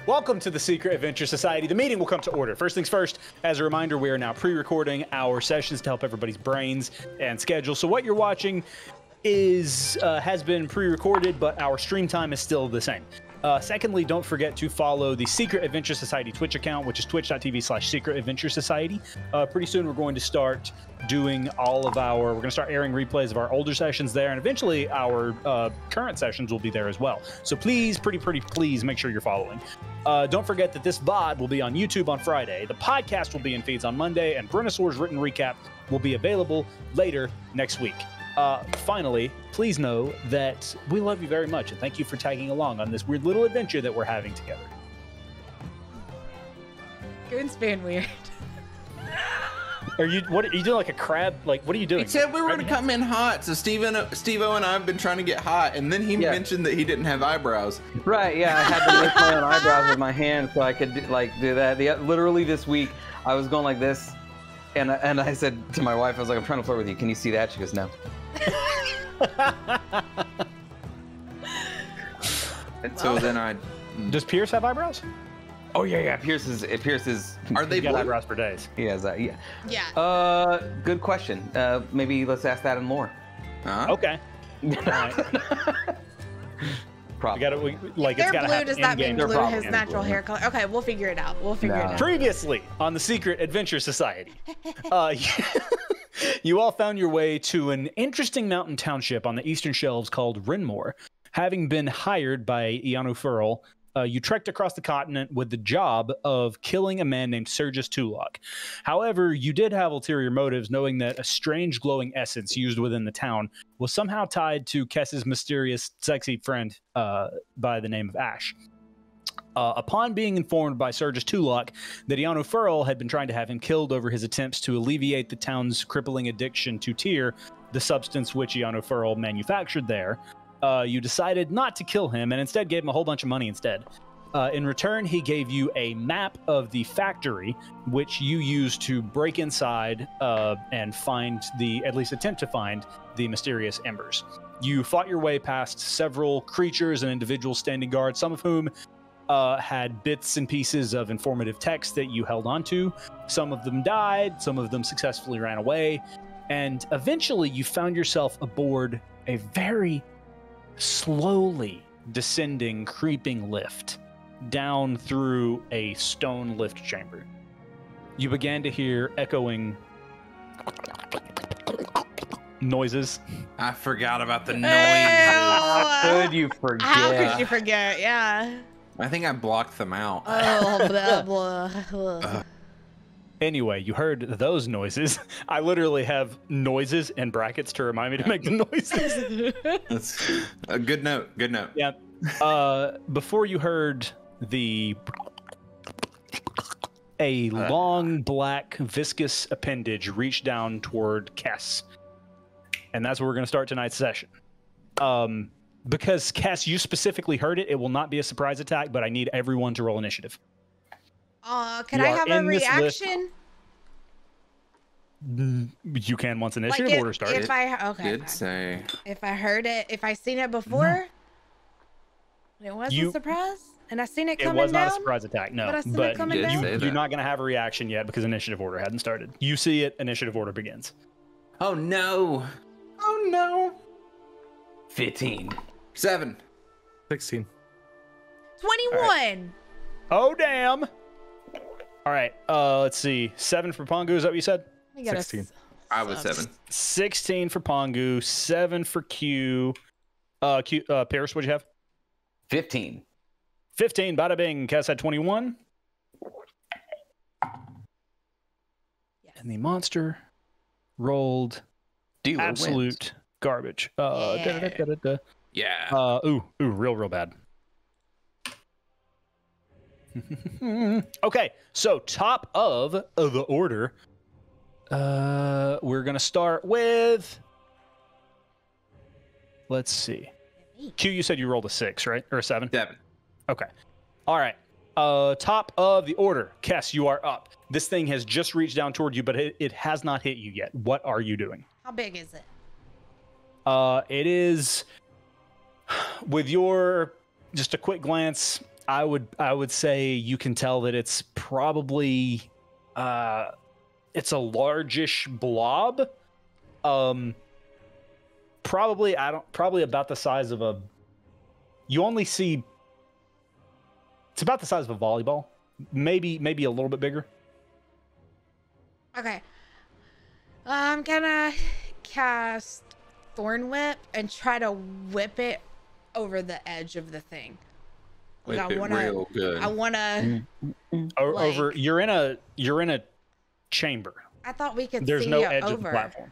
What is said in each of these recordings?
Welcome to the Secret Adventure Society. The meeting will come to order. First things first, as a reminder, we are now pre-recording our sessions to help everybody's brains and schedule. So what you're watching is has been pre-recorded, but our stream time is still the same. Secondly, don't forget to follow the Secret Adventure Society Twitch account, which is twitch.tv/Secret Adventure Society. Pretty soon we're going to start doing all of our, we're going to start airing replays of our older sessions there, and eventually our current sessions will be there as well. So please, pretty please make sure you're following. Don't forget that this VOD will be on YouTube on Friday. The podcast will be in feeds on Monday, and Brennosaur's written recap will be available later next week. Finally, please know that we love you very much, and thank you for tagging along on this weird little adventure that we're having together. Goon's being weird. Are you doing like a crab? Like, what are you doing? He said we were going to come in hot, so Steve-O and I have been trying to get hot, and then he mentioned that he didn't have eyebrows. Right, yeah, I had to lift my own eyebrows with my hand so I could do that. Literally this week, I was going like this, and I said to my wife, I was like, I'm trying to flirt with you. Can you see that? She goes, no. And so then I... Does Pierce have eyebrows? Oh yeah, Pierce is. Are they got eyebrows for days? He has that. Yeah. Yeah. Good question. Maybe let's ask that and more. Okay. All right. Probably. They're blue. Does that mean blue his natural hair color? Okay, we'll figure it out. It out. Previously on the Secret Adventure Society, you all found your way to an interesting mountain township on the eastern shelves called Rinmore. Having been hired by Ianu Furl, you trekked across the continent with the job of killing a man named Sergius Tulok. However, you did have ulterior motives, knowing that a strange glowing essence used within the town was somehow tied to Kess's mysterious, sexy friend by the name of Ash. Upon being informed by Sergius Tulok that Ianu Furl had been trying to have him killed over his attempts to alleviate the town's crippling addiction to Tyr, the substance which Ianu Furl manufactured there, you decided not to kill him and instead gave him a whole bunch of money instead. In return, he gave you a map of the factory, which you used to break inside and find at least attempt to find the mysterious embers. You fought your way past several creatures and individuals standing guard, some of whom had bits and pieces of informative text that you held onto. Some of them died, some of them successfully ran away, and eventually you found yourself aboard a very slowly descending, creeping lift down through a stone lift chamber. You began to hear echoing noises. I forgot about the noise. How could you forget? How could you forget? Yeah. I think I blocked them out. Oh, blah, blah. Anyway, you heard those noises. I literally have noises in brackets to remind me to make the noises. That's a good note. Good note. Yeah. Before you heard a long black viscous appendage reach down toward Cass. And that's where we're going to start tonight's session. Because Cass, you specifically heard it, it will not be a surprise attack, but I need everyone to roll initiative. Can I have a reaction? You can once initiative order starts. If I say if I heard it, if I seen it before, it wasn't a surprise, and I seen it coming down. It was not a surprise attack, no. But you're not going to have a reaction yet because initiative order hadn't started. You see it, initiative order begins. Oh no! Oh no! 15. 7. 16. 21. Right. Oh damn! All right, let's see. 7 for Pongu, is that what you said? 16. I was 7. 16 for Pongu, 7 for Q. Pierce, what'd you have? 15. 15, bada bing. Cass had 21. Yes. And the monster rolled absolute garbage. Yeah. Ooh, real bad. Okay, so top of the order, we're gonna start with, let's see. Q, you said you rolled a 6, right? Or a 7? 7. Okay. All right. Top of the order. Kess, you are up. This thing has just reached down toward you, but it has not hit you yet. What are you doing? How big is it? It is, with your, just a quick glance, I would say you can tell that it's probably it's a largish blob. Probably about the size of a. You only see. It's about the size of a volleyball, maybe a little bit bigger. Okay. I'm gonna cast Thorn Whip and try to whip it over the edge of the thing. Like, Whip it real good. I wanna. Over. You're in a chamber. I thought we could. There's see no it edge over. of the platform.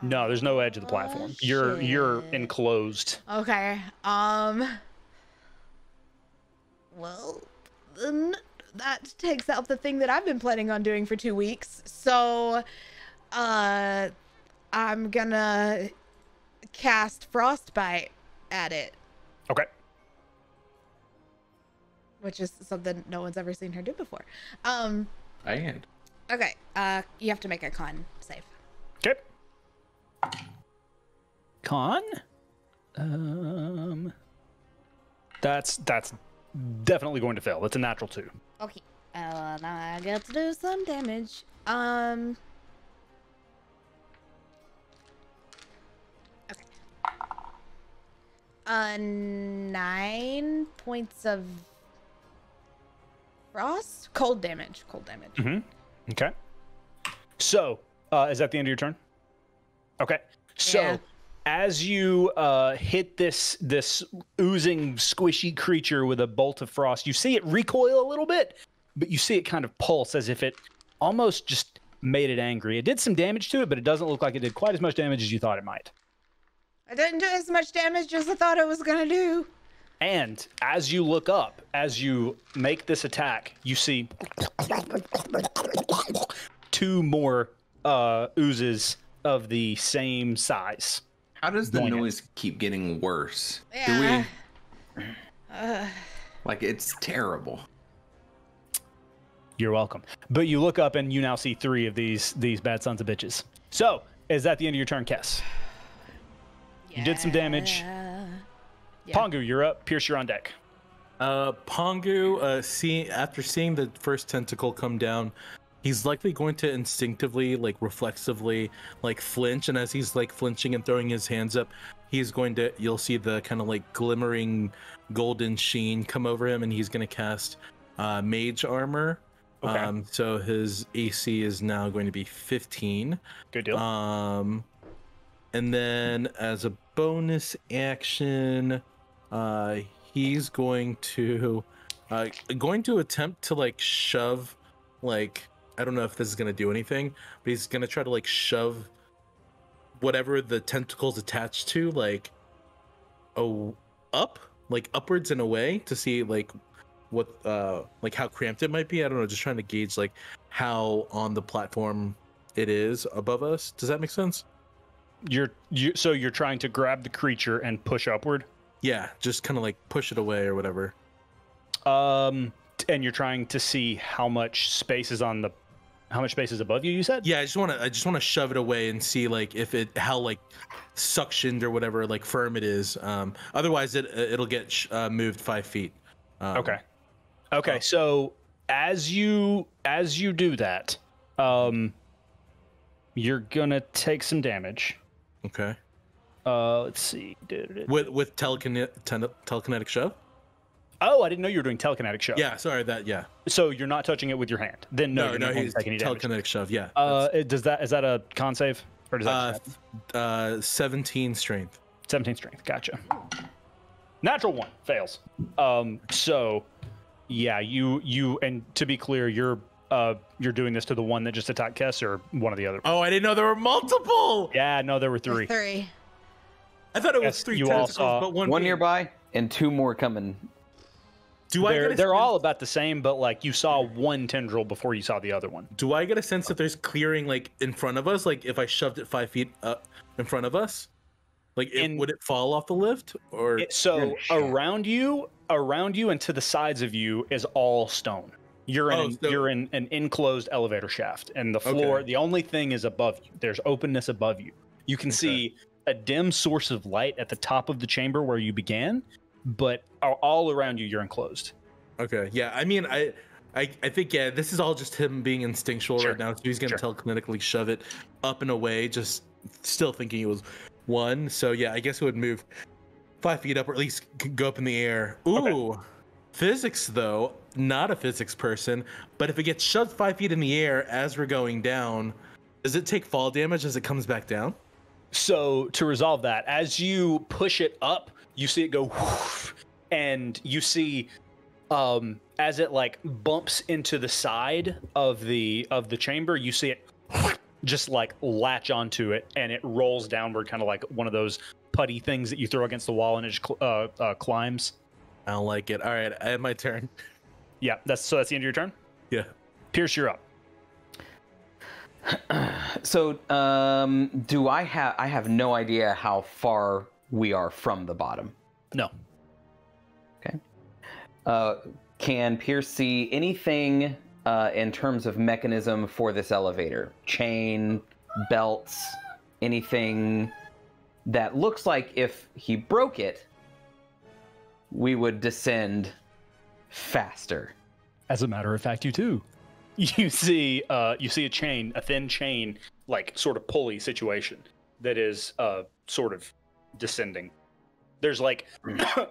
No, there's no edge of the platform. Oh, You're shit. enclosed. Okay. Well, then that takes out the thing that I've been planning on doing for 2 weeks. So, I'm gonna cast Frostbite at it, Okay. which is something no one's ever seen her do before. And Okay. You have to make a con save. Okay. Con. That's definitely going to fail. That's a natural 2. Okay. Now I get to do some damage. Okay. 9 points of frost? Cold damage. Mm-hmm. Okay. So, is that the end of your turn? Okay. So, Yeah. as you hit this oozing, squishy creature with a bolt of frost, you see it recoil a little bit, but you see it kind of pulse as if it almost just made it angry. It did some damage to it, but it doesn't look like it did quite as much damage as you thought it might. I didn't do as much damage as I thought it was gonna do. And as you look up, as you make this attack, you see 2 more oozes of the same size. how does the Dang it. noise keep getting worse? Yeah. Do we? Like, it's terrible. You're welcome. But you look up and you now see 3 of these bad sons of bitches. So, is that the end of your turn, Kess? You did some damage. Yeah. Pongu, you're up. Pierce, you're on deck. Pongu, after seeing the first tentacle come down, he's likely going to instinctively, like reflexively, like flinch. And as he's like flinching and throwing his hands up, he's going to, you'll see the kind of like glimmering golden sheen come over him, and he's going to cast Mage Armor. Okay. So his AC is now going to be 15. Good deal. And then as a bonus action, he's going to attempt to like shove, like, I don't know if this is going to do anything, but he's going to try to like shove whatever the tentacles attached to, like, upwards and away to see like what like how cramped it might be. I don't know, just trying to gauge like how on the platform it is above us. Does that make sense? So you're trying to grab the creature and push upward? Yeah, just kind of like push it away or whatever. And you're trying to see how much space is above you said? Yeah, I just want to shove it away and see like how like suctioned or whatever like firm it is. Otherwise it'll get moved 5 feet. Okay. So as you do that, you're gonna take some damage. Okay. Let's see. With telekinetic shove? Oh, I didn't know you were doing telekinetic shove. Yeah, sorry, yeah. So you're not touching it with your hand. Then no, you're not going to he's take any damage. telekinetic shove, yeah. Is that a con save? Or does that 17 strength. 17 strength, gotcha. Natural 1 fails. So yeah, you and to be clear, you're doing this to the one that just attacked Kess or one of the other? Oh, I didn't know there were multiple. Yeah, no, there were 3. 3. I thought it was Yes, 3 you all tentacles, saw but One nearby and 2 more coming. They're all about the same, but like you saw one tendril before you saw the other one. Do I get a sense that there's clearing like in front of us? Like if I shoved it 5 feet up in front of us, like would it fall off the lift or? Around you and to the sides of you is all stone. You're in an enclosed elevator shaft, and the floor. The only thing is above you. There's openness above you. You can see a dim source of light at the top of the chamber where you began, but all around you, you're enclosed. Okay. Yeah. I mean, I think this is all just him being instinctual right now. So he's gonna telekinetically shove it up and away, just still thinking it was 1. So yeah, I guess it would move 5 feet up, or at least go up in the air. Ooh. Okay. Physics, though, not a physics person, but if it gets shoved 5 feet in the air as we're going down, does it take fall damage as it comes back down? So to resolve that, as you push it up, you see it go whoosh, and you see as it like bumps into the side of the chamber, you see it just like latch onto it, and it rolls downward, kind of like one of those putty things that you throw against the wall and it just climbs. I don't like it. All right, I have my turn. Yeah, that's the end of your turn? Yeah. Pierce, you're up. So, do I have no idea how far we are from the bottom? No. Okay. Can Pierce see anything in terms of mechanism for this elevator? Chain, belts, anything that looks like if he broke it, we would descend faster. As a matter of fact, you do. You see a chain, a thin chain, like sort of pulley situation that is sort of descending. There's like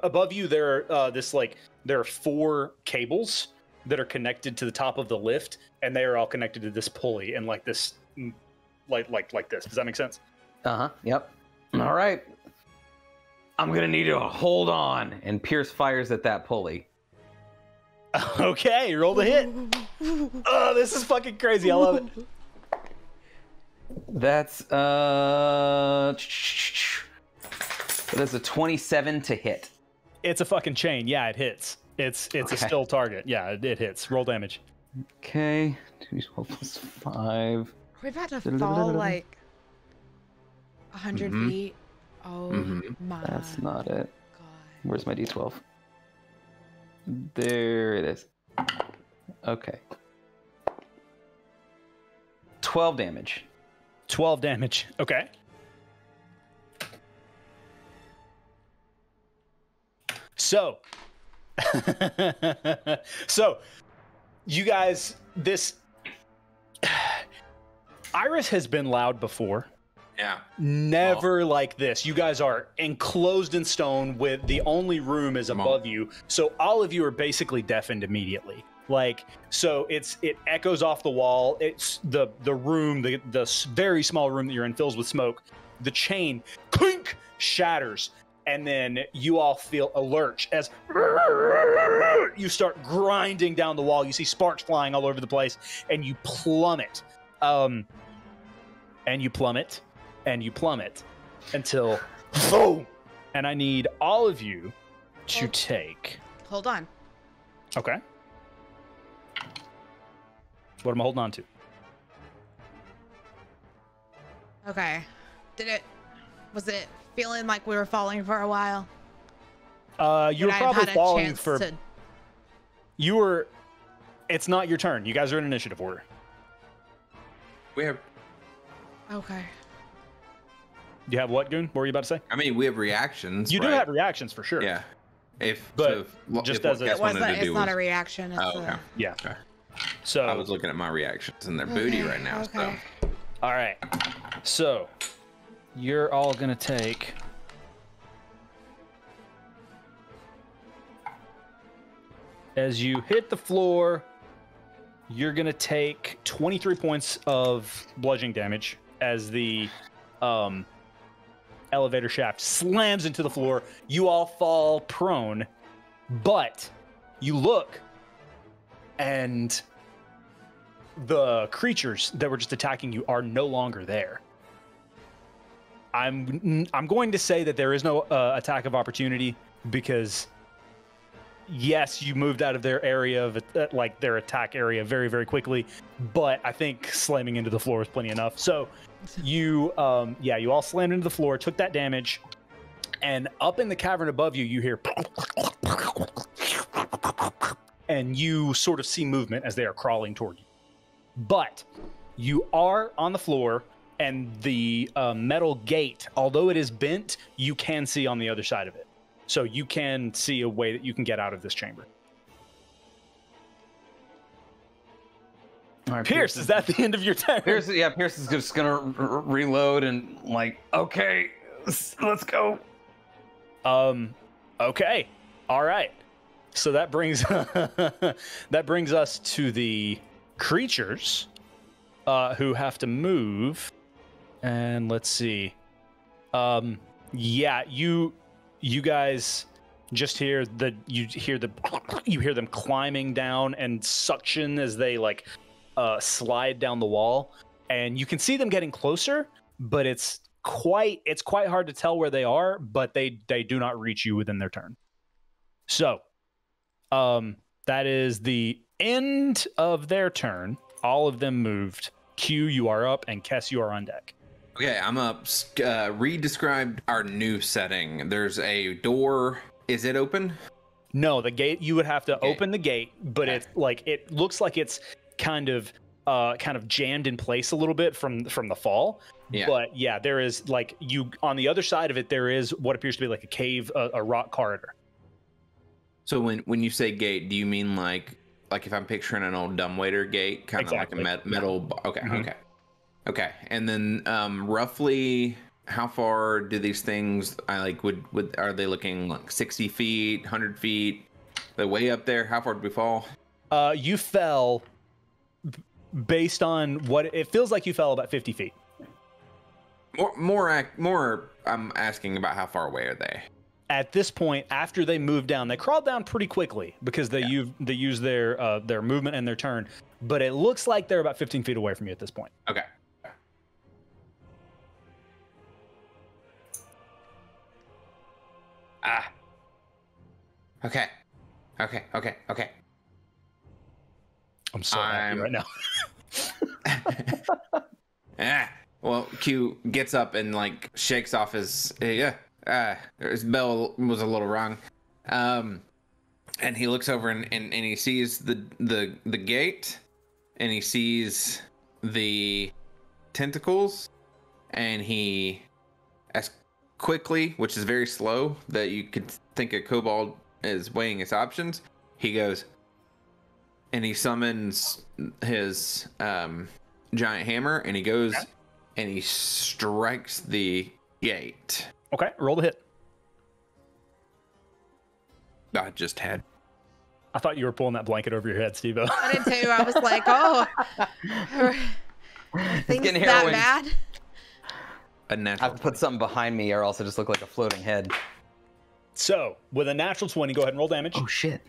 above you there are 4 cables that are connected to the top of the lift, and they are all connected to this pulley and like this, like this. Does that make sense? Yep. All right. I'm gonna need to hold on, and Pierce fires at that pulley. Okay, roll the hit. Oh, this is fucking crazy. I love it. That's a 27 to hit. It's a fucking chain. Yeah, it hits. It's okay. A still target. Yeah, it hits. Roll damage. Okay. 2d12 plus 5. We're about to fall like 100 feet. Oh my. That's not it. God. Where's my d12? There it is. Okay. 12 damage. 12 damage. Okay. So, you guys, this Iris has been loud before. Yeah. Never like this. You guys are enclosed in stone with the only room is above you. So all of you are basically deafened immediately. Like, so it echoes off the wall. It's the room, the very small room that you're in fills with smoke. The chain clink shatters. And then you all feel a lurch as you start grinding down the wall. You see sparks flying all over the place, and you plummet. And you plummet, and you plummet until boom. And I need all of you to take. Hold on. Okay. What am I holding on to? Okay. Was it feeling like we were falling for a while? You were probably falling for. You were. It's not your turn. You guys are in initiative order. We have. Okay. You have what, Goon? What were you about to say? I mean, we have reactions. You do have reactions for sure. Yeah. It's not a reaction. It's okay. Yeah. Okay. So I was looking at my reactions and they're booty right now. Okay. So. All right. So you're all gonna take. As you hit the floor, you're gonna take 23 points of bludgeoning damage as the elevator shaft slams into the floor. You all fall prone, but you look and the creatures that were just attacking you are no longer there. I'm going to say that there is no attack of opportunity because yes, you moved out of their area of like their attack area very, very quickly, but I think slamming into the floor is plenty enough. So you you all slammed into the floor, took that damage, and up in the cavern above you, you hear and you sort of see movement as they are crawling toward you. But you are on the floor, and the metal gate, although it is bent, you can see on the other side of it. So you can see a way that you can get out of this chamber. All right, Pierce, is that the end of your turn? Pierce is just gonna reload and like, okay, let's go. Okay. All right. So that brings that brings us to the creatures who have to move. And let's see. Yeah, you guys just hear you hear them climbing down and suction as they like slide down the wall, and you can see them getting closer, but it's quite hard to tell where they are, but they do not reach you within their turn. So that is the end of their turn. All of them moved. Q, you are up, and Kess, you are on deck. Okay, I'm up. Re-describe our new setting. There's a door. Is it open? No, the gate, you would have to open the gate, but it's like, it looks like it's kind of jammed in place a little bit from the fall. Yeah. But yeah, there is like, you on the other side of it, there is what appears to be like a cave, a rock corridor. So when you say gate, do you mean like if I'm picturing an old dumbwaiter gate, kind of Exactly. like a metal? Okay, Mhm. okay. And then roughly, how far do these things? Are they looking like 60 feet, 100 feet? They're way up there. How far did we fall? You fell based on what it feels like. You fell about 50 feet. More. I'm asking about how far away are they? At this point, after they moved down, they crawled down pretty quickly because they use their movement and their turn. But it looks like they're about 15 feet away from you at this point. Okay. Okay. I'm so happy right now. Well, Q gets up and like shakes off his his bell was a little wrong, and he looks over and he sees the gate, and he sees the tentacles, and he, as quickly, which is very slow, that you could think a kobold is weighing its options, he goes and he summons his giant hammer, and he goes and he strikes the gate. Okay, roll the hit. I just had. I thought you were pulling that blanket over your head, Steve-O. I did too. I was like, oh, things getting that heroin. bad. A I natural. have to put something behind me, or else I just look like a floating head. So, with a natural 20, go ahead and roll damage. Oh shit!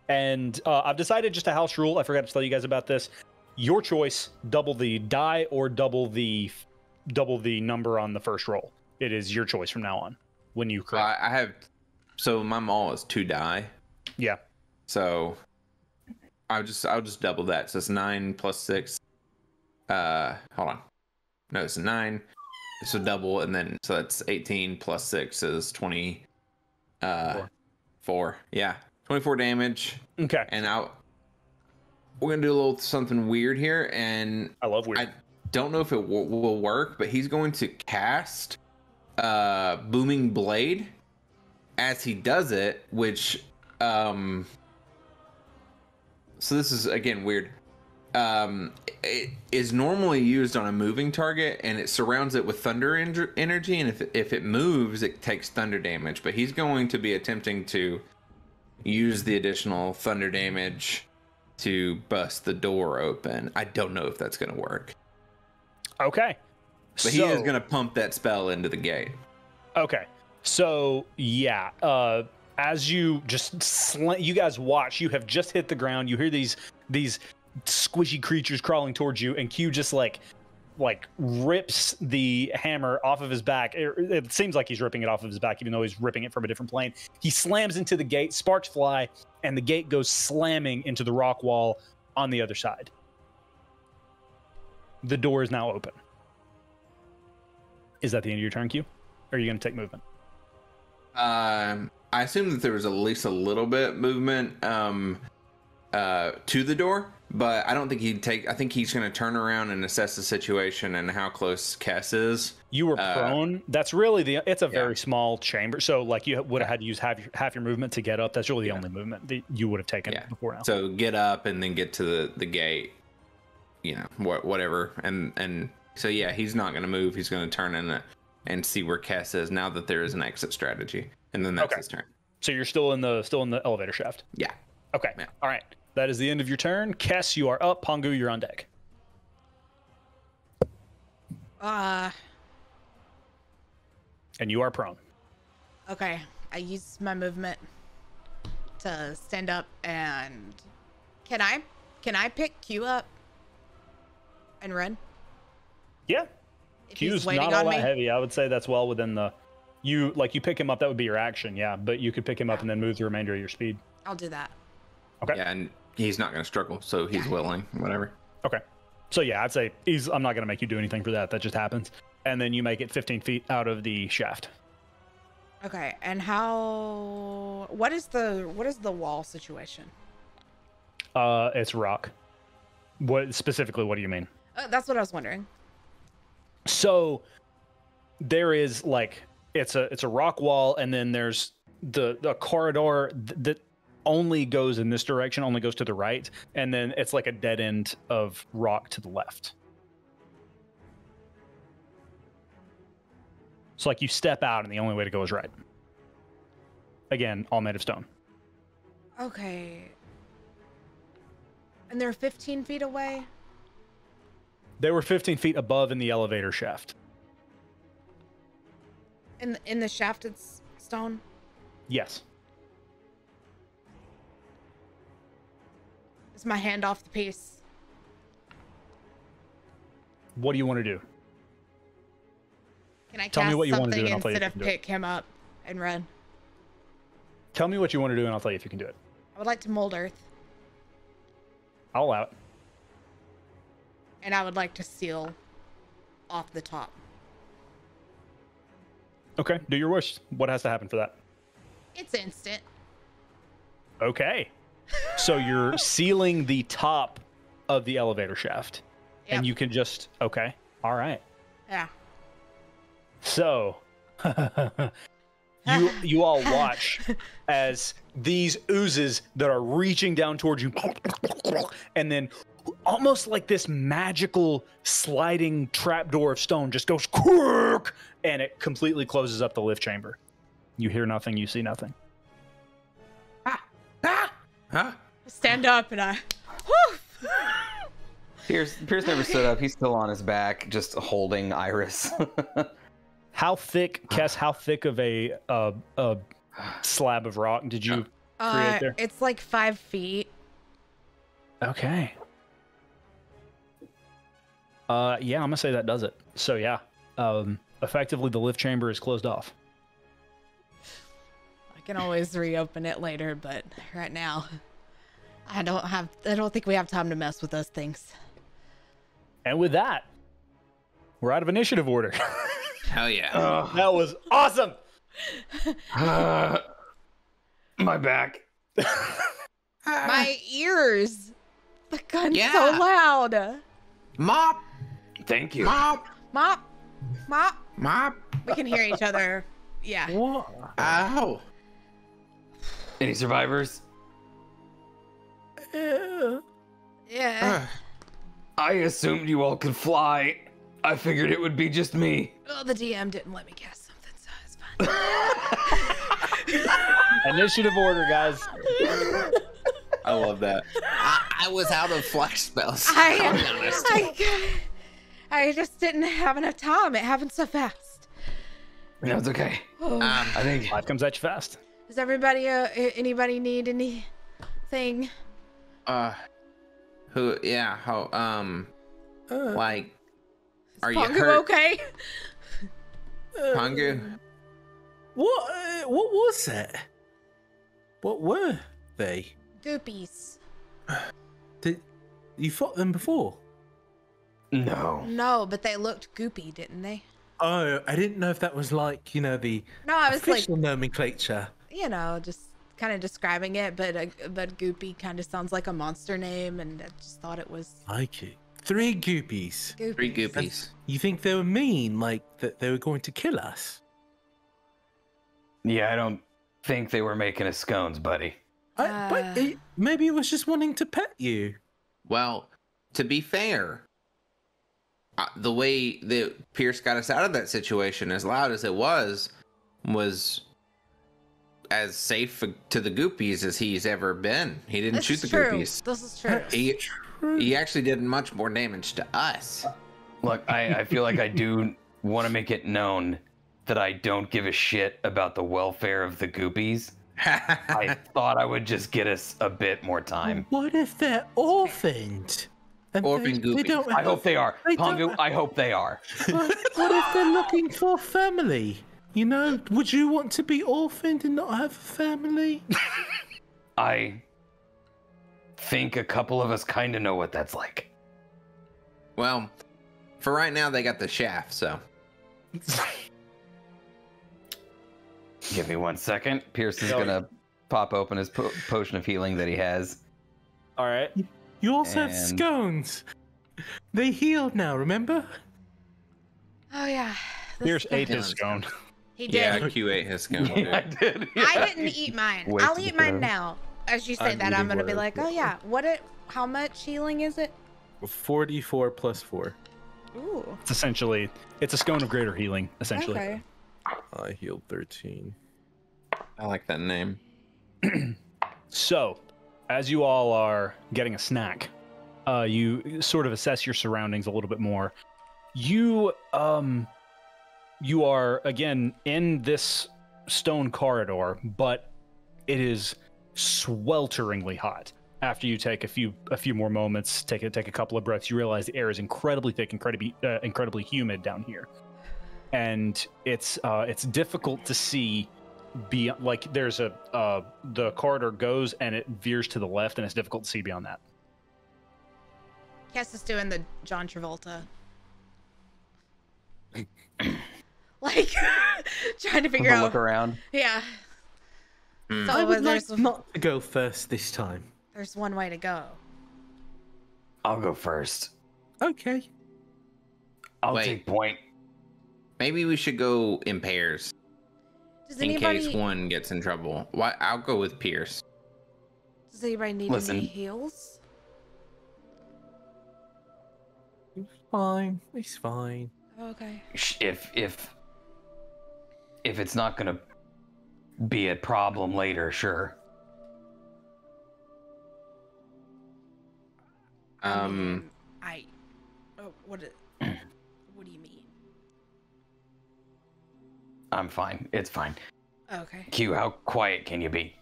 And I've decided just a house rule. I forgot to tell you guys about this. Your choice: double the die or double the number on the first roll. It is your choice from now on. When you correct. I have. So my maul is 2 die. Yeah. So I'll just double that. So it's 9 plus 6. Hold on. No, it's 9. So double, and then so that's 18 plus 6 is 20. 4. Yeah, 24 damage. Okay. And we're gonna do a little something weird here, and I love weird. I don't know if it will work, but he's going to cast Booming Blade as he does it, which so this is again weird. It is normally used on a moving target, and it surrounds it with thunder energy, and if it moves, it takes thunder damage. But he's going to be attempting to use the additional thunder damage to bust the door open. I don't know if that's going to work. Okay. But he is going to pump that spell into the gate. Okay. So, yeah. As you just you guys watch, you have just hit the ground. You hear these squishy creatures crawling towards you, and Q just like rips the hammer off of his back. It seems like he's ripping it off of his back, even though he's ripping it from a different plane. He slams into the gate, sparks fly, and the gate goes slamming into the rock wall on the other side. The door is now open. Is that the end of your turn, Q? Or are you going to take movement? I assume that there was at least a little bit movement. to the door, but I don't think he'd take. I think he's going to turn around and assess the situation and how close Kess is. You were prone. That's really it's a very Yeah. small chamber. So like you would have had to use half your movement to get up. That's really the Yeah. only movement that you would have taken Yeah. before now. So get up and then get to the gate. You know, whatever. And so yeah, he's not going to move. He's going to turn in and see where Kess is now that there is an exit strategy, and then that's Okay. his turn. So you're still in the elevator shaft. Yeah. Okay. Yeah. All right. That is the end of your turn. Kess, you are up. Pongu, you're on deck. And you are prone. Okay. I use my movement to stand up and can I pick Q up and run? Yeah. If he's Q's waiting not all on that me? heavy. I would say that's well within the you pick him up, that would be your action, yeah. But you could pick him up and then move the remainder of your speed. I'll do that. Okay. Yeah, and he's not going to struggle, so he's willing. Whatever. Okay. So yeah, I'd say I'm not gonna make you do anything for that. That just happens. And then you make it 15 feet out of the shaft. Okay. And what is the wall situation? It's rock. What specifically? What do you mean? That's what I was wondering. So there is like it's a rock wall, and then there's the corridor that only goes in this direction, only goes to the right, and then it's like a dead end of rock to the left. So like you step out, and the only way to go is right. Again, all made of stone. Okay. And they're 15 feet away? They were 15 feet above in the elevator shaft. In the shaft it's stone? Yes. Is my hand off the piece? What do you want to do? Can I Tell me cast what you wanna do, something and I'll tell you instead if of you can do it. pick him up and run? Tell me what you want to do, and I'll tell you if you can do it. I would like to mold earth, I'll allow it. and I would like to seal off the top. Okay, do your wish. What has to happen for that? It's instant. Okay. So you're sealing the top of the elevator shaft. Yep. And you can just okay. All right. Yeah. So you all watch as these oozes that are reaching down towards you, and then almost like this magical sliding trapdoor of stone just goes quirk, and it completely closes up the lift chamber. You hear nothing, you see nothing. Huh? Stand up and I. Whew! Pierce never stood up. He's still on his back, just holding Iris. How thick, Kess? How thick of a slab of rock did you create there? It's like 5 feet. Okay. Yeah, I'm gonna say that does it. So yeah, effectively the lift chamber is closed off. I can always reopen it later, but right now, I don't think we have time to mess with those things. And with that, we're out of initiative order. Hell yeah. That was awesome. My back. My ears. The gun's Yeah. so loud. Mop! Thank you. Mop! Mop. Mop. Mop! We can hear each other. Yeah. What? Ow! Any survivors? Yeah. I assumed you all could fly. I figured it would be just me. Oh, the DM didn't let me cast something, so it's fine. Initiative order, guys. I love that. I was out of flash spells. I'll be honest. I just didn't have enough time. It happened so fast. No, it's okay. I think Life comes at you fast. Does everybody, anybody need anything? Who? Yeah. How? Like, are you Pongu hurt, okay? Pongu? What was that? What were they? Goopies. Did you fought them before? no. No, but they looked goopy, didn't they? Oh, I didn't know if that was like, the No, I was like, official nomenclature. just kind of describing it, but Goopy kind of sounds like a monster name, and I just thought it was Like it. 3 goopies. Goopies. 3 goopies. You think they were mean, like that they were going to kill us? Yeah, I don't think they were making us scones, buddy. Maybe it was just wanting to pet you. Well, to be fair, the way that Pierce got us out of that situation, as loud as it was as safe to the goopies as he's ever been. He didn't This shoot is the true. goopies. This is true. He actually did much more damage to us. Look, I feel like I do want to make it known that I don't give a shit about the welfare of the goopies. I thought I would just get us a bit more time. What if they're orphaned? And Orphan they goopies. don't I hope they are. They Pongu, don't- I hope they are. What if they're looking for family? You know, would you want to be orphaned and not have a family? I think a couple of us kind of know what that's like. Well, for right now, they got the shaft, so. Give me 1 second. Pierce is gonna pop open his potion of healing that he has. All right. You also have And- scones. They healed now, remember? Oh yeah. This Here's is- 8 his scone. He did. Yeah, Q8 has gone. I did. I didn't eat mine. Wasted I'll eat mine throw. now. As you say I'm that, I'm eating gonna be what I like, oh put. yeah, how much healing is it? 44 plus 4. Ooh. It's essentially it's a scone of greater healing. Essentially. Okay. I healed 13. I like that name. So, as you all are getting a snack, you sort of assess your surroundings a little bit more. You are again in this stone corridor, but it is swelteringly hot. After you take a few more moments, take a couple of breaths, you realize the air is incredibly thick, incredibly humid down here, and it's difficult to see. Like there's the corridor goes and it veers to the left, and it's difficult to see beyond that. Cass is doing the John Travolta. Like trying to figure Have a out. look around. Yeah. Hmm. So I would there's like not to go first this time. there's one way to go. I'll go first. Okay. I'll Wait. take point. Maybe we should go in pairs Does in anybody case one gets in trouble. Why? I'll go with Pierce. does anybody need Listen. any heals? It's fine. It's fine. Okay. If it's not gonna be a problem later, sure. What do you mean? I'm fine. It's fine. Okay. Q, how quiet can you be?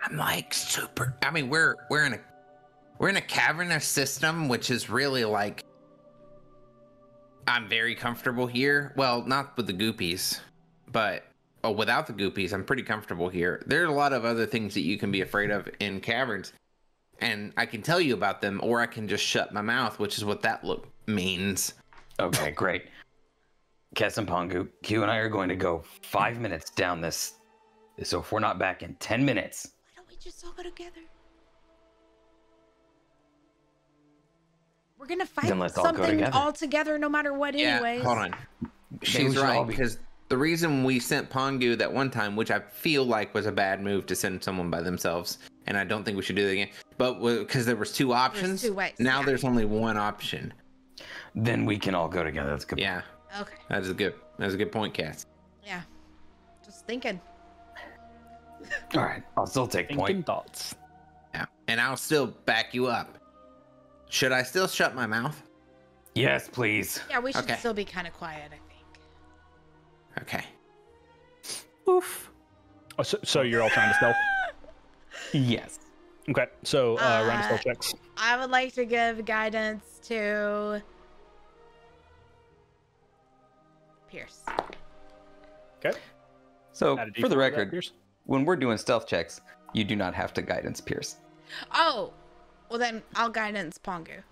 I'm like super. I mean, we're in a cavernous system, which is really like. I'm very comfortable here. Well, not with the goopies, but without the goopies, I'm pretty comfortable here. There are a lot of other things that you can be afraid of in caverns, and I can tell you about them, or I can just shut my mouth, which is what that look means. Okay, great. Kes and Pongu, Q and I are going to go 5 minutes down this. So if we're not back in 10 minutes, Why don't we just all go together? We're gonna fight Then let's all go something together. all together no matter what anyways. Hold on. we She's should all right, be- because the reason we sent Pongu that one time, which I feel like was a bad move to send someone by themselves, and I don't think we should do that again, but because there was two options, two ways, now yeah. there's only one option. then we can all go together. That's good. Yeah, Okay. that's a good point, Cass. Yeah. Just thinking. All right, I'll still take Thinking point. thoughts. Yeah, and I'll still back you up. Should I still shut my mouth? Yes, please. Yeah, we should Okay. still be kind of quiet, I think. Okay. Oof. Oh, so you're all trying to stealth. Yes. Okay, so round of stealth Uh, checks. I would like to give guidance to Pierce. Okay. So Add a for the D4 to that, record, Pierce. when we're doing stealth checks, you do not have to guidance Pierce. Oh, well then I'll guidance Pongu.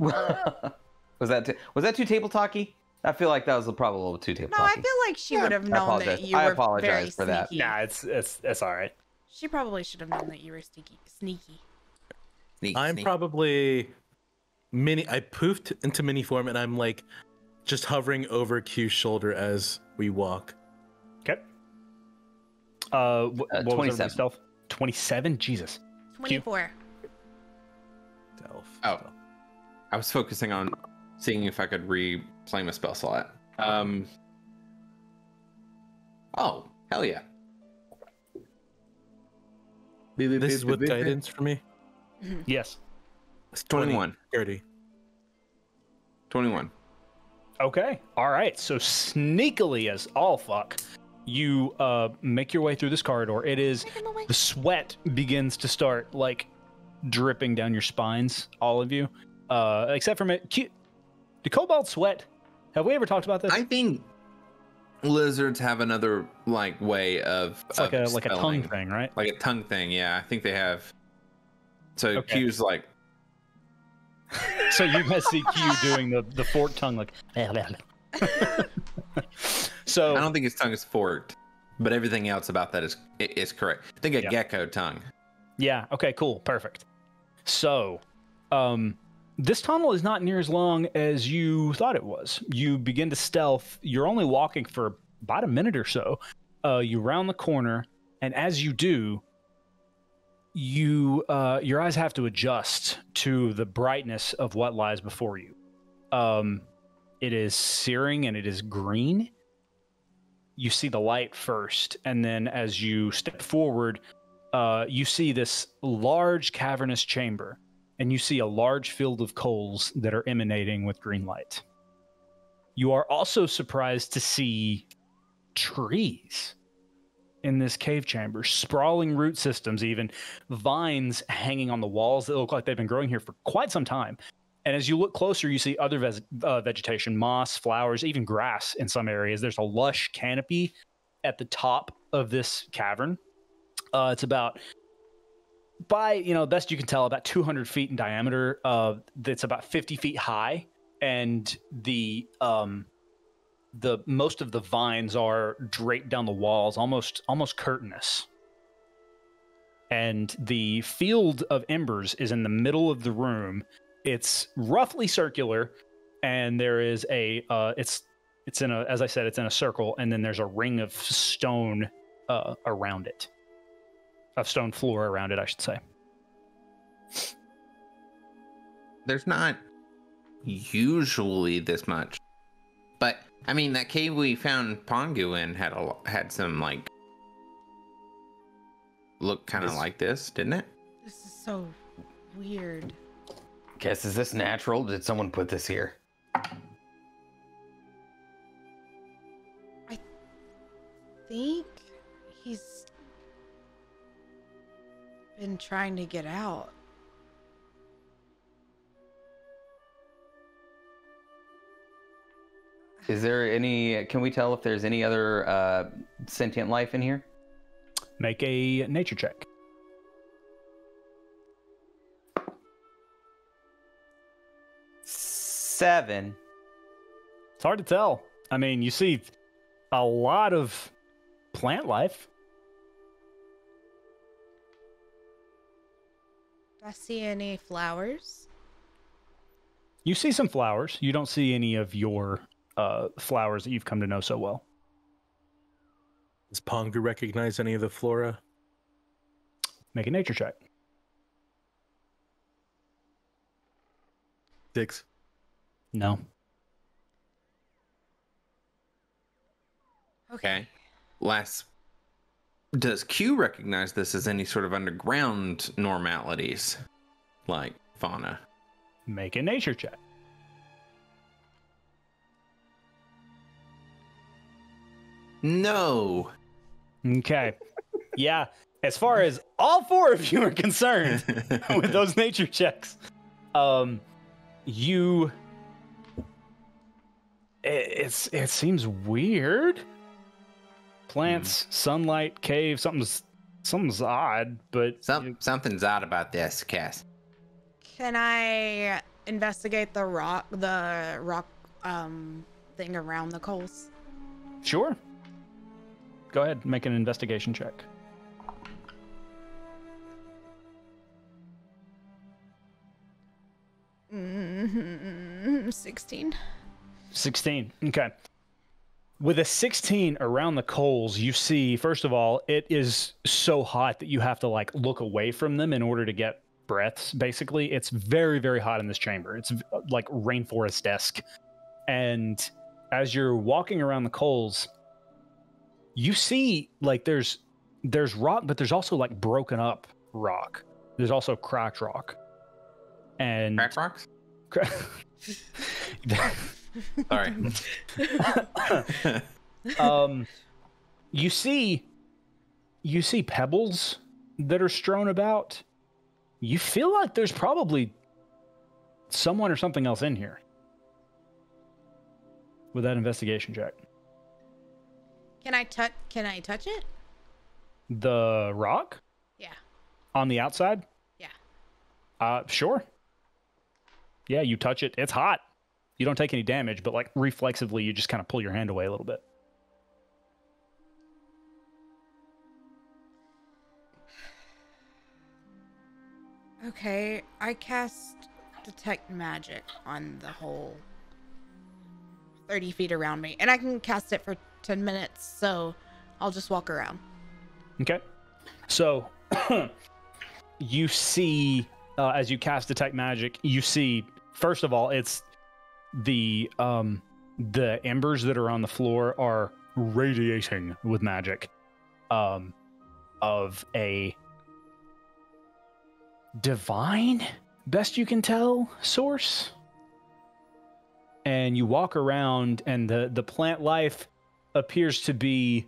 was that too table talky? I feel like that was probably a little too table No, I talky. feel like she would have known that apologize. you I were apologize very for that. sneaky. Nah, it's all right. She probably should have known that you were sneaky. I'm probably I poofed into mini form, and I'm like just hovering over Q's shoulder as we walk. Okay. What was 27. stealth? 27? Jesus. 24. Stealth. Oh. I was focusing on seeing if I could reclaim a spell slot. Oh, hell yeah. This is with guidance for me. Yes. It's 21. 30. 21. Okay. All right. So sneakily as all fuck, you make your way through this corridor. It is the sweat begins to start like dripping down your spines, all of you, except for me. Do Cobalt sweat? Have we ever talked about this? I think lizards have another like way of It's like a tongue spelling. thing, right? Like a tongue thing, yeah. I think they have. So Okay. Q's like, So you guys see Q doing the forked tongue, like. So I don't think his tongue is forked, but everything else about that is correct. I think a Yeah. gecko tongue. yeah, okay, cool, perfect. So, this tunnel is not near as long as you thought it was. You begin to stealth. You're only walking for about a minute or so. You round the corner, and as you do, your eyes have to adjust to the brightness of what lies before you. It is searing and it is green. You see the light first, and then as you step forward, you see this large cavernous chamber, and you see a large field of coals that are emanating with green light. You are also surprised to see trees in this cave chamber, sprawling root systems, even vines hanging on the walls that look like they've been growing here for quite some time. And as you look closer, you see other vegetation, moss, flowers, even grass in some areas. There's a lush canopy at the top of this cavern. It's about, by best you can tell, about 200 feet in diameter. That's about 50 feet high, and the most of the vines are draped down the walls, almost curtainous. And the field of embers is in the middle of the room. It's roughly circular, and there is it's in a, as I said, it's in a circle, and then there's a ring of stone around it, of stone floor around it, I should say. There's not usually this much, but I mean that cave we found Pongu in had some like look kind of like this, didn't it? This is so weird. Guess, is this natural? Did someone put this here? I think he's been trying to get out. Is there any? Can we tell if there's any other sentient life in here? Make a nature check. 7. It's hard to tell. I mean, you see a lot of plant life. Do I see any flowers? You see some flowers. You don't see any of your flowers that you've come to know so well. Does Pongu recognize any of the flora? Make a nature check. 6. No. Okay. Does Q recognize this as any sort of underground normalities, like fauna? Make a nature check. No. Okay. Yeah. As far as all four of you are concerned with those nature checks, it seems weird. Plants, sunlight, cave, something's odd, but Something's odd about this, Cass. Can I investigate the rock thing around the coals? sure. Go ahead, make an investigation check. 16. 16. Okay. With a 16 around the coals, you see, first of all, it is so hot that you have to like look away from them in order to get breaths. Basically, it's very, very hot in this chamber. It's like rainforest-esque. And as you're walking around the coals, you see like there's rock, but there's also like broken up rock. There's also cracked rock. And Crack rocks? Sorry. You see pebbles that are strewn about. You feel like there's probably someone or something else in here. With that investigation check. Can I touch it? The rock? Yeah. On the outside? Yeah. Sure. Yeah, you touch it. It's hot. You don't take any damage, but like reflexively, you just kind of pull your hand away a little bit. Okay, I cast Detect Magic on the whole 30 feet around me. And I can cast it for 10 minutes, so I'll just walk around. Okay. So, you see, as you cast Detect Magic, you see, first of all, it's the embers that are on the floor are radiating with magic of a divine, best you can tell, source. And you walk around, and the plant life appears to be,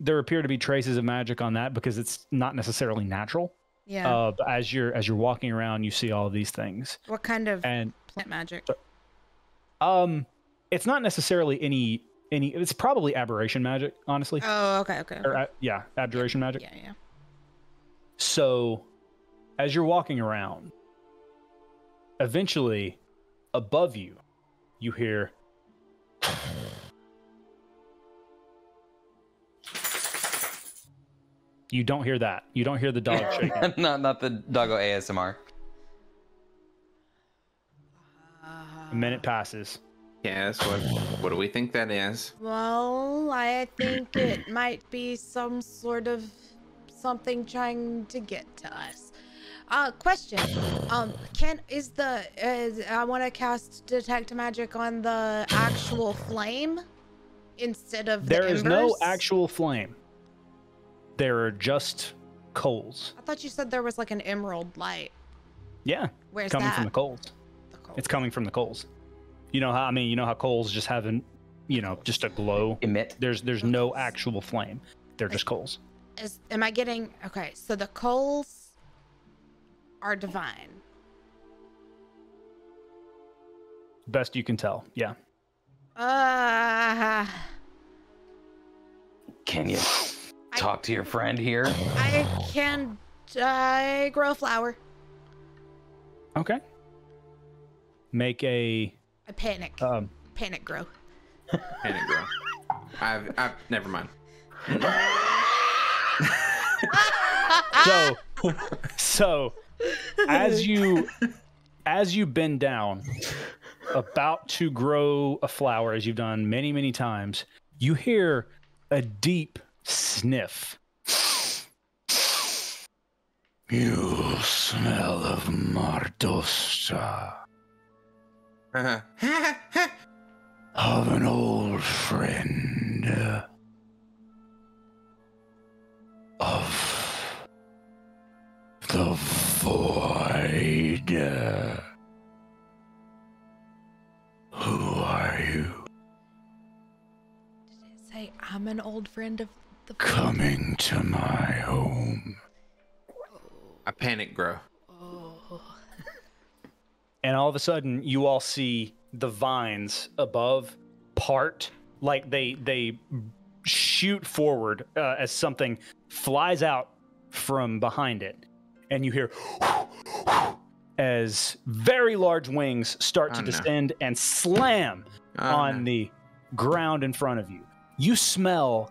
there appear to be traces of magic on that because it's not necessarily natural. Yeah. But as you're walking around, you see all of these things. What kind of And plant magic? it's not necessarily any. It's probably aberration magic, honestly. Oh, okay. Or yeah, abjuration magic. Yeah. So, as you're walking around, eventually, above you, you hear. You don't hear that. You don't hear the dog shaking. not the doggo ASMR. A minute passes. Yes, what do we think that is? Well, I think it might be some sort of something trying to get to us. Question. I want to cast Detect Magic on the actual flame instead of the There is no embers? actual flame. There are just coals. I thought you said there was like an emerald light. Yeah, Where's coming that? from the coals. The coal. It's coming from the coals. You know how coals just have just a glow. Emit. There's no actual flame. They're just coals. Am I getting okay? So the coals are divine. Best you can tell. Yeah. Can you talk to your friend here? I can grow a flower. Okay. Make a Panic grow. Panic grow. I've never mind. So as you bend down, about to grow a flower, as you've done many, many times, you hear a deep sniff. You smell of Mardosta, of an old friend, of the void. Who are you? Did it say I'm an old friend of the Coming to my home. A panic grow. Oh. And all of a sudden, you all see the vines above part, like they shoot forward as something flies out from behind it, and you hear as very large wings start to descend and slam on the ground in front of you. You smell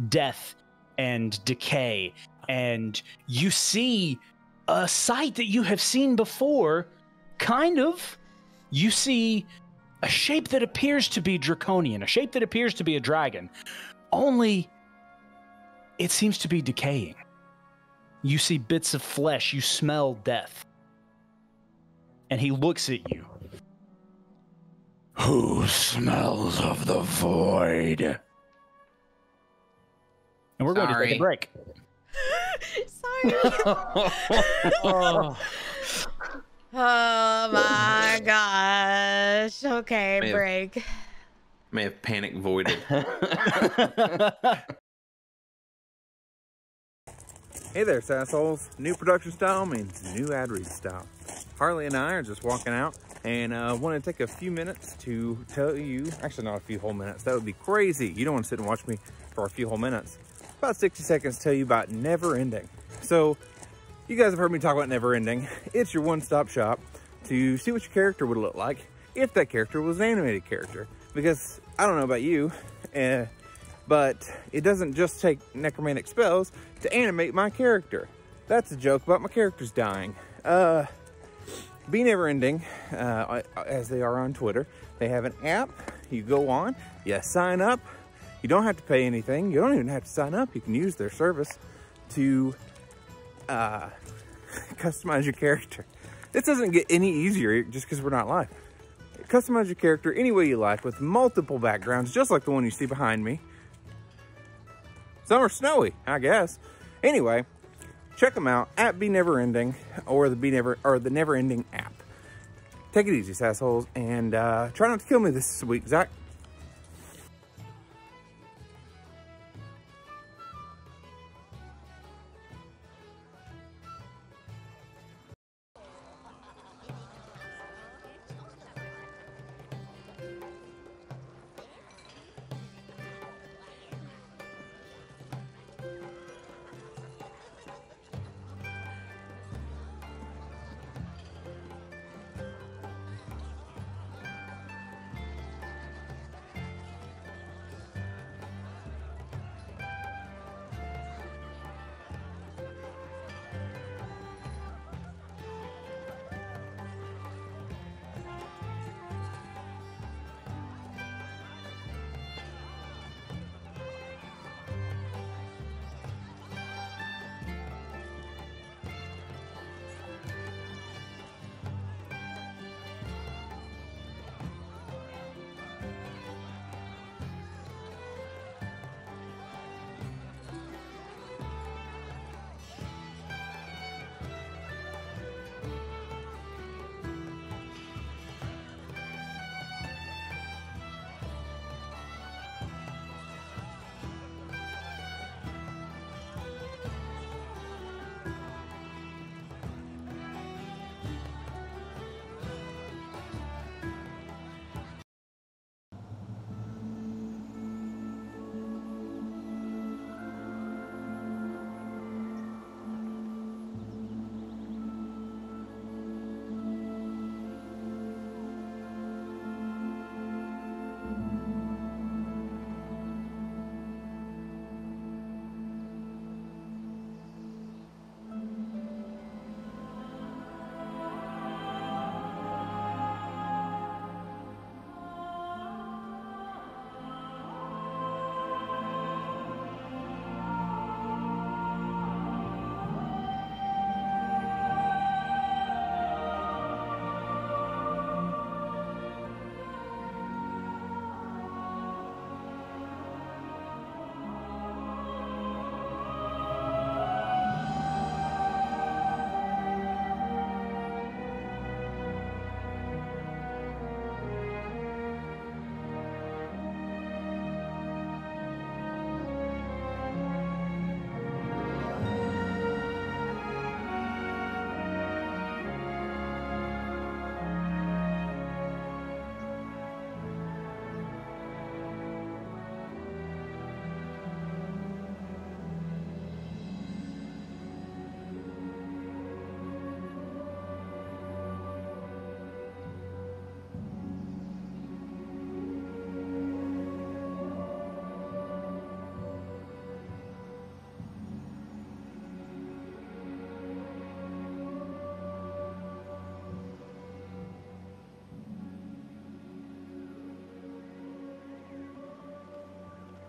death and decay, and you see a sight that you have seen before, kind of. You see a shape that appears to be draconian, a shape that appears to be a dragon, only it seems to be decaying. You see bits of flesh, you smell death. And he looks at you. Who smells of the void? And we're going to take a break. Sorry. Oh my gosh. Okay, break. May have panic voided. Hey there, sassholes. New production style means new ad read style. Harley and I are just walking out and want to take a few minutes to tell you, actually not a few whole minutes, that would be crazy. You don't want to sit and watch me for a few whole minutes. About 60 seconds to tell you about Never Ending. So, you guys have heard me talk about Never Ending. It's your one-stop shop to see what your character would look like if that character was an animated character. Because, I don't know about you, but it doesn't just take necromantic spells to animate my character. That's a joke about my characters dying. Be Never Ending, as they are on Twitter, they have an app. You go on, you sign up. You don't have to pay anything. You don't even have to sign up. You can use their service to customize your character. This doesn't get any easier just because we're not live. Customize your character any way you like with multiple backgrounds, just like the one you see behind me. Some are snowy, I guess. Anyway, check them out at Be Never Ending or the Never Ending app. Take it easy, assholes, and try not to kill me this week, Zach.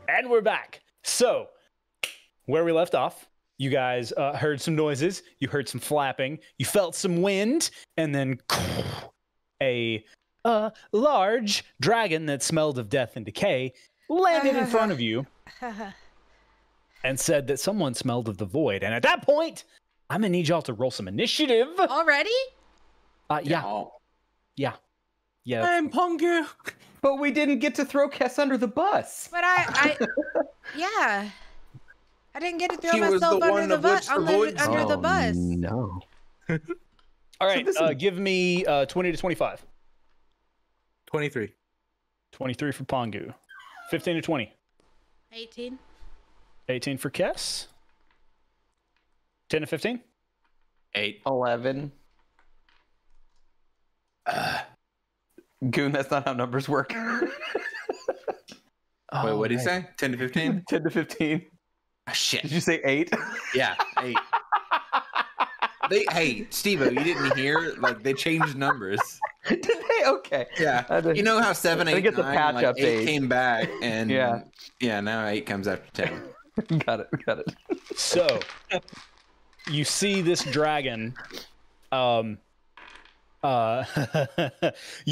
And we're back. So, where we left off, you guys heard some noises, you heard some flapping, you felt some wind, and then a large dragon that smelled of death and decay landed in front of you and said that someone smelled of the void. And at that point, I'm gonna need y'all to roll some initiative. Already? Yeah. I'm Pongu. But we didn't get to throw Kess under the bus. But yeah. I didn't get to throw He was myself the under one the of bus. which the void- Under the bus. No. All right, this is- give me 20 to 25. 23. 23 for Pongu. 15 to 20. 18. 18 for Kess. 10 to 15. 8. 11. Goon, that's not how numbers work. Wait, what did he say? 10 to 15? 10 to 15. Ah, shit. Did you say 8? Yeah, 8. Hey, Steve-O, you didn't hear? Like, they changed numbers. Did they? Okay. Yeah. You know how 7, 8, get the 9, patch like, 8 update. came back, and Yeah. Now 8 comes after 10. Got it. So, you see this dragon. You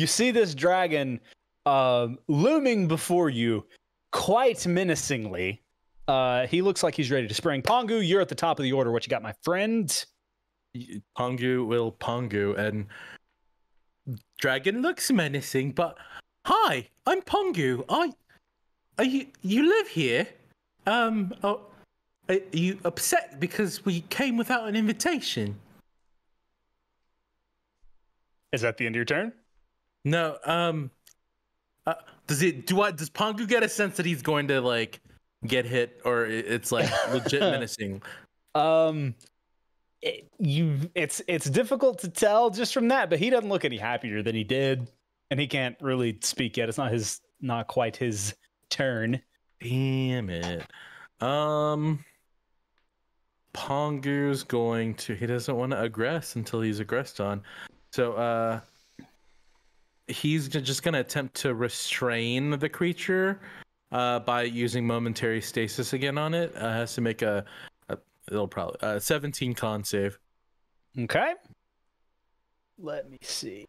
see this dragon looming before you quite menacingly. He looks like he's ready to spring. Pongu, you're at the top of the order. What you got, my friend? Pongu will Pongu, and dragon looks menacing, but hi, I'm Pongu. You live here? Are you upset because we came without an invitation? Is that the end of your turn? No. Does Pongu get a sense that he's going to like get hit, or it's like legit menacing? It's difficult to tell just from that, but he doesn't look any happier than he did, and he can't really speak yet. It's not quite his turn. Damn it. Pongu's going to. He doesn't want to aggress until he's aggressed on. So he's just going to attempt to restrain the creature by using momentary stasis again on it. Has to make it'll probably 17 con save. Okay. Let me see.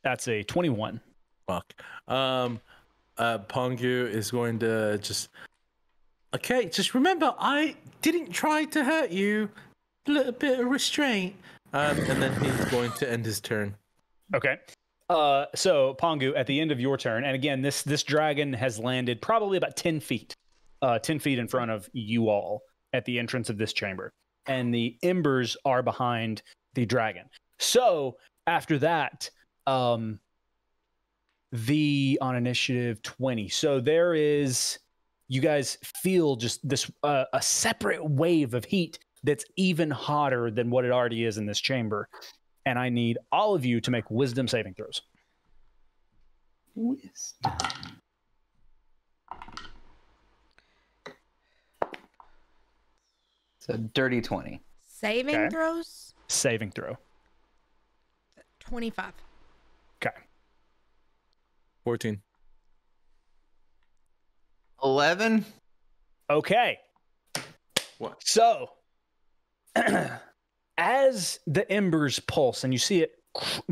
That's a 21. Fuck. Pongu is going to just. Okay, just remember, I didn't try to hurt you. A little bit of restraint. And then he's going to end his turn. Okay. So Pongu, at the end of your turn, and again, this dragon has landed probably about 10 feet, 10 feet in front of you all at the entrance of this chamber, and the embers are behind the dragon. So after that, on initiative 20. So there is, you guys feel just this a separate wave of heat that's even hotter than what it already is in this chamber. And I need all of you to make wisdom saving throws. Wisdom. It's a dirty 20. Saving Okay. throws? Saving throw. 25. Okay. 14. 11? Okay. What? So, as the embers pulse and you see it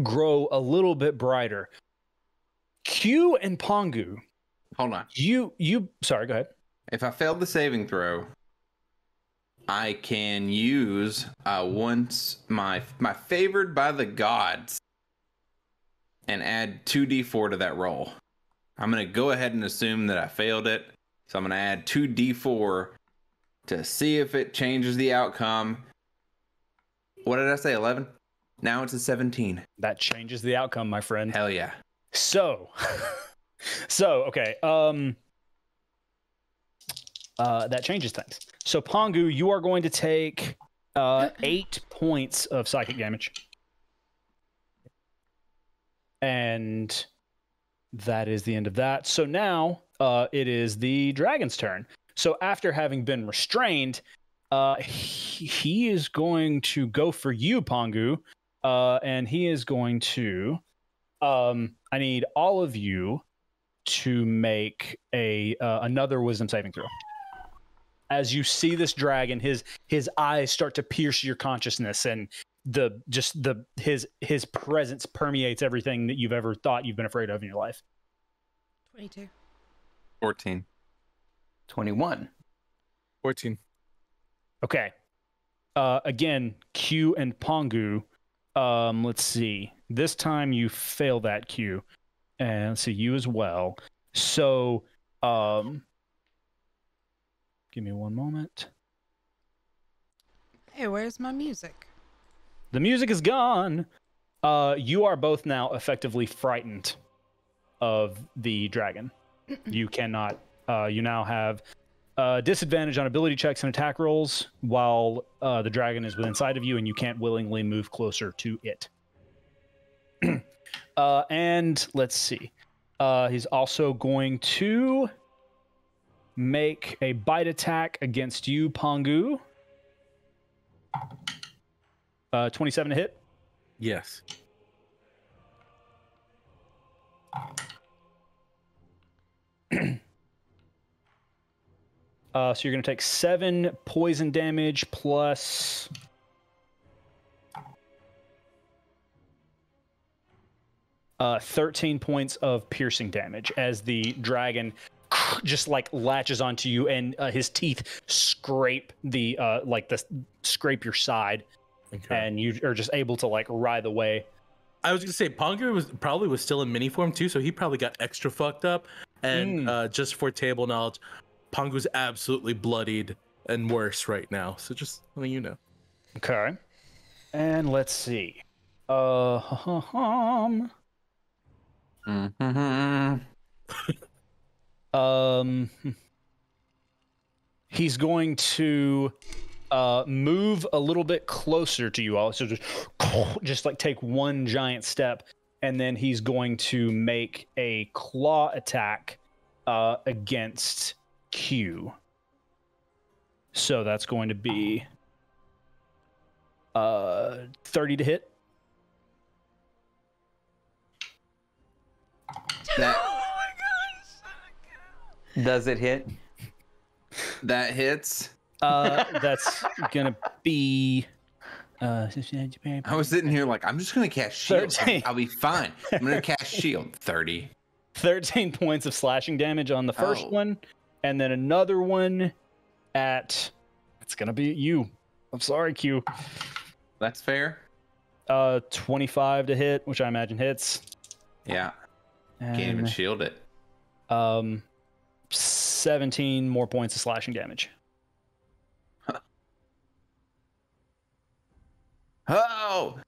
grow a little bit brighter, Q and Pongu, Hold on. sorry, go ahead. If I failed the saving throw, I can use once my favored by the gods and add 2d4 to that roll. I'm going to go ahead and assume that I failed it. So I'm going to add 2d4 to see if it changes the outcome. What did I say? 11? Now it's a 17. That changes the outcome, my friend. Hell yeah. So, okay. That changes things. So, Pongu, you are going to take 8 points of psychic damage. And that is the end of that. So now it is the dragon's turn. So after having been restrained, he is going to go for you, Pongu. and he is going to. I need all of you to make another wisdom saving throw. As you see this dragon, his eyes start to pierce your consciousness, and his presence permeates everything that you've ever thought you've been afraid of in your life. 22. 14. 21. 14. Okay. Again, Q and Pongu. Let's see. This time you fail that Q, and let's see you as well. So, give me one moment. Hey, where's my music? The music is gone. You are both now effectively frightened of the dragon. You cannot. You now have disadvantage on ability checks and attack rolls while the dragon is within sight of you, and you can't willingly move closer to it. And let's see. He's also going to make a bite attack against you, Pongu. 27 to hit. Yes. So you're going to take 7 poison damage plus 13 points of piercing damage as the dragon just like latches onto you, and his teeth scrape scrape your side, and you are just able to like writhe away. I was gonna say Pongu was still in mini form too, so he probably got extra fucked up. And just for table knowledge, Pongu's absolutely bloodied and worse right now. So just letting you know. Okay. And let's see. He's going to move a little bit closer to you all. So just like take one giant step, and then he's going to make a claw attack against Q. So that's going to be 30 to hit. Does it hit? That hits. That's gonna be. I was sitting here like, I'm just gonna cast shield. 13. I'll be fine. I'm gonna cast shield. 30. 13 points of slashing damage on the first one, and then another one at. It's gonna be you. I'm sorry, Q. That's fair. 25 to hit, which I imagine hits. Yeah. And, Can't even shield it. 17 more points of slashing damage. Oh!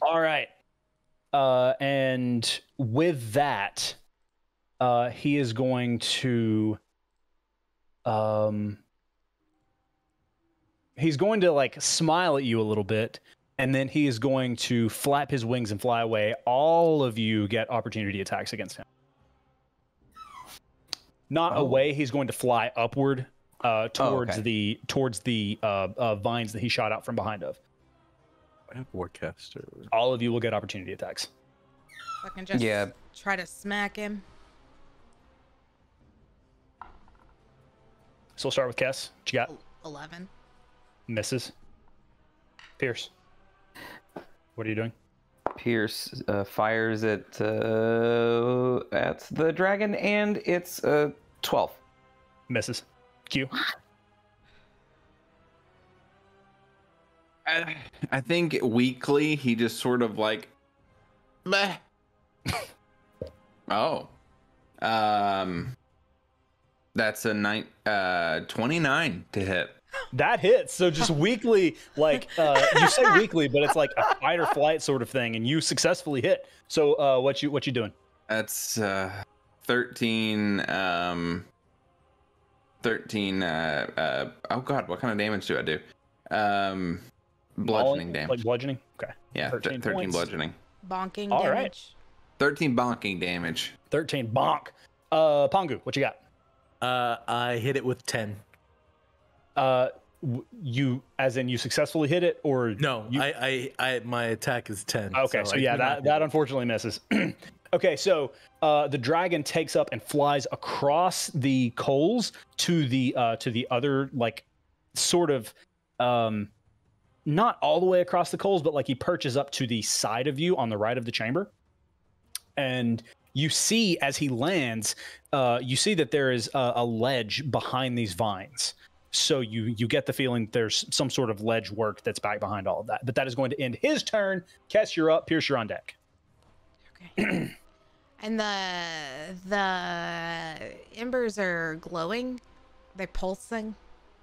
All right. And with that, he is going to like smile at you a little bit, and then he is going to flap his wings and fly away. All of you get opportunity attacks against him. Not away, he's going to fly upward towards the vines that he shot out from behind of. I have Warcaster. All of you will get opportunity attacks. I can just try to smack him. So we'll start with Kess. What you got? 11. Misses. Pierce. What are you doing? Pierce fires at the dragon, and it's 12. Misses. Q. I think weakly he just sort of like, meh. Oh, that's a 29 to hit. That hits. So just weakly, like you say weakly, but it's like a fight or flight sort of thing, and you successfully hit. So what you doing? That's 13. 13. Oh God, what kind of damage do I do? Bludgeoning damage. Like bludgeoning. Okay. Yeah, 13 bludgeoning. Bonking All damage. right. 13 bonking damage. 13 bonk. Pongu, what you got? I hit it with 10. you, as in you successfully hit it, or No, you, I my attack is 10. okay, so I yeah, do not that unfortunately misses. Okay, so the dragon takes up and flies across the coals to the other, like, sort of not all the way across the coals, but like he perches up to the side of you on the right of the chamber. And you see, as he lands, you see that there is a ledge behind these vines. So you get the feeling there's some sort of ledge work that's back behind all of that. But that is going to end his turn. Kess, you're up. Pierce, you're on deck. Okay. And the embers are glowing. They're pulsing.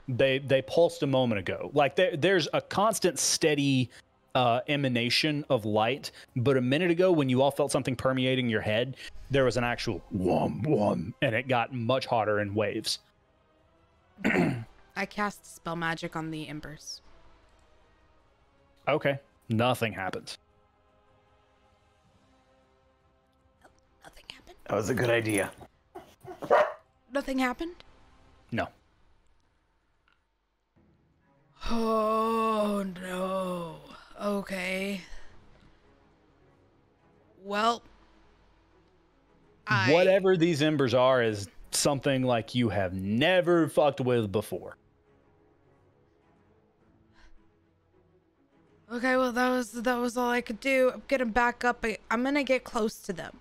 They pulsed a moment ago. Like there's a constant, steady emanation of light. But a minute ago, when you all felt something permeating your head, there was an actual whom whum, and it got much hotter in waves. I cast spell magic on the embers. Okay, nothing happens. Nothing happened. That was a good idea. Nothing happened. No. Oh no. Okay. Well, Whatever these embers are is something like you have never fucked with before. Okay, well that was all I could do. I'm gonna back up. I'm gonna get close to them.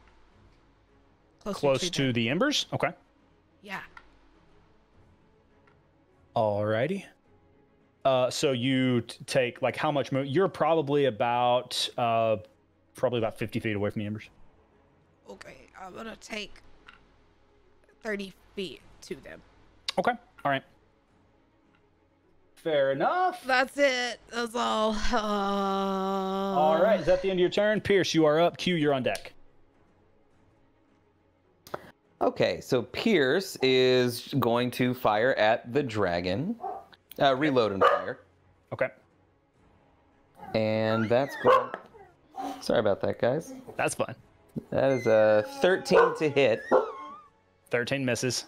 Closer Close to them. the embers? Okay. Yeah. Alrighty. So you take, like, how much you're probably about 50 feet away from the embers. Okay, I'm gonna take 30 feet to them. Okay. All right. Fair enough. That's it. That's all. All right. Is that the end of your turn? Pierce, you are up. Q, you're on deck. Okay, so Pierce is going to fire at the dragon. Reload and fire. Okay. And that's going... Sorry about that, guys. That's fine. That is a 13 to hit. 13 misses.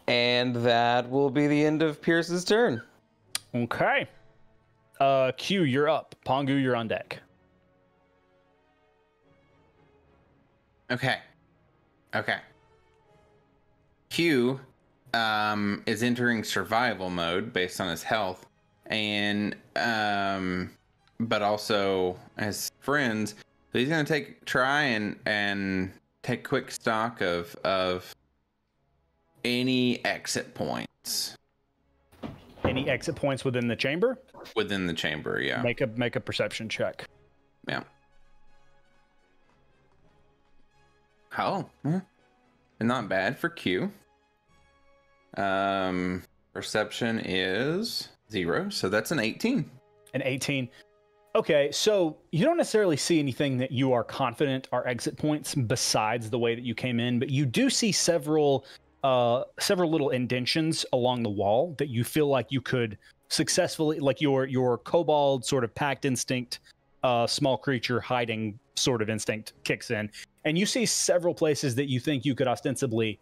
And that will be the end of Pierce's turn. Okay. Q, you're up. Pongu, you're on deck. Okay. Q is entering survival mode based on his health, and but also as friends. So he's gonna try and take quick stock of any exit points Any exit points within the chamber? within the chamber. Yeah. Make a perception check. Yeah. Oh, not bad for Q. Perception is 0, so that's an 18. An 18. Okay, so you don't necessarily see anything that you are confident are exit points besides the way that you came in, but you do see several little indentions along the wall that you feel like you could successfully, like your kobold sort of packed instinct, small creature hiding sort of instinct kicks in, and you see several places that you think you could ostensibly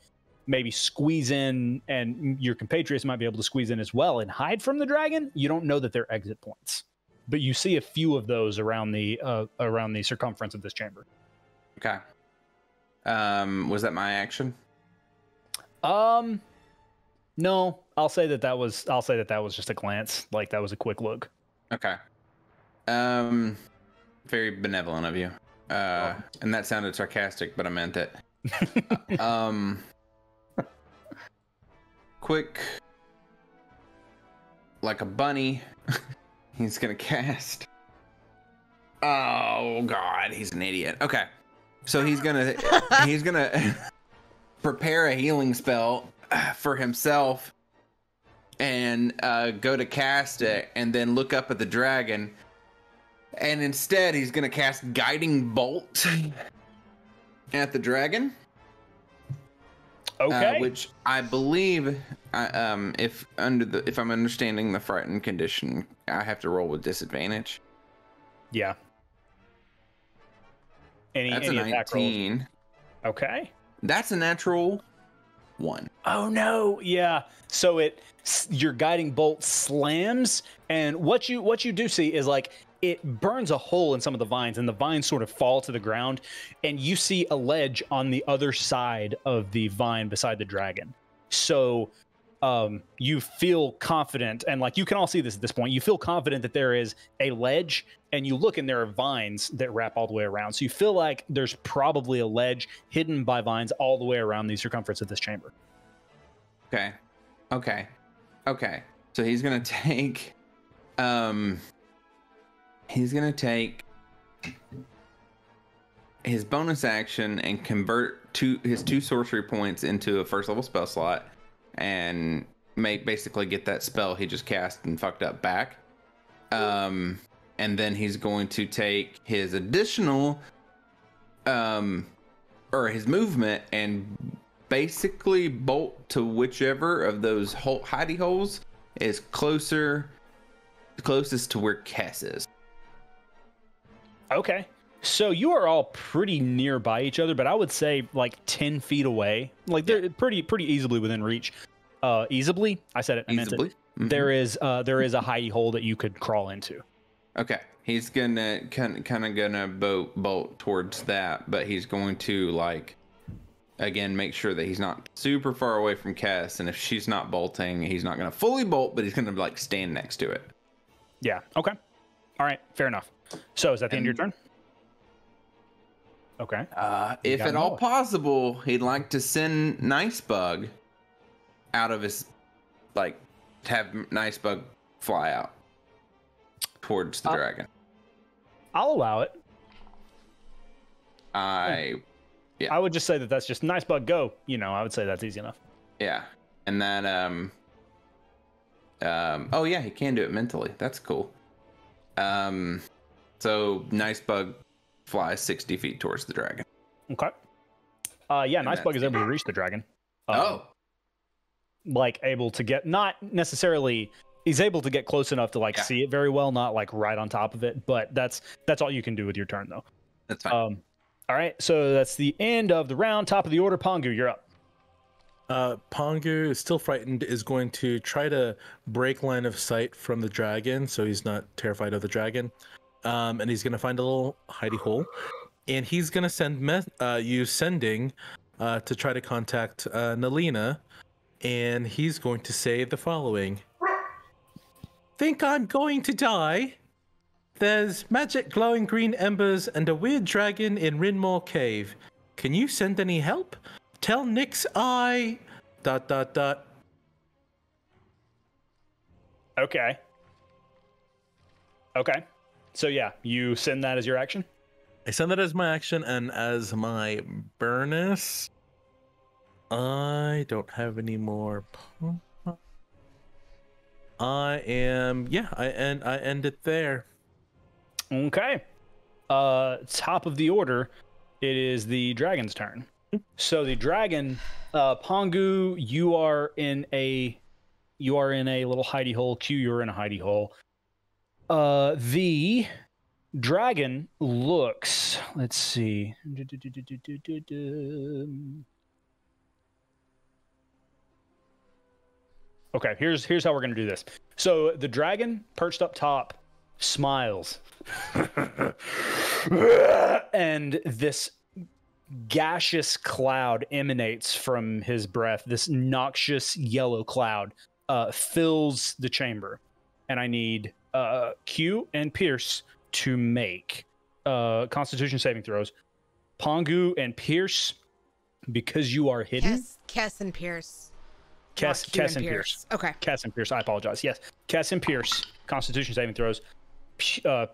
maybe squeeze in, and your compatriots might be able to squeeze in as well and hide from the dragon. You don't know that they're exit points, but you see a few of those around the circumference of this chamber. Okay. Was that my action? No, I'll say that was just a glance. Like, that was a quick look. Okay. Very benevolent of you. And that sounded sarcastic, but I meant it. Quick, like a bunny, he's gonna cast. Oh God, he's an idiot. Okay, so he's gonna prepare a healing spell for himself and go to cast it, and then look up at the dragon. And instead, he's gonna cast Guiding Bolt at the dragon. Okay. Which I believe, if I'm understanding the frightened condition, I have to roll with disadvantage. Yeah. That's any a attack rolls? 19. Okay. That's a natural 1. Oh no! Yeah. So your guiding bolt slams, and what you do see is like it burns a hole in some of the vines, and the vines sort of fall to the ground, and you see a ledge on the other side of the vine beside the dragon. So you feel confident, and like you can all see this at this point, you feel confident that there is a ledge, and you look and there are vines that wrap all the way around. So you feel like there's probably a ledge hidden by vines all the way around the circumference of this chamber. Okay. So he's gonna take his bonus action and convert his 2 sorcery points into a first level spell slot, and basically get that spell he just cast and fucked up back. And then he's going to take his additional or his movement and basically bolt to whichever of those hidey holes is closest to where Kess is. Okay. So you are all pretty nearby each other, but I would say like 10 feet away. Like they're pretty easily within reach. Easily? I said it. I meant it. Mm-hmm. There is a hidey hole that you could crawl into. Okay. He's gonna kind of gonna bolt towards that, but he's going to again make sure that he's not super far away from Cass, and if she's not bolting, he's not gonna fully bolt, but he's gonna stand next to it. Yeah. Okay. All right. Fair enough. So is that the end of your turn? Okay. If at all possible, he'd like to send Nicebug out of his have Nicebug fly out towards the dragon. I'll allow it. I would just say that's just Nicebug, go. I would say that's easy enough. Yeah. And that oh yeah, he can do it mentally. That's cool. So Nicebug flies 60 feet towards the dragon. Okay. Yeah, Nicebug is able to reach the dragon. Able to get, not necessarily, he's able to get close enough to see it very well, not right on top of it, but that's all you can do with your turn though. That's fine. All right, so that's the end of the round. Top of the order, Pongu, you're up. Pongu, still frightened, is going to try to break line of sight from the dragon, so he's not terrified of the dragon. And he's going to find a little hidey hole, and he's going to send use sending to try to contact Nalina, and he's going to say the following: "Think I'm going to die? There's magic glowing green embers and a weird dragon in Rinmore Cave. Can you send any help? Tell Nyx I... ... Okay. So yeah, you send that as your action? I send that as my action, and as my bonus, I don't have any more. I end it there. Okay. Top of the order, it is the dragon's turn. So the dragon, Pongu, you are in a little hidey hole. Q, you're in a hidey hole. The dragon looks, let's see. Okay, here's how we're gonna do this. So the dragon perched up top smiles. And this gaseous cloud emanates from his breath. This noxious yellow cloud fills the chamber. And I need Q and Pierce to make Constitution saving throws. Pongu and Pierce, because you are hidden. Kess and Pierce. Kess and Pierce. Okay. Kess and Pierce. I apologize. Yes. Kess and Pierce. Constitution saving throws. Q and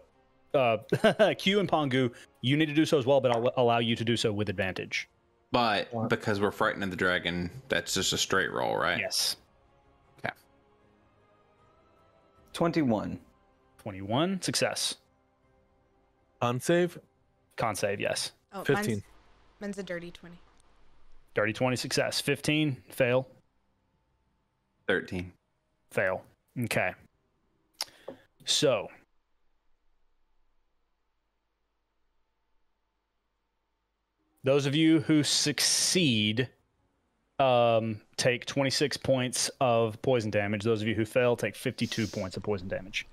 Pongu, you need to do so as well, but I'll allow you to do so with advantage. But because we're frightened of the dragon, that's just a straight roll, right? Yes. Okay. 21. 21. Success. Con save? Con save, yes. Oh, 15. Mine's a dirty 20. Dirty 20 success. 15. Fail. 13. Fail. Okay. So. Those of you who succeed take 26 points of poison damage. Those of you who fail take 52 points of poison damage.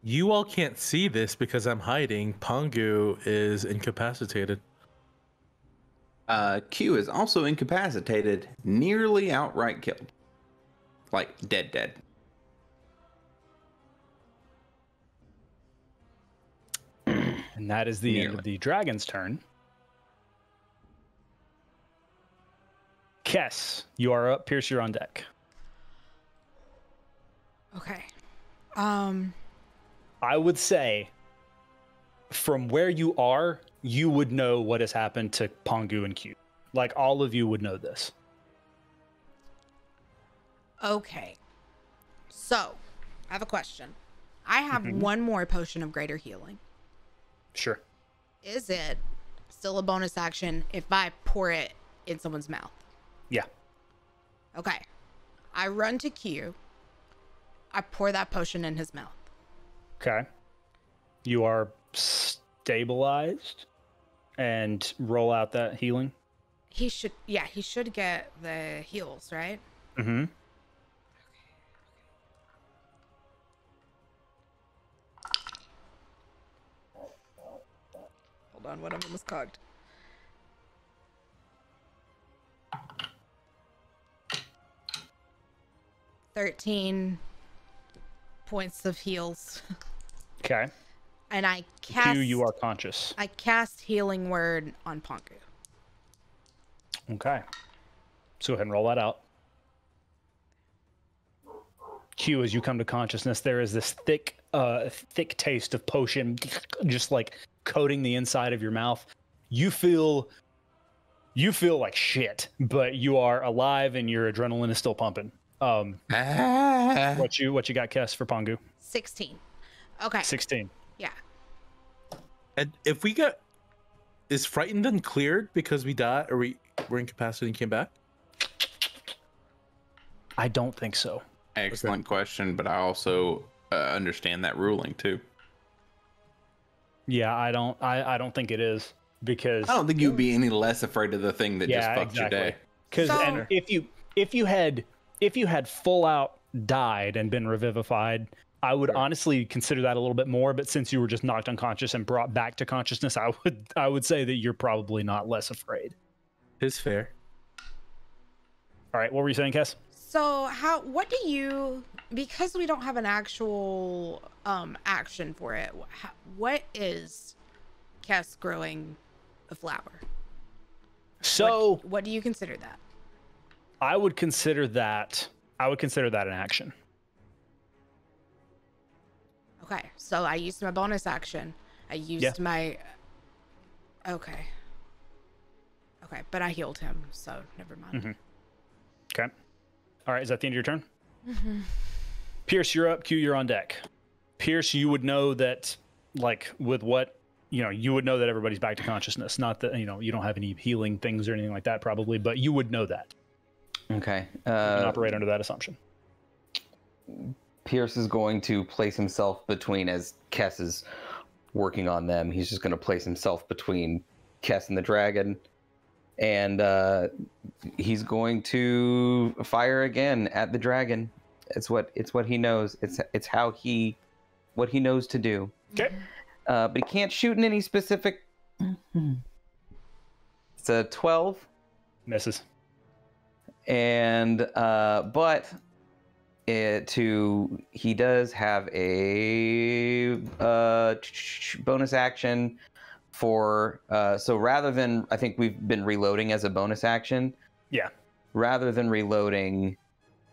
You all can't see this because I'm hiding. Pongu is incapacitated. Q is also incapacitated, nearly outright killed. Like, dead. And that is the end of the dragon's turn. Kess, you are up. Pierce, you're on deck. Okay. I would say, from where you are, you would know what has happened to Pongu and Q. Like, all of you would know this. Okay. So, I have a question. I have one more potion of greater healing. Sure. Is it still a bonus action if I pour it in someone's mouth? Yeah. Okay. I run to Q. I pour that potion in his mouth. Okay. You are stabilized and roll out that healing. He should get the heals, right? Mm-hmm. Hold on, what I'm almost cocked. $13 points of heals. Okay. And I cast... Q, you are conscious. I cast Healing Word on Pongu. Okay. So go ahead and roll that out. Q, as you come to consciousness, there is this thick taste of potion just like coating the inside of your mouth. You feel like shit, but you are alive and your adrenaline is still pumping. What you got, Kess, for Pongu? 16. Okay. 16. Yeah. And if we got, is frightened and cleared because we died or we were incapacitated and came back? I don't think so. Excellent question, but I also understand that ruling too. Yeah, I don't think it is, because I don't think you'd be any less afraid of the thing that just fucked your day. Because and if you had full out died and been revivified, I would honestly consider that a little bit more. But since you were just knocked unconscious and brought back to consciousness, I would say that you're probably not less afraid. Is fair. All right, what were you saying, Kess? So because we don't have an actual action for it, what is Kess growing a flower? So what do you consider that? I would consider that an action. Okay, so I used my bonus action. I used my... Okay, but I healed him, so never mind. Mm-hmm. Okay. All right, is that the end of your turn? Mm-hmm. Pierce, you're up. Q, you're on deck. Pierce, you would know that, like, with what, you would know that everybody's back to consciousness. Not that, you don't have any healing things or anything like that, probably, but you would know that. Okay. You can operate under that assumption. Pierce is going to place himself between, as Kess is working on them, he's just going to place himself between Kess and the dragon. And he's going to fire again at the dragon. It's what he knows. It's what he knows to do. Okay. But he can't shoot in any specific. It's a 12. Misses. And but he does have a bonus action for so rather than, I think we've been reloading as a bonus action. Yeah. Rather than reloading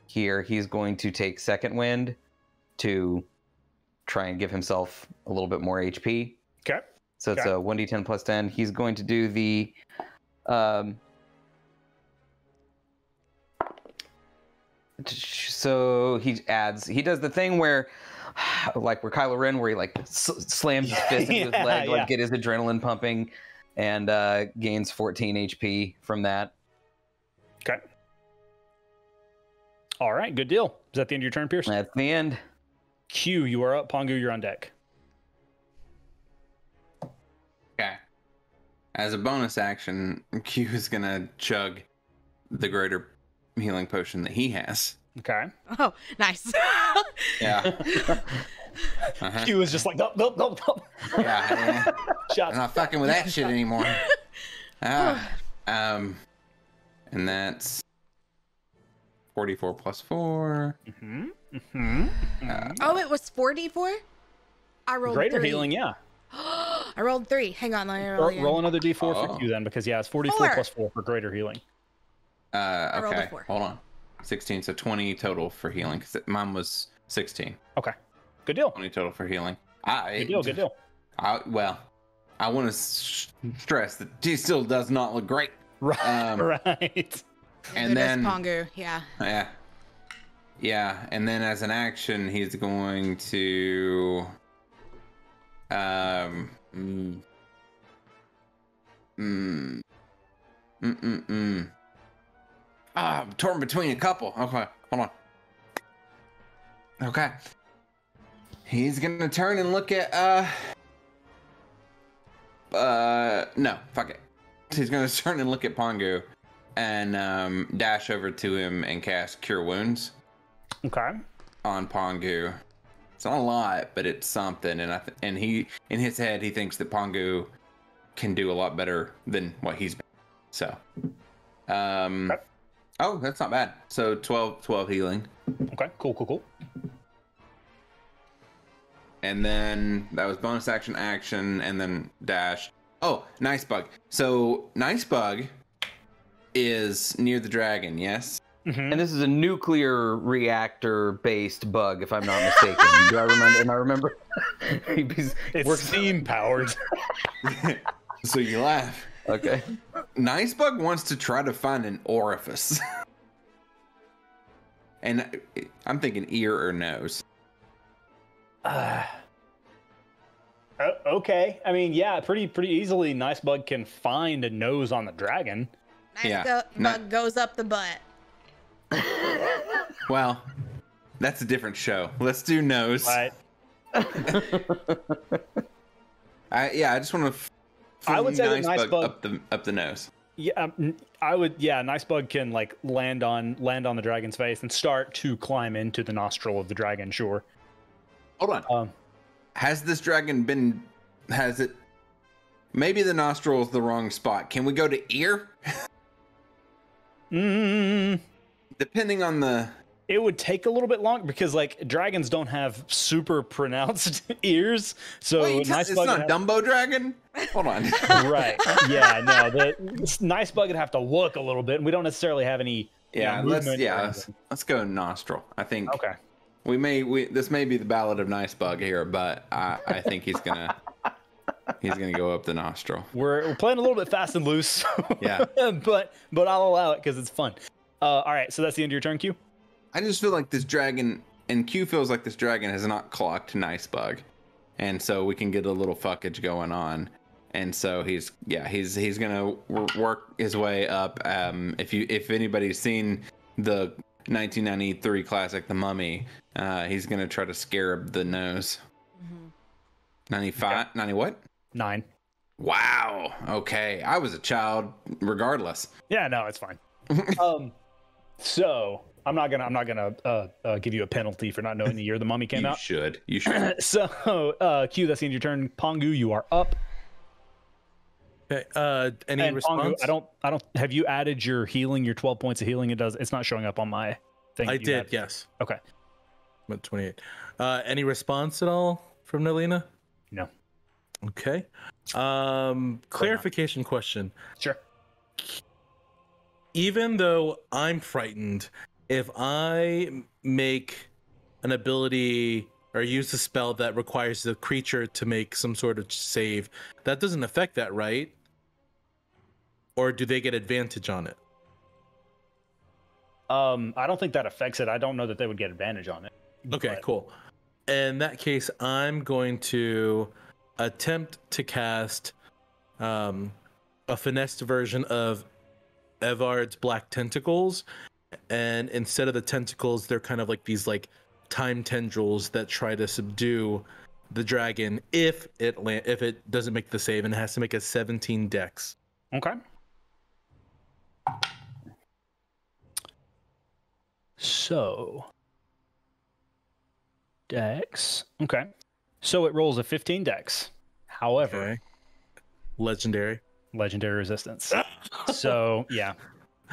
here, he's going to take second wind to try and give himself a little bit more HP. Okay. So it's a 1d10 plus 10. He's going to do the so he does the thing where, like, where Kylo Ren, where he like slams his fist into his leg, like get his adrenaline pumping, and gains 14 HP from that. Okay. All right, good deal. Is that the end of your turn, Pierce? That's the end. Q, you are up. Pongu, you're on deck. Okay. As a bonus action, Q is gonna chug the greater healing potion that he has. Okay. Oh, nice. Yeah. Uh-huh. Q is just like, gulp, gulp, gulp, gulp. Yeah. I'm Shots. not fucking with that shit anymore. And that's 44 plus 4. Oh, it was 44? I rolled Greater 3. healing, yeah. I rolled 3. Hang on, let me roll Roll, again. roll another d4 for Oh. Q then, because yeah, it's 44 4. plus 4 for greater healing. rolled a Okay. 4. Hold on. 16, so 20 total for healing. Because mine was 16. Okay. Good deal. 20 total for healing. Good deal. Good deal. Well, I want to stress that he still does not look great. Right. Right. And then, Pongu, yeah. yeah, and then as an action, he's going to, I'm torn between a couple. Okay, hold on. Okay. He's gonna turn and look at, no, fuck it. He's gonna turn and look at Pongu and, dash over to him and cast Cure Wounds Okay. on Pongu. It's not a lot, but it's something, and and he, in his head, he thinks that Pongu can do a lot better than what he's been. So, Okay. oh, that's not bad. So 12 healing. Okay. Cool. Cool. Cool. And then that was bonus action, and then dash. Oh, Nice Bug. So Nice Bug is near the dragon, yes? And this is a nuclear reactor based bug, if I'm not mistaken. Do I remember? And I remember It's steam powered. So you laugh. Okay. Nice Bug wants to try to find an orifice. And I'm thinking ear or nose. Okay. I mean, yeah, pretty easily. Nice Bug can find a nose on the dragon. Nice Yeah. bug goes up the butt. Well, that's a different show. Let's do nose. Right. I just want to. I would say that Nice Bug up the nose. Yeah, I would. Yeah, Nice Bug can like land on the dragon's face and start to climb into the nostril of the dragon. Sure. Hold on. Has this dragon been? Has it? Maybe the nostril is the wrong spot. Can we go to ear? Depending on the. It would take a little bit longer because like dragons don't have super pronounced ears. So Wait, Nice it's Bug not would Dumbo Dragon. Hold on. right. Yeah. No. The Nice Bug would have to look a little bit, and we don't necessarily have any. Yeah. movement or Let's go go I think. Okay. This may be the Ballad of Nice Bug here, but I think he's gonna go up the nostril. We're playing a little bit fast and loose. So Yeah. but I'll allow it because it's fun. All right. So that's the end of your turn, Q. I just feel like this dragon, and Q feels like this dragon has not clocked Nice Bug, and so we can get a little fuckage going on. And so he's gonna work his way up. If anybody's seen the 1993 classic The Mummy, he's gonna try to scarab the nose. 95, 90 what? 9. Wow. Okay, I was a child, regardless. Yeah. No, it's fine. So I'm not gonna give you a penalty for not knowing the year the Mummy came out. You should. So, Q, that's the end of your turn. Pongu, you are up. Okay. Any And response? Pongu, I don't. Have you added your healing, your 12 points of healing? It's not showing up on my thing. I that you did. added. Yes. Okay. I'm at 28. Any response at all from Nalina? No. Okay. Clarification question. Sure. Even though I'm frightened, if I make an ability or use a spell that requires the creature to make some sort of save, that doesn't affect that, right? Or do they get advantage on it? I don't think that affects it. I don't know that they would get advantage on it. Okay, But- cool. In that case, I'm going to attempt to cast a finessed version of Evard's Black Tentacles, and instead of the tentacles, they're kind of like these like time tendrils that try to subdue the dragon if it doesn't make the save, and it has to make a 17 dex. Okay. So, dex. Okay. So it rolls a 15 dex. However, Okay. Legendary. legendary resistance. So yeah,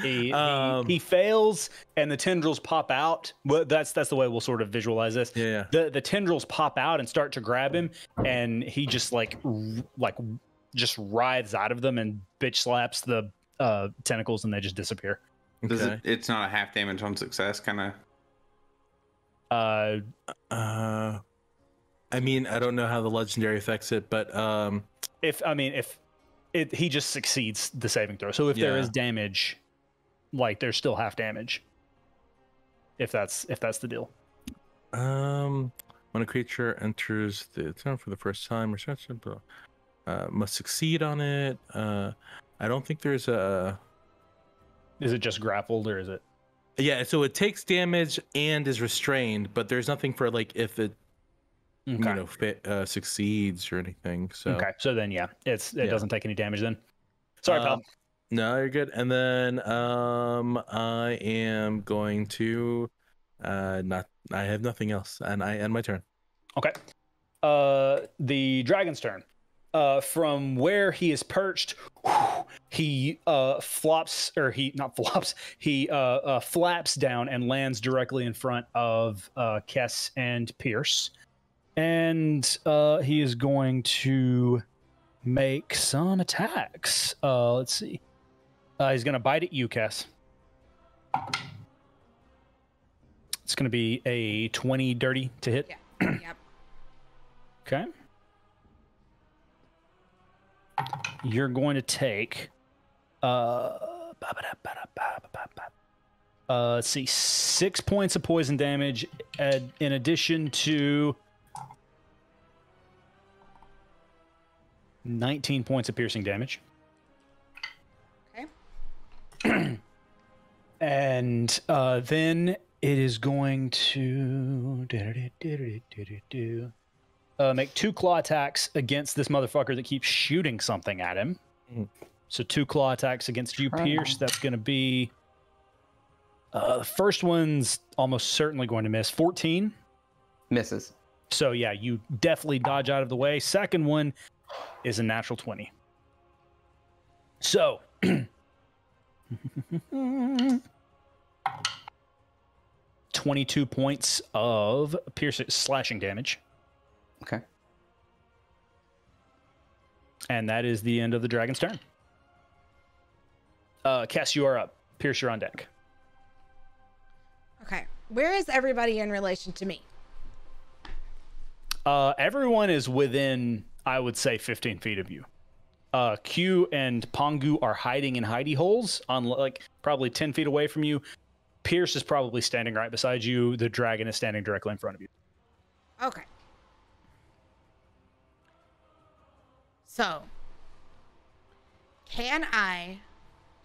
he Um, fails, and the tendrils pop out. Well, that's the way we'll sort of visualize this. Yeah. The tendrils pop out and start to grab him, and he just just writhes out of them and bitch slaps the tentacles, and they just disappear. Does Okay. it's not a half damage on success, kind of. I mean, I don't know how the legendary affects it, but if he just succeeds the saving throw. So if there Yeah. is damage, like there's still half damage. If that's the deal. when a creature enters the town for the first time or such, must succeed on it. I don't think there's a. Is it just grappled, or is it? Yeah, so it takes damage and is restrained, but there's nothing for like if it succeeds or anything. So Okay, so then yeah, it Yeah. doesn't take any damage then. Sorry, pal. No, you're good. And then I am going to I have nothing else, and I end my turn. Okay. The dragon's turn. From where he is perched, he flaps down and lands directly in front of Kess and Pierce. And he is going to make some attacks. Let's see. He's going to bite at you, Kess. It's going to be a 20 dirty to hit. Yeah. Yep. Okay. You're going to take let's see, 6 points of poison damage in addition to 19 points of piercing damage. Okay. And then it is going to make 2 claw attacks against this motherfucker that keeps shooting something at him. Mhm. So 2 claw attacks against you, Pierce. That's going to be... the first one's almost certainly going to miss. 14. Misses. So yeah, you definitely dodge out of the way. Second one is a natural 20. So... 22 points of piercing slashing damage. Okay. And that is the end of the dragon's turn. Cass, you are up. Pierce, you're on deck. Okay. Where is everybody in relation to me? Everyone is within, I would say, 15 feet of you. Q and Pongu are hiding in hidey holes on like probably 10 feet away from you. Pierce is probably standing right beside you. The dragon is standing directly in front of you. Okay. So, can I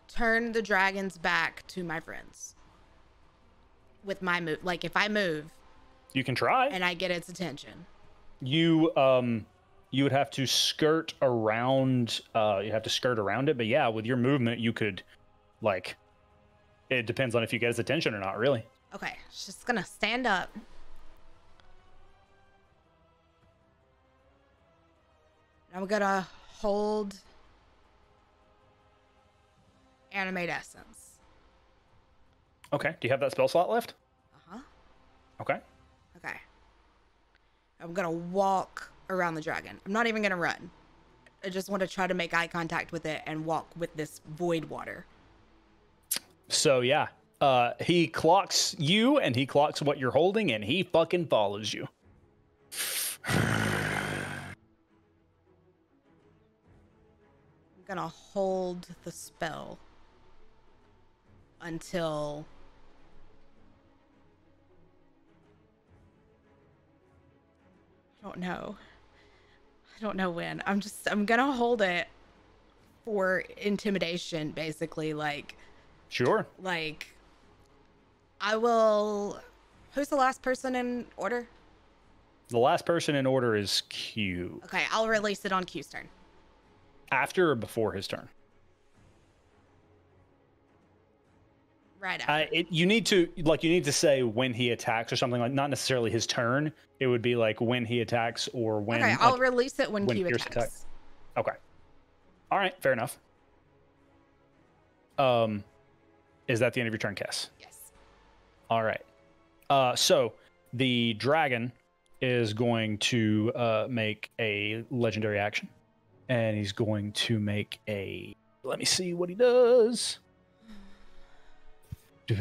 turn the dragon's back to my friends with my move? Like if I move You can try. and I get its attention. You would have to skirt around. You have to skirt around it, but yeah, with your movement, you could, like, it depends on if you get his attention or not, really. Okay, it's just gonna stand up. I'm gonna hold animate essence. Okay. Do you have that spell slot left? Uh-huh. Okay. Okay. I'm gonna walk around the dragon. I'm not even gonna run. I just want to try to make eye contact with it and walk with this void water. So yeah, he clocks you and he clocks what you're holding and he fucking follows you. I'm gonna hold the spell until I don't know when. I'm gonna hold it for intimidation, basically. Sure. I will. Who's the last person in order? The last person in order is Q. Okay, I'll release it on Q's turn. After or before his turn? Right after. You need to say when he attacks or something, like not necessarily his turn. It would be like when he attacks or when. Okay, I'll release it when Q Pierce attacks. Okay. All right, fair enough. Is that the end of your turn, Cass? Yes. All right. So the dragon is going to make a legendary action, and he's going to make a. Let me see what he does. He's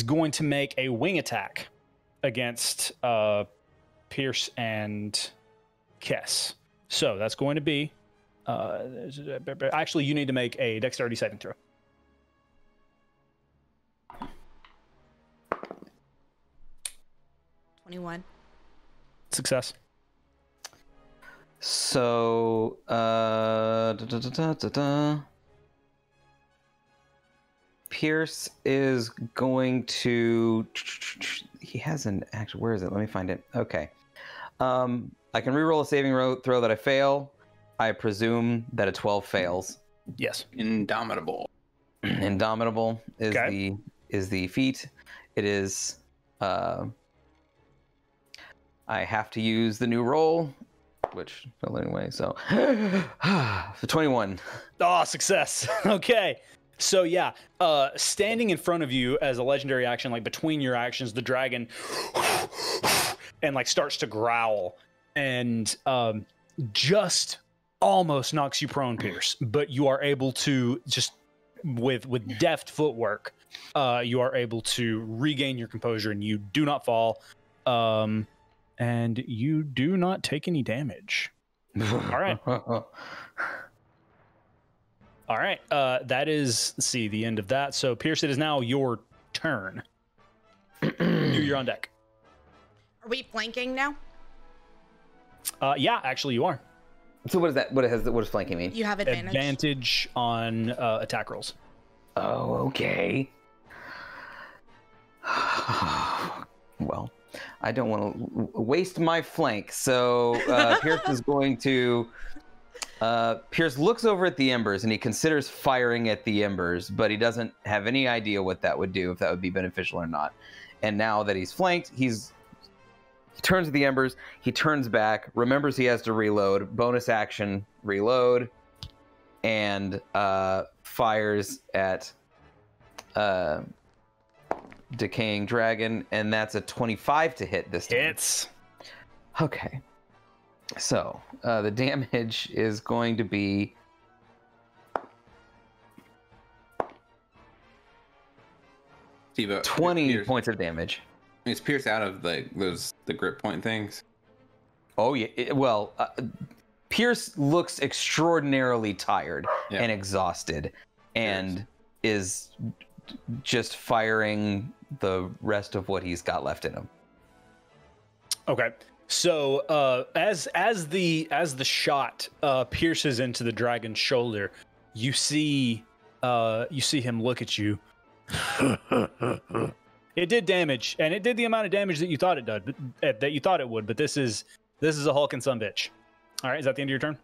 going to make a wing attack against Pierce and Kess. So that's going to be. Actually, you need to make a dexterity saving throw. $21. Success. So, Pierce is going to. He has an action. Where is it? Let me find it. Okay. I can reroll a saving throw that I fail. I presume that a 12 fails. Yes. Indomitable. Indomitable is Okay. the feat. It is. I have to use the new roll, which well anyway. So, for 21. Oh, success. Okay. So yeah, standing in front of you as a legendary action, like between your actions, the dragon and like starts to growl and just almost knocks you prone, Pierce. But you are able to just with deft footwork, you are able to regain your composure and you do not fall, and you do not take any damage. All right. All right, that is, let's see, the end of that. So, Pierce, it is now your turn. You're on deck. Are we flanking now? Yeah, actually, you are. So what is that? What does flanking mean? You have advantage. Advantage on attack rolls. Oh, okay. Well, I don't want to waste my flank, so Pierce is going to. Pierce looks over at the embers and he considers firing at the embers, but he doesn't have any idea what that would do, if that would be beneficial or not. And now that he's flanked, he turns to the embers, he turns back, remembers he has to reload, bonus action, reload, and fires at Decaying Dragon, and that's a 25 to hit this time. Hits. Okay. So, the damage is going to be 20 points of damage. Is Pierce out of the grip point things? Oh, yeah. Pierce looks extraordinarily tired and exhausted and is just firing the rest of what he's got left in him. Okay. So as the shot pierces into the dragon's shoulder, you see him look at you. It did damage, and it did the amount of damage that you thought it did, that you thought it would. But this is a hulking sumbitch. All right, is that the end of your turn?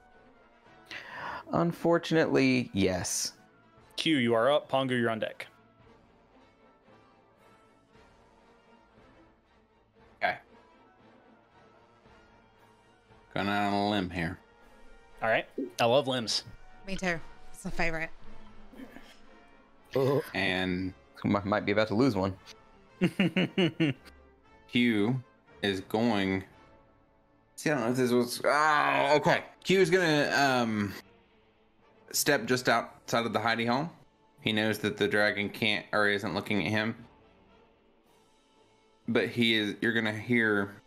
Unfortunately, yes. Q, you are up. Pongu, you're on deck. Okay. Going out on a limb here. All right. I love limbs. Me too. It's my favorite. And Might be about to lose one. Q is going. See, I don't know if this was. Oh, okay. Q is gonna step just outside of the hidey hole. He knows that the dragon can't or isn't looking at him. But he is. You're gonna hear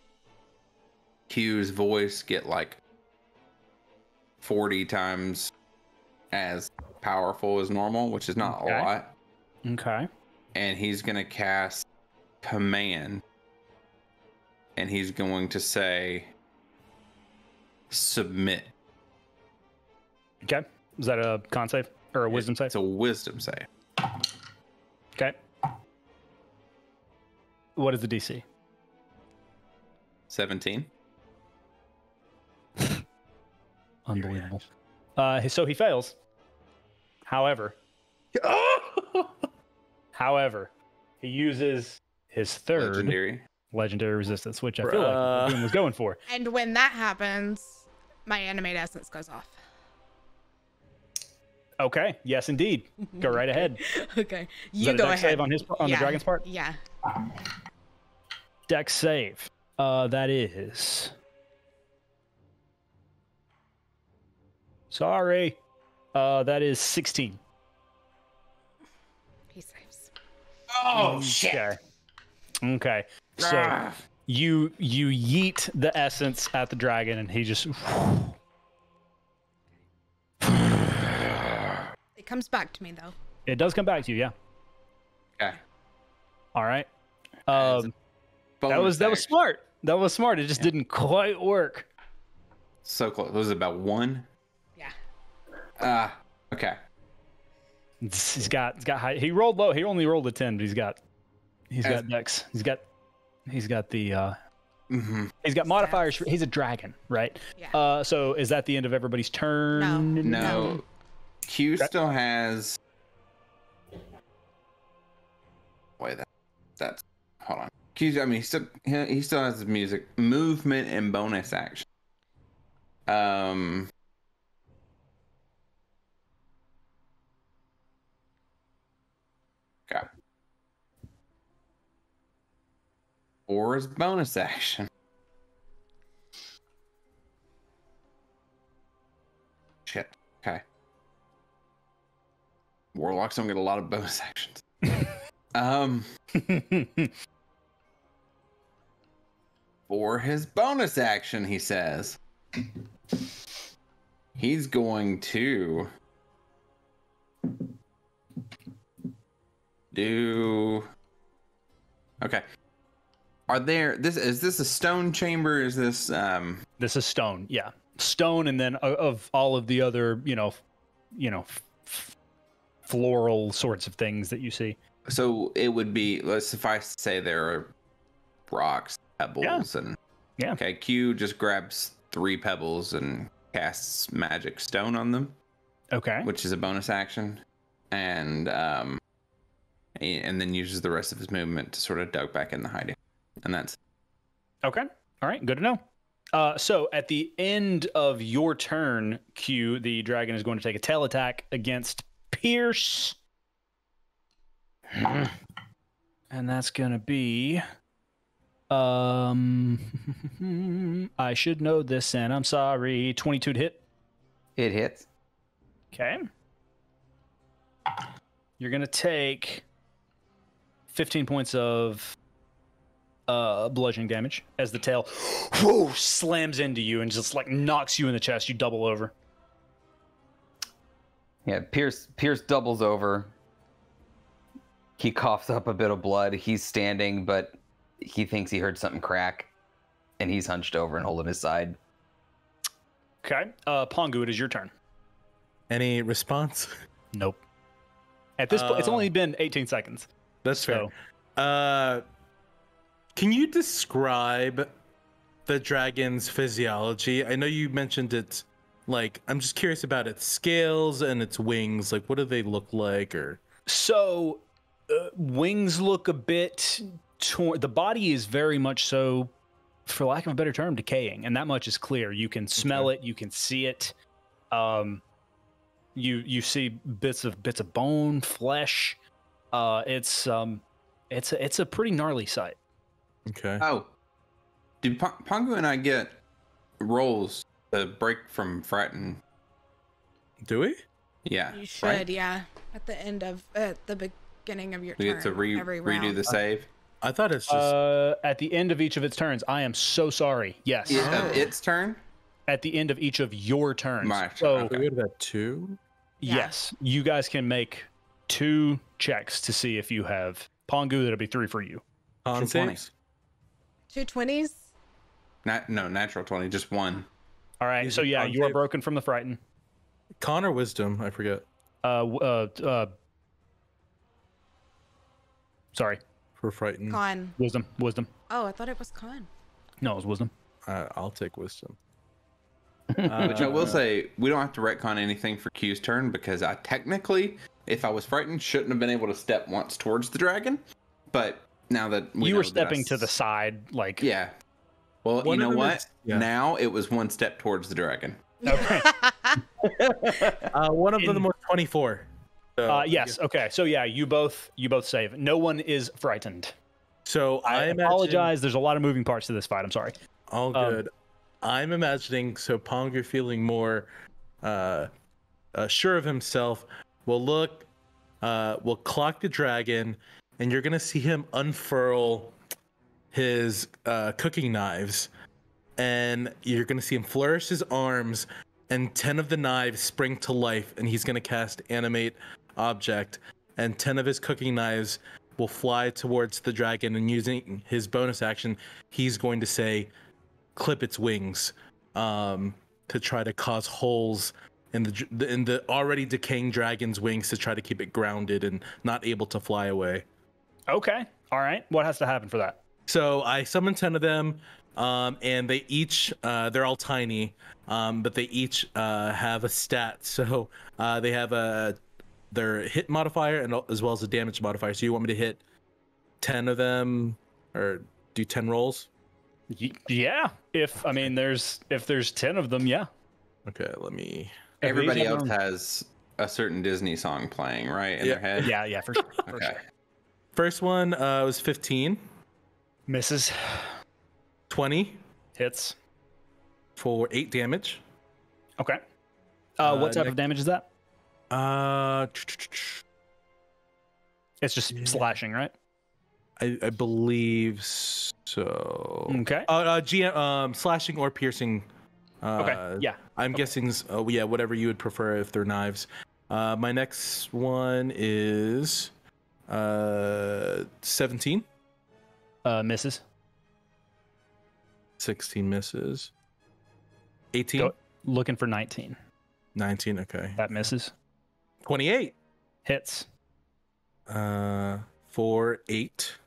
Q's voice get like 40 times as powerful as normal, which is not a lot. Okay. And he's gonna cast command, and he's going to say submit. Okay. Is that a con save or a wisdom save? It's a wisdom save. Okay. What is the DC? 17. Unbelievable. So he fails. However, he uses his third legendary resistance, which I feel like Boone was going for. And when that happens, my animate essence goes off. Okay. Yes, indeed. Go right ahead. Okay. Is You that a go dex ahead. save on the dragon's part? Yeah. Dex save. That is. Sorry. That is 16. He saves. Oh, shit. Okay. So you yeet the essence at the dragon, and he just. It comes back to me though. It does come back to you, yeah. Okay. All right. As a That was bonus smart. That was smart. It just didn't quite work. So close. Was it about 1? Yeah. Okay. He's got high. He rolled low. He only rolled a 10, but he's got dex. He's got the he's got modifiers. He's a dragon, right? Yeah. So is that the end of everybody's turn? No. Q still has. Wait, that's. Hold on. Q. I mean, he still has his movement, and bonus action. Okay. Or his bonus action. Shit. Okay. Warlocks don't get a lot of bonus actions. For his bonus action, he says, he's going to do. Okay. Is this a stone chamber? Is this This is stone. Yeah, stone, and then of all of the other, floral sorts of things that you see. So it would be, let's suffice to say there are rocks, pebbles, and Yeah. Okay, Q just grabs 3 pebbles and casts magic stone on them, Okay. which is a bonus action, and then uses the rest of his movement to sort of duck back in the hiding, and that's. Okay. All right. Good to know. So at the end of your turn, Q, the dragon is going to take a tail attack against Pierce. And that's going to be... I should know this, and I'm sorry. 22 to hit. It hits. Okay. You're going to take 15 points of bludgeoning damage as the tail slams into you and just like knocks you in the chest. You double over. Yeah, Pierce doubles over. He coughs up a bit of blood. He's standing, but he thinks he heard something crack, and he's hunched over and holding his side. Okay. Pongu, it is your turn. Any response? Nope. At this point, it's only been 18 seconds. That's fair. Can you describe the dragon's physiology? I know you mentioned it. Like, I'm just curious about its scales and its wings. Like, what do they look like? Or So, wings look a bit torn. The body is very much so, for lack of a better term, decaying, and that much is clear. You can smell it. You can see it. You see bits of bone, flesh. It's a pretty gnarly sight. okay. Oh, did Pongu and I get rolls to break from frightened? Do we? Yeah. You should, right? yeah. At the beginning of your We turn. get to every round. redo the save. I thought it's just. At the end of each of its turns, I am so sorry. Yes. Its turn. At the end of each of your turns. My So, turn, we would have had 2. Yeah. yes, you guys can make 2 checks to see if you have Pongu. That'll be 3 for you. Con Two 20s. saves? 2 20s? No, natural 20, just 1. All right. These So are yeah, con you are saves? broken from the frighten. Con or wisdom? I forget. Sorry, For frightened. Con. wisdom. Oh, I thought it was con. No, it was wisdom. I'll take wisdom. Which I will say, we don't have to retcon anything for Q's turn because I technically, if I was frightened, shouldn't have been able to step once towards the dragon. But now that You were stepping to the side, like Yeah. Well, One you of know them what? is- yeah. Now it was one step towards the dragon. Okay. One of In- them was 24. So, Yes. Okay. So yeah, you both save. No one is frightened. So I imagine- apologize. There's a lot of moving parts to this fight. I'm sorry. All good. I'm imagining so Pongu feeling more sure of himself will will clock the dragon, and you're gonna see him unfurl his cooking knives, and you're gonna see him flourish his arms, and 10 of the knives spring to life, and he's gonna cast animate object, and 10 of his cooking knives will fly towards the dragon, and using his bonus action, he's going to say, clip its wings, to try to cause holes in the already decaying dragon's wings to try to keep it grounded and not able to fly away. Okay. All right. What has to happen for that? So I summon 10 of them, and they each, they're all tiny, but they each have a stat. So they have their hit modifier and as well as a damage modifier. So you want me to hit 10 of them or do 10 rolls? Yeah. If there's 10 of them, yeah. Okay, let me. Everybody have else their own- has a certain Disney song playing, right, in their head? Yeah. For sure. For Okay. sure. First one was 15, Misses. 20 Hits. for 8 damage. Okay. What type next- of damage is that? Uh, It's just slashing, right? I believe so. Okay. GM slashing or piercing. Okay. Yeah. I'm guessing. Yeah, whatever you would prefer if they're knives. My next one is 17. Misses. 16 misses. 18. Go- Looking for 19. 19. Okay. That misses. 28. Hits. For 8.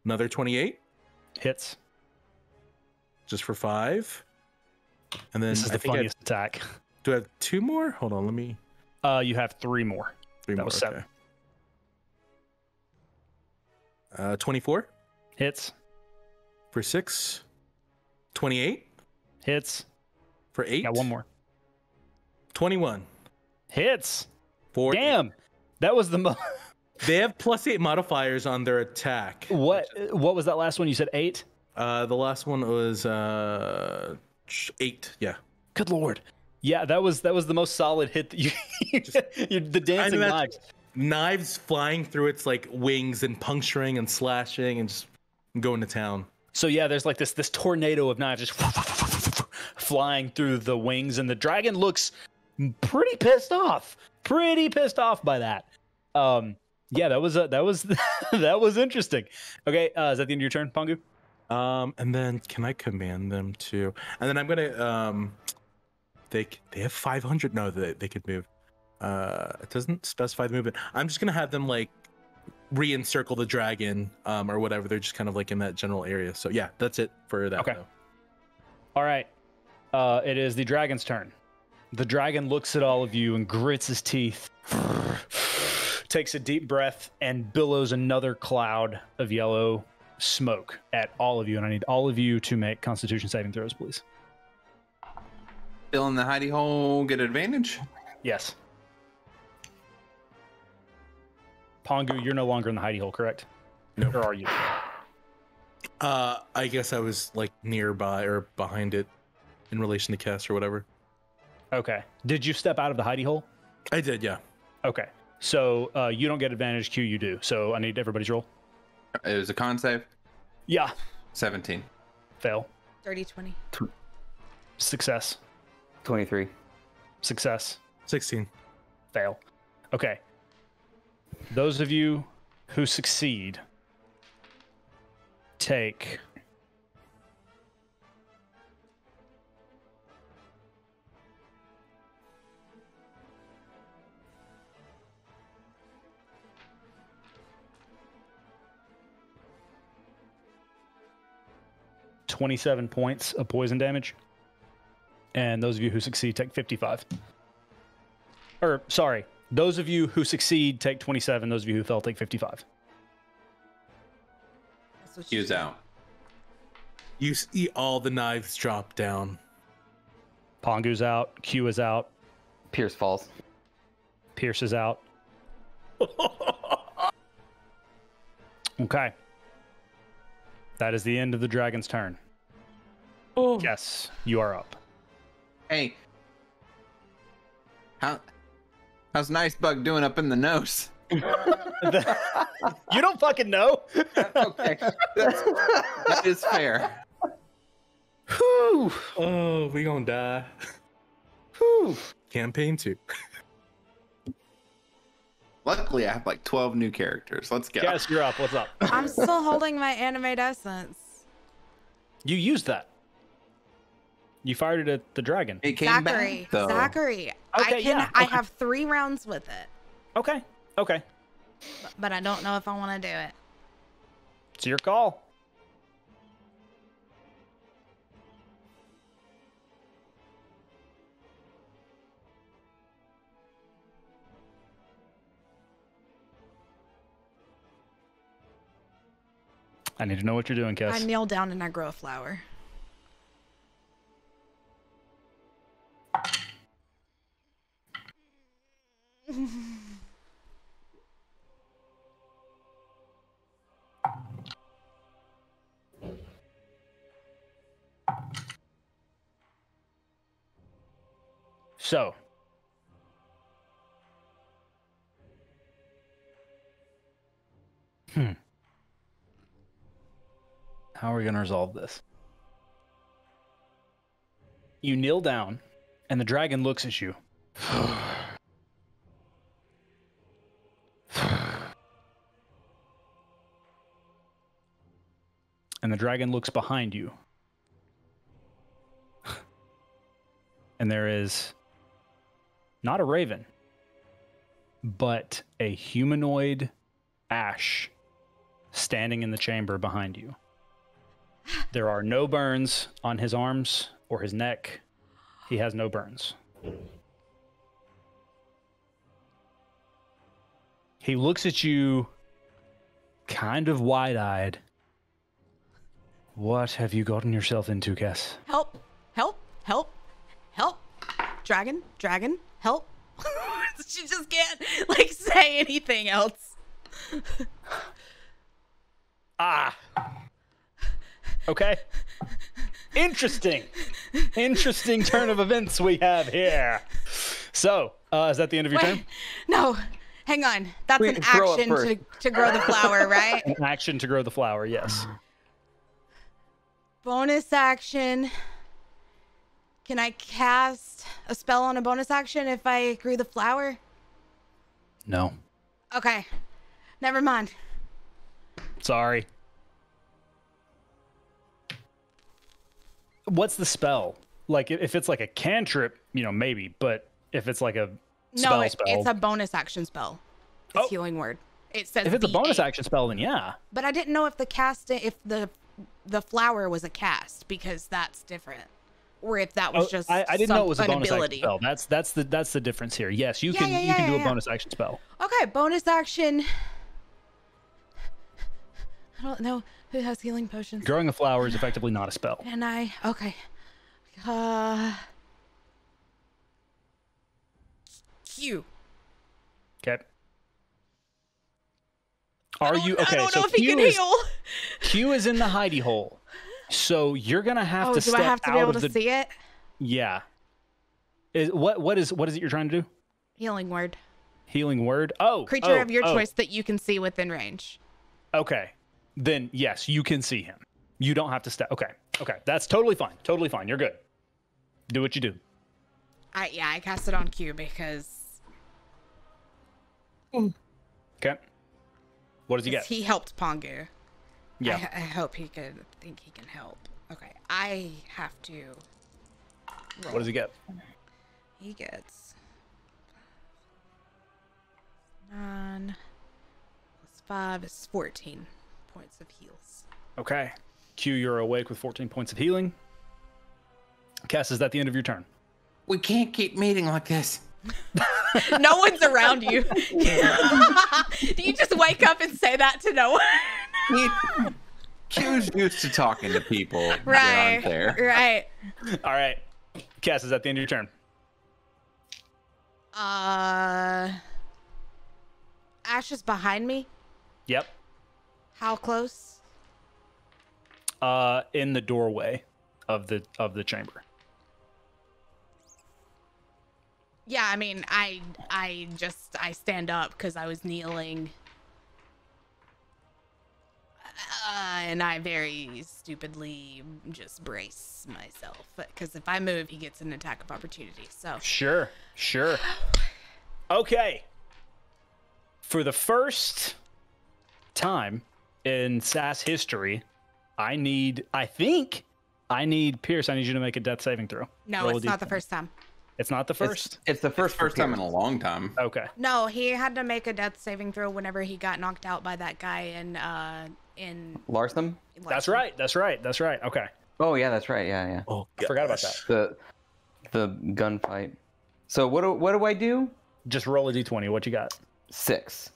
Another 28. Hits. Just for 5. And then This is I the think funniest attack. do I have 2 more? Hold on, let me. You have 3 more. 3 That more. was 7. Okay. 24 Hits. for 6. 28 Hits. for 8. Got one more. 21 Hits. for eight. Damn. That was the most. They have +8 modifiers on their attack. What was that last one? You said 8? The last one was 8. Yeah. Good lord. Yeah, that was the most solid hit that the dancing imagine- knives. Knives flying through its like wings and puncturing and slashing and just going to town. So yeah, there's like this tornado of knives just flying through the wings, and the dragon looks pretty pissed off. Pretty pissed off by that. Yeah, that was that was interesting. Okay, is that the end of your turn, Pongu? And then can I command them to? And then I'm gonna they have 500. No, they could move. It doesn't specify the movement. I'm just gonna have them like re-encircle the dragon, or whatever. They're just kind of like in that general area. So yeah, that's it for that. Okay. Though. All right. It is the dragon's turn. The dragon looks at all of you and grits his teeth, takes a deep breath, and billows another cloud of yellow smoke at all of you. And I need all of you to make Constitution saving throws, please. Still in the hidey hole, get advantage. Yes. Pongu, you're no longer in the hidey hole, correct? No. Or are you? I guess I was like nearby or behind it in relation to Cass or whatever. Okay. Did you step out of the hidey hole? I did, yeah. Okay. So you don't get advantage. Q, you do. So I need everybody's roll. It was a con save. Yeah. 17. Fail. 30-20. Success. 23. Success. 16. Fail. Okay. Those of you who succeed take 27 points of poison damage. And those of you who succeed take 55. Or, sorry, those of you who succeed take 27. Those of you who fail take 55. That's what Q's out. You see all the knives drop down. Pongu's out. Q is out. Pierce falls. Pierce is out. Okay. That is the end of the dragon's turn. Oh. Yes, you are up. Hey. How's Nice Bug doing up in the nose? You don't fucking know. Okay. That is fair. Whew. Oh, we gonna die. Whew. Campaign 2. Luckily, I have like 12 new characters. Let's go. Cass, you're up. What's up? I'm still holding my animate essence. You used that. You fired it at the dragon. It came Zachary, back, though. Zachary. Okay, I yeah, I okay. have 3 rounds with it, Okay. Okay. but I don't know if I want to do it. It's your call. I need to know what you're doing, Cass. I kneel down and I grow a flower. So, how are we going to resolve this? You kneel down, and the dragon looks at you. And the dragon looks behind you. And there is not a raven, but a humanoid ash standing in the chamber behind you. There are no burns on his arms or his neck. He has no burns. He looks at you kind of wide-eyed. What have you gotten yourself into, Cass? Help! Help! Help! Help! Dragon! Dragon! Help! She just can't like say anything else. Ah. Okay. Interesting. Interesting turn of events we have here. So, is that the end of your turn? No, hang on. That's We an grow up action first. to grow the flower, right? An action to grow the flower, yes. Bonus action. Can I cast a spell on a bonus action if I grew the flower? No. Okay. Never mind. Sorry. What's the spell? Like, if it's like a cantrip, maybe. But if it's like a spell, it's a bonus action spell. It's Oh. healing word. It says if it's a bonus D8. action spell, then yeah. But I didn't know if the flower was a cast, because that's different. Or if that was just I didn't know it was a an bonus ability. action spell. That's the difference here. Yes, you Yeah, can yeah, you can yeah, do yeah. a bonus action spell. Okay, bonus action. I don't know who has healing potions. Growing a flower is effectively not a spell. And okay. Q. Okay. Are you okay? I don't so know if he Q can is, heal. Q is in the hidey hole, so you're gonna have Oh, to do step I have to be out able of to the. see it? Yeah. What is it you're trying to do? Healing word. Healing word. Oh, Creature of your oh. choice that you can see within range. Okay, then yes, you can see him. You don't have to step. Okay, that's totally fine. Totally fine. You're good. Do what you do. I cast it on Q because Okay. What does he get? he helped Pongu. Yeah. I hope he could think he can help. Okay, I have to. Roll. What does he get? He gets 9 plus 5 is 14 points of heals. Okay. Q, you're awake with 14 points of healing. Cass, is that the end of your turn? We can't keep meeting like this. No one's around you. Do you just wake up and say that to no one? Q's used to talking to people that Right. aren't there. Right. All right. Cass, is that the end of your turn? Ash is behind me. Yep. How close? In the doorway of the chamber. Yeah, I mean, I stand up because I was kneeling. And I very stupidly just brace myself because if I move, he gets an attack of opportunity. So Sure. Okay. For the first time in SAS history, I think I need Pierce. I need you to make a death saving throw. no, Roll a it's not the D20. first time. It's not the first. It's the first First time in a long time. Okay. No, he had to make a death saving throw whenever he got knocked out by that guy in Lartham? That's right. Okay. Oh yeah, that's right. Yeah. Oh, I forgot about that. The gunfight. So what do I do? Just roll a d20. What you got? 6.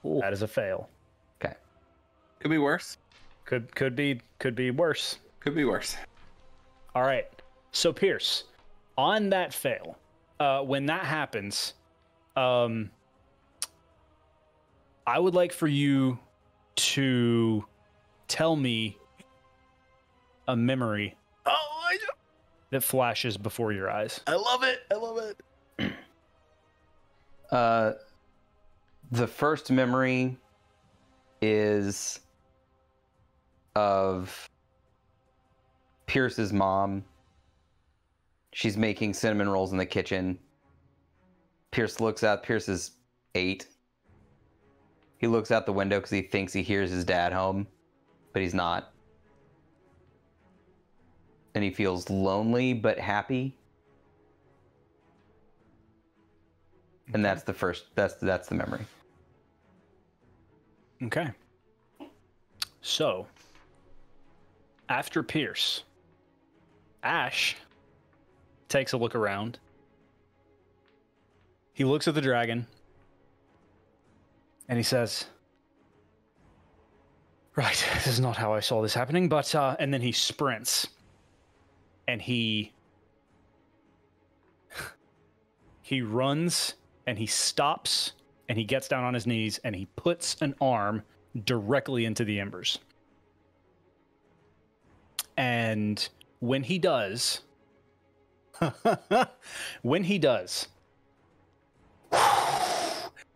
That is a fail. Okay. Could be worse. Could be worse. Could be worse. All right. So Pierce, on that fail, when that happens, I would like for you to tell me a memory that flashes before your eyes. I love it. The first memory is of Pierce's mom. She's making cinnamon rolls in the kitchen. Pierce looks out. Pierce is 8. He looks out the window because he thinks he hears his dad home, but he's not. And he feels lonely but happy. And that's the first. That's the memory. Okay. So, after Pierce, Ash takes a look around. He looks at the dragon and he says, right, this is not how I saw this happening, but, and then he sprints and he runs and he stops and he gets down on his knees and he puts an arm directly into the embers. And when he does,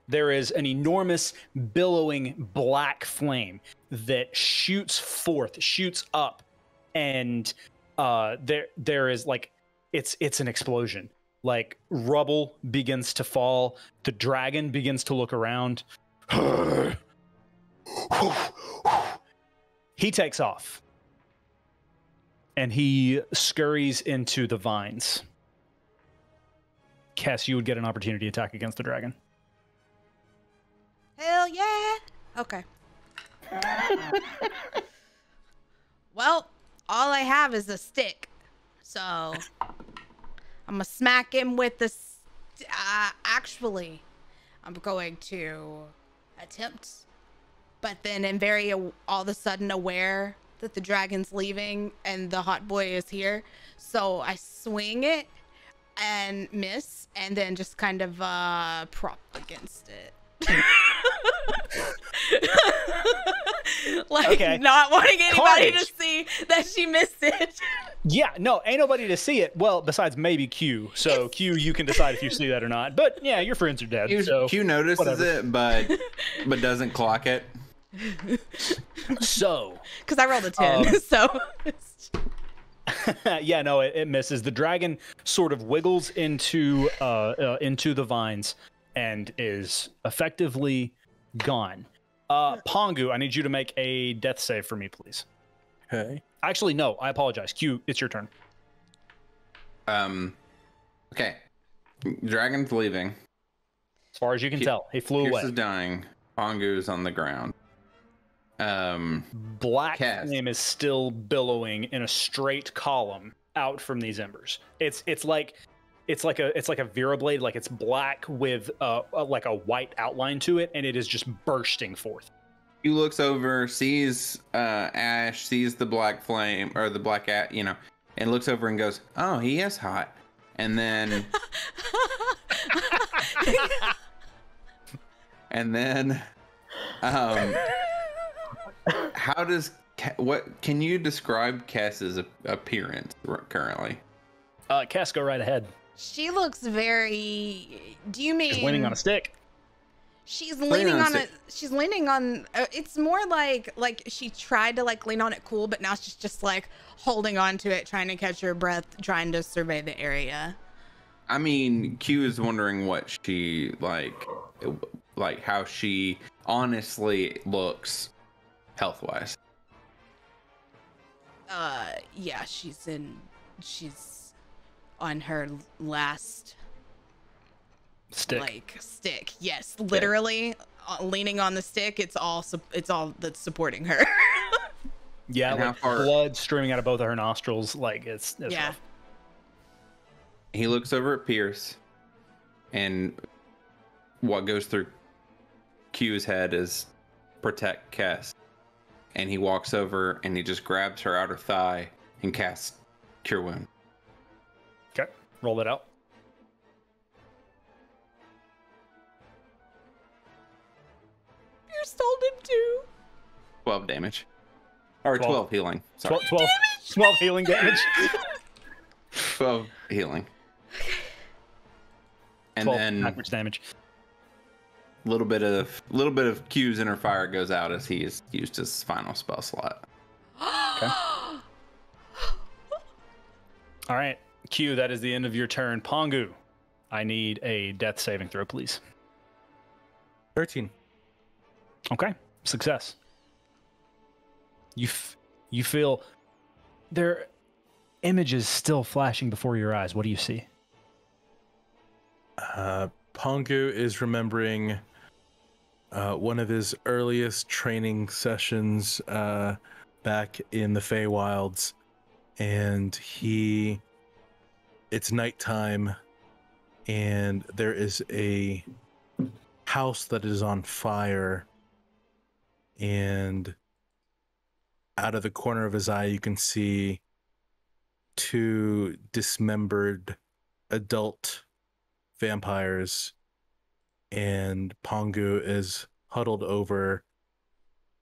there is an enormous billowing black flame that shoots up, and there is like it's an explosion. Like rubble begins to fall. The dragon begins to look around. He takes off. And he scurries into the vines. Cass, you would get an opportunity attack against the dragon. Hell yeah. Okay. Well, all I have is a stick. So I'm gonna smack him with the actually I'm going to attempt, but then I'm very all of a sudden aware that the dragon's leaving and the hot boy is here, so I swing it and miss and then just kind of prop against it. Like, okay. Not wanting anybody Carnage. to see that she missed it. Yeah, no, ain't nobody to see it. Well, besides maybe Q. So Q, you can decide if you see that or not. But yeah, your friends are dead. So Q notices whatever. it, but doesn't clock it. So Because I rolled a 10, so. yeah, no, it misses. The dragon sort of wiggles into the vines and is effectively gone. Pongu, I need you to make a death save for me, please. Okay. Actually, no, I apologize. Q, it's your turn. Okay. Dragon's leaving. As far as you can tell, he flew Pierce away. is dying. Pongu's on the ground. Black Cass. flame is still billowing in a straight column out from these embers. It's like a Vera blade, like it's black with like a white outline to it, and it is just bursting forth. He looks over, sees Ash, sees the black flame or the black and looks over and goes, "Oh, he is hot." And then, how does what can you describe Cass's appearance currently? Cass, go right ahead. She looks very. Do you mean She's leaning on a stick. She's leaning on it. She's leaning on. It's more like she tried to like lean on it cool, but now she's just like holding on to it, trying to catch her breath, trying to survey the area. I mean, Q is wondering what she like how she honestly looks health-wise. Yeah, she's on her last stick. Yes, literally leaning on the stick. It's all that's supporting her. Yeah, And how like far- blood streaming out of both of her nostrils. Like it's Yeah. rough. He looks over at Pierce, and what goes through Q's head is protect Cass. And he walks over and he just grabs her outer thigh and casts Cure Wound. Okay, roll that out. Pierce told him to. 12 damage. Or 12 healing. Sorry. 12 healing damage. 12 healing. And 12 then backwards damage. a little bit of Q's inner fire goes out as he's used his final spell slot. Okay. All right, Q, that is the end of your turn. Pongu, I need a death saving throw, please. 13. Okay, success. You feel there are images still flashing before your eyes. What do you see? Pongu is remembering one of his earliest training sessions back in the Feywilds, and it's nighttime, and there is a house that is on fire, and out of the corner of his eye you can see 2 dismembered adult vampires, and Pongu is huddled over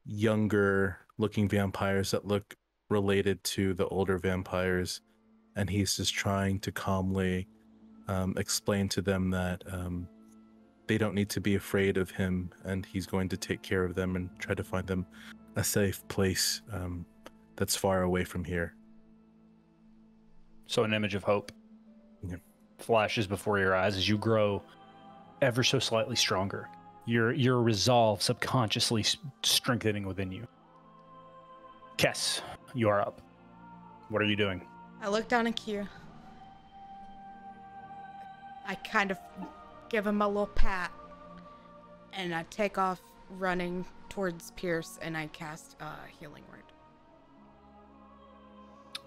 younger looking vampires that look related to the older vampires, and he's just trying to calmly explain to them that they don't need to be afraid of him, and he's going to take care of them and try to find them a safe place that's far away from here. So an image of hope flashes before your eyes as you grow ever so slightly stronger. Your resolve subconsciously strengthening within you. Kess, you are up. What are you doing? I look down at Q. I kind of give him a little pat, and I take off running towards Pierce, and I cast Healing Word.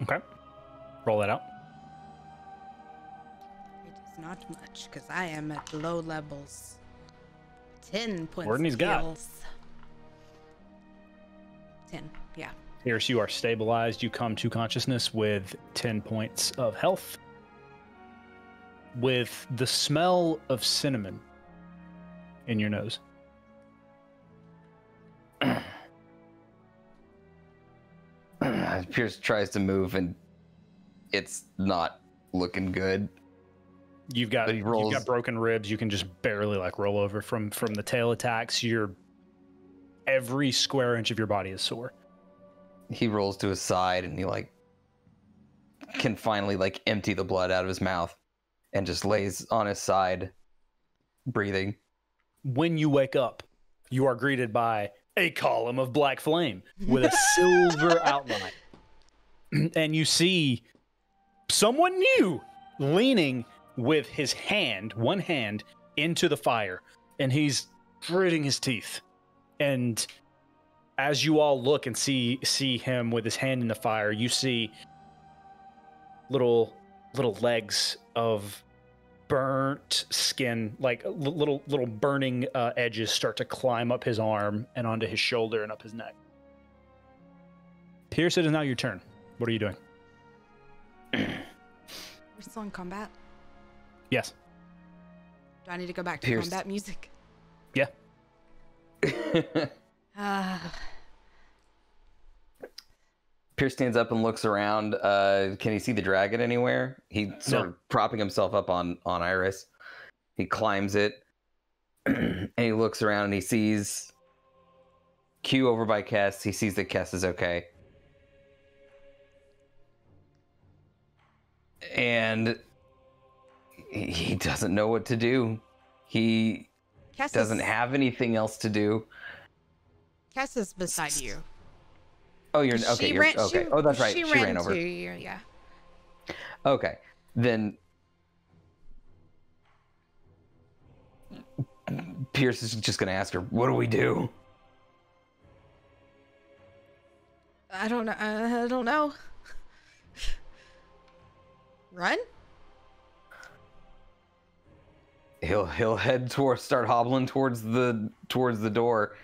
Okay. Roll that out. It is not much, because I am at low levels. 10 points More than he's of got. heals. 10, yeah. Pierce, you are stabilized. You come to consciousness with 10 points of health. With the smell of cinnamon in your nose. Pierce tries to move and it's not looking good. You've got But he rolls- broken ribs. You can just barely like roll over from the tail attacks. Every square inch of your body is sore. He rolls to his side and he like can finally like empty the blood out of his mouth and just lays on his side breathing. When you wake up, you are greeted by a column of black flame with a silver outline. And you see someone new leaning with his one hand into the fire, and he's gritting his teeth. And as you all look and see him with his hand in the fire, you see little legs of burnt skin, like little burning edges start to climb up his arm and onto his shoulder and up his neck. Pierce, it is now your turn. What are you doing? We're still in combat. Yes. Do I need to go back to Pierce. combat music? Yeah. Pierce stands up and looks around. Can he see the dragon anywhere? He's sort of propping himself up on Iris. He climbs it, and he looks around and he sees Q over by Kess. He sees that Kess is okay. And he doesn't know what to do. He doesn't have anything else to do. Cass is beside you. Oh, you're okay. You're okay. Oh, that's right. She ran over. To you, yeah. Okay, then Pierce is just gonna ask her, "What do we do?" I don't know. I don't know. Run? He'll head start hobbling towards the door.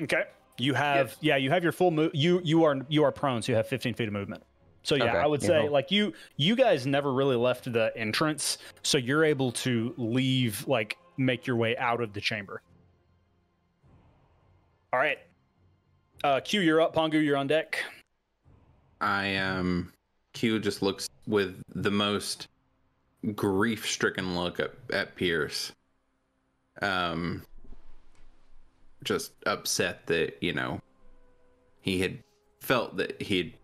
Okay. You have you have your full move. You are prone, so you have 15 feet of movement. So yeah, Okay, I would say like you guys never really left the entrance, so you're able to leave, like make your way out of the chamber. All right. Q, you're up. Pongu, you're on deck. Q just looks with the most grief-stricken look at Pierce. Just upset that, he had felt that he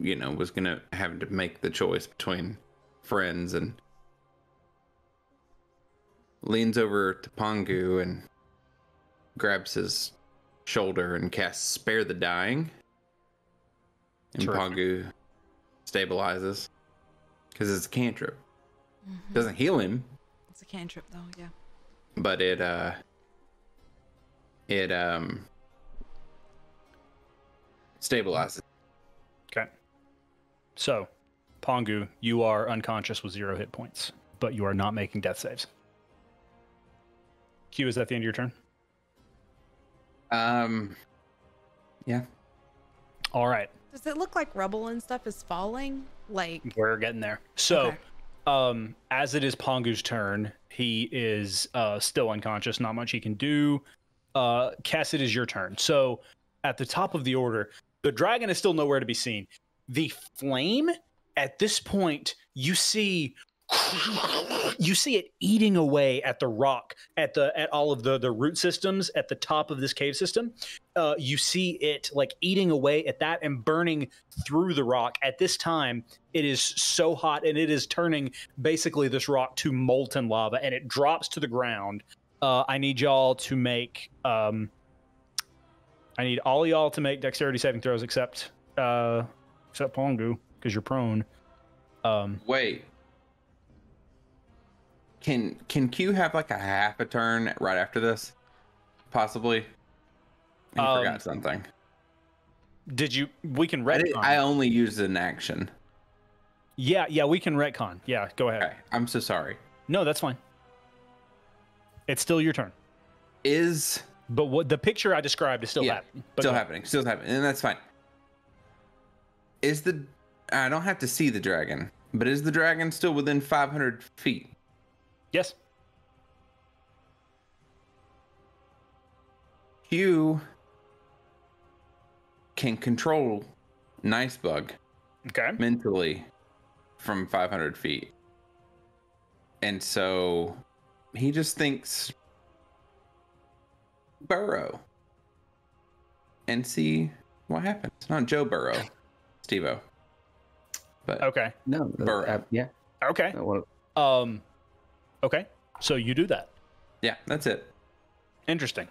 was gonna have to make the choice between friends, and leans over to Pongu and grabs his shoulder and casts Spare the Dying. And Terrific. Pongu stabilizes because it's a cantrip. Mm-hmm. Doesn't heal him, It's a cantrip, though. Yeah. but it stabilizes. Okay. So, Pongu, you are unconscious with 0 hit points, but you are not making death saves. Q, is that the end of your turn? Yeah. All right. Does it look like rubble and stuff is falling? Like, We're getting there. So, Okay. as it is Pongu's turn, he is still unconscious. Not much he can do. Cass, it is your turn. So, at the top of the order, the dragon is still nowhere to be seen. The flame, at this point, you see it eating away at the rock, at all of the root systems at the top of this cave system. You see it like eating away at that and burning through the rock. At this time, it is so hot and it is turning basically this rock to molten lava, and it drops to the ground. I need y'all to make I need all of y'all to make dexterity saving throws except Pongu, because you're prone. Wait. Can Q have like a half a turn right after this? Possibly. I forgot something. We can retcon. I only used an action. Yeah, we can retcon. Yeah, go ahead. Okay, I'm so sorry. No, that's fine. It's still your turn. But what the picture I described is still happening. But still happening, and that's fine. I don't have to see the dragon, but is the dragon still within 500 feet? Yes. Q can control Nicebug Okay. mentally from 500 feet. And so he just thinks Burrow and see what happens. Not Joe Burrow, Steve-O. But Okay. No. Burrow. Yeah. Okay. Okay. So you do that. Yeah, that's it. Interesting.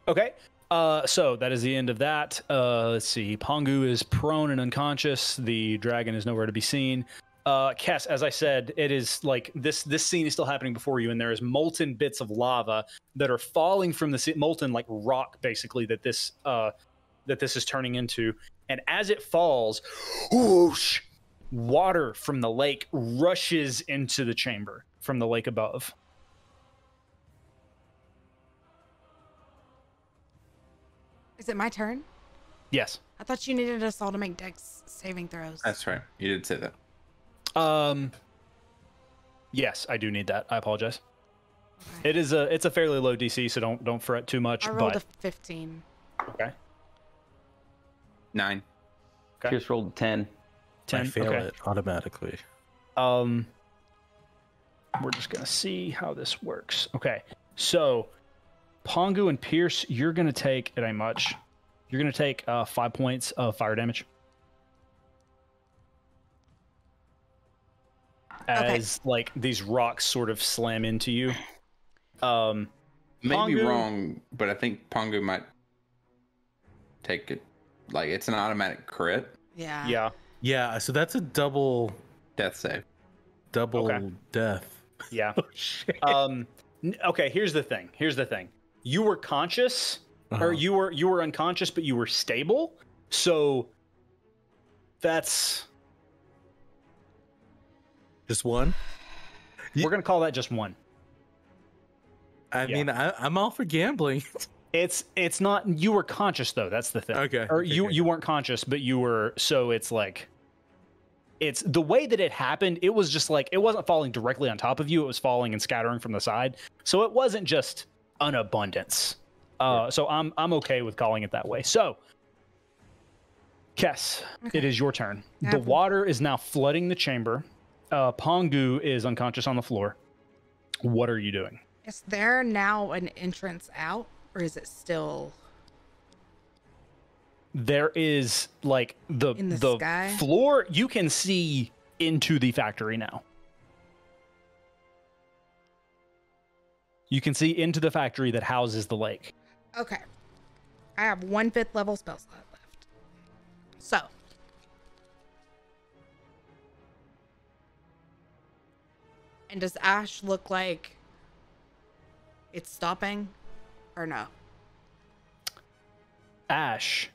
Okay. So that is the end of that. Let's see. Pongu is prone and unconscious. The dragon is nowhere to be seen. Cass, as I said, it is like this scene is still happening before you, and there is molten bits of lava that are falling from the molten like rock, basically, that this is turning into. And as it falls, whoosh, water from the lake rushes into the chamber from the lake above. Is it my turn? Yes. I thought you needed us all to make dex saving throws. That's right. You did say that. Yes, I do need that. I apologize. Okay. It's a fairly low DC, so don't fret too much. I rolled a 15. Okay. 9. Okay. Pierce rolled 10. 10. I fail okay. it automatically. We're just gonna see how this works. Okay, so Pongu and Pierce, you're gonna take it ain't much. You're gonna take 5 points of fire damage. As like these rocks sort of slam into you. Maybe Pongu, wrong, but I think Pongu might take it. Like it's an automatic crit. Yeah. Yeah. Yeah, so that's a double Death save. death. Yeah. Oh, shit. Okay, here's the thing. You were conscious, or you were unconscious, but you were stable. So that's Just one? we're gonna call that just one. I mean, I'm all for gambling. It's not, you were conscious though, that's the thing. Okay. Or okay, you weren't conscious, but you were, so it's like, it's the way that it happened, it was just like, it wasn't falling directly on top of you, it was falling and scattering from the side. So it wasn't just an abundance. So I'm okay with calling it that way. So, Kess, it is your turn. The water is now flooding the chamber. Pongu is unconscious on the floor. What are you doing? Is there now an entrance out, or is it still There is like the sky? floor, you can see into the factory now. You can see into the factory that houses the lake. Okay. I have 1 5th level spell slot left. So. And does ash look like it's stopping or no? Ash,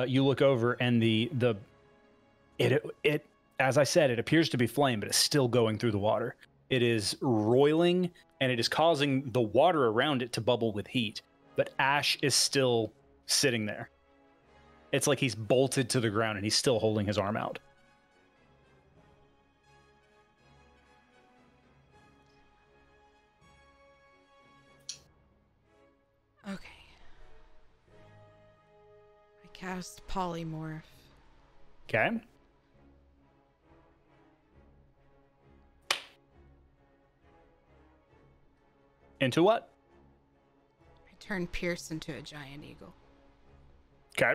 you look over and it as I said, it appears to be flame, but it's still going through the water. It is roiling and it is causing the water around it to bubble with heat, but Ash is still sitting there. It's like he's bolted to the ground and he's still holding his arm out. Okay. I cast polymorph. Okay. Into what? I turn Pierce into a giant eagle. Okay.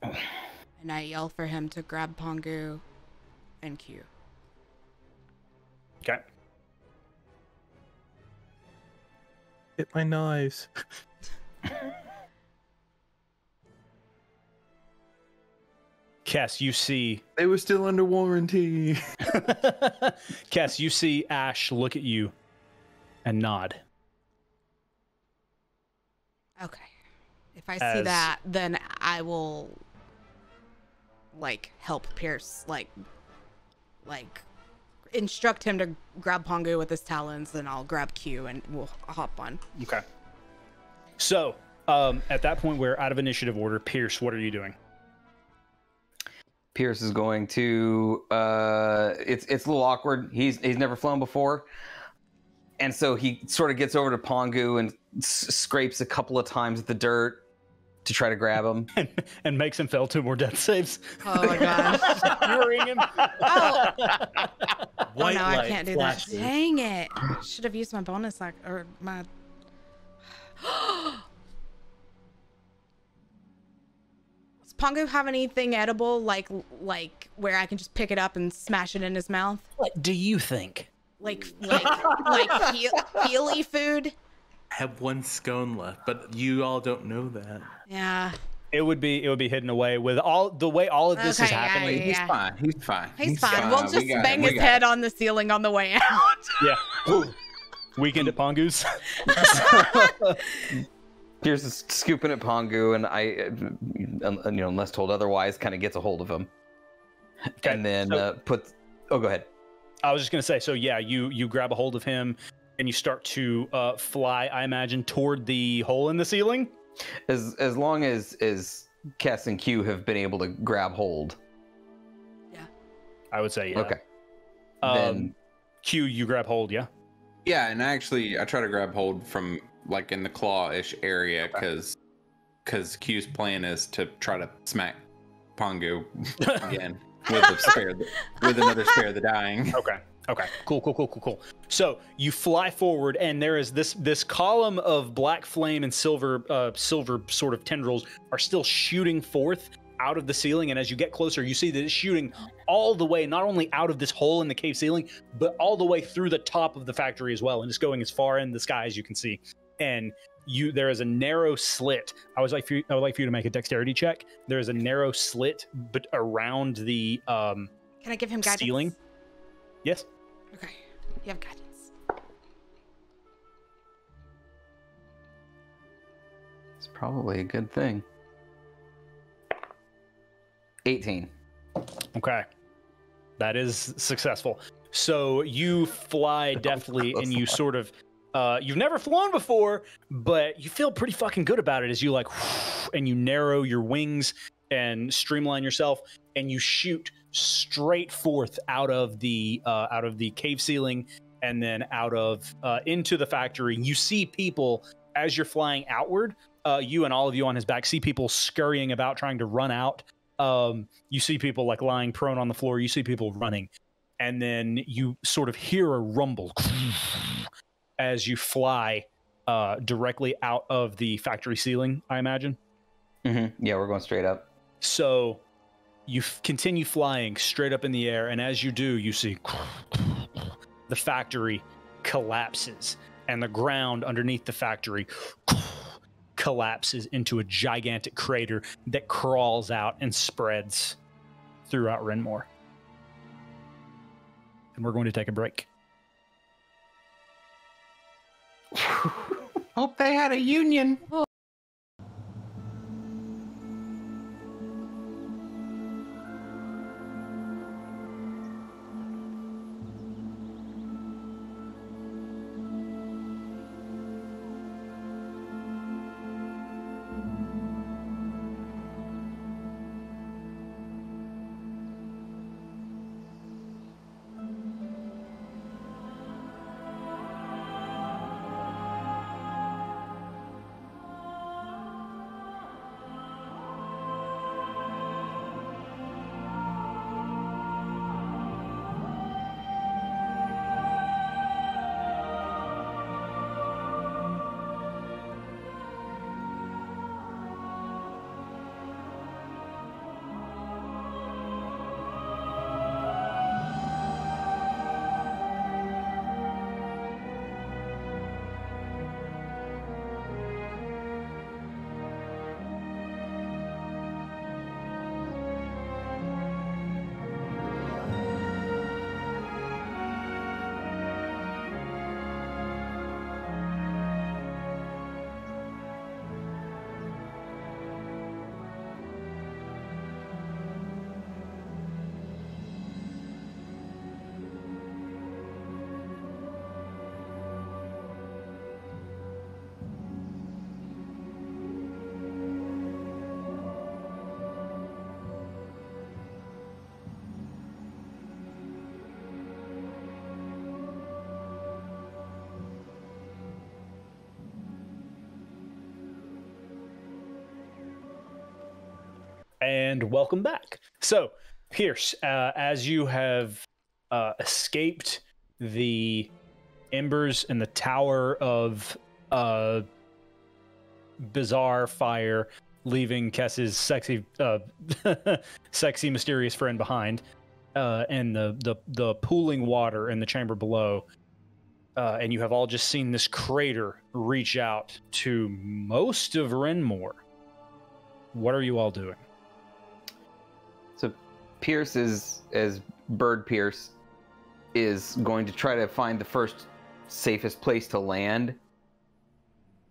And I yell for him to grab Pongu and Q. Okay. Hit my knives. Kess, you see... They were still under warranty. Kess, you see Ash look at you and nod. Okay. If I see that, then I will, like, help Pierce, like instruct him to grab Pongu with his talons, then I'll grab Q and we'll hop on. Okay. So, at that point, we're out of initiative order. Pierce, what are you doing? Pierce is going to it's a little awkward. He's never flown before. And so he sort of gets over to Pongu and scrapes a couple of times at the dirt to try to grab him. and makes him fail 2 more death saves. Oh my gosh. Skewering him. Oh White no, I light can't do flashes. that. Dang it. Should have used my bonus or my Does Pongu have anything edible like where I can just pick it up and smash it in his mouth? What do you think? Like healy food? I have 1 scone left, but you all don't know that. Yeah. It would be hidden away with all the way all of this is Okay, yeah, happening. yeah, He's yeah. fine. He's fine. He's fine. We'll just We got bang it. We his got head it. on the ceiling on the way out. Yeah. Weekend at Pongu's. Here's scooping at Pongu, and unless told otherwise, kind of gets a hold of him, and then so- puts. Oh, go ahead. I was just gonna say, so yeah, you grab a hold of him and you start to fly, I imagine, toward the hole in the ceiling. As long as Kess and Q have been able to grab hold. I would say, yeah. Okay. Then Q, you grab hold, yeah. Yeah, and I try to grab hold from like in the claw-ish area because Q's plan is to try to smack Pongu again with another spare the dying. Okay. Cool. So you fly forward, and there is this column of black flame and silver sort of tendrils are still shooting forth out of the ceiling. And as you get closer, you see that it's shooting all the way, not only out of this hole in the cave ceiling, but all the way through the top of the factory as well, and it's going as far in the sky as you can see. And there is a narrow slit. I would like for you to make a dexterity check. There is a narrow slit, but around the Can I give him guidance? ceiling. Yes. Okay. You have guidance. It's probably a good thing. 18. Okay. That is successful. So you fly deftly and you sort of, you've never flown before, but you feel pretty fucking good about it as you and you narrow your wings and streamline yourself and you shoot straight forth out of the cave ceiling and then out of into the factory. You see people as you're flying outward, you and all of you on his back see people scurrying about trying to run out. You see people like lying prone on the floor. You see people running, and then you sort of hear a rumble as you fly directly out of the factory ceiling, I imagine. Mm-hmm. Yeah, we're going straight up. So you continue flying straight up in the air, and as you do, you see the factory collapses, and the ground underneath the factory collapses into a gigantic crater that crawls out and spreads throughout Renmore. And we're going to take a break. Hope they had a union. And welcome back. So, Pierce, as you have escaped the embers in the tower of bizarre fire, leaving Kess's sexy, sexy, mysterious friend behind, and the pooling water in the chamber below, and you have all just seen this crater reach out to most of Renmore. What are you all doing? So Pierce is, as Bird Pierce, is going to try to find the first safest place to land.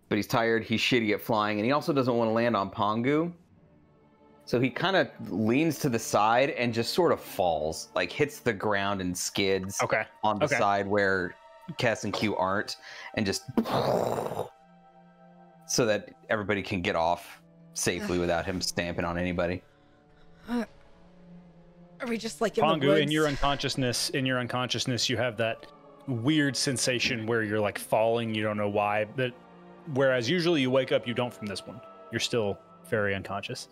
But he's tired, he's shitty at flying, and he also doesn't want to land on Pongu. So he kind of leans to the side and just sort of falls, like hits the ground and skids on the side where Cass and Q aren't, and just so that everybody can get off safely without him stamping on anybody. Are we just like in the Pongu, woods? in your unconsciousness, you have that weird sensation where you're like falling, you don't know why, but whereas usually you wake up, you don't from this one. You're still very unconscious.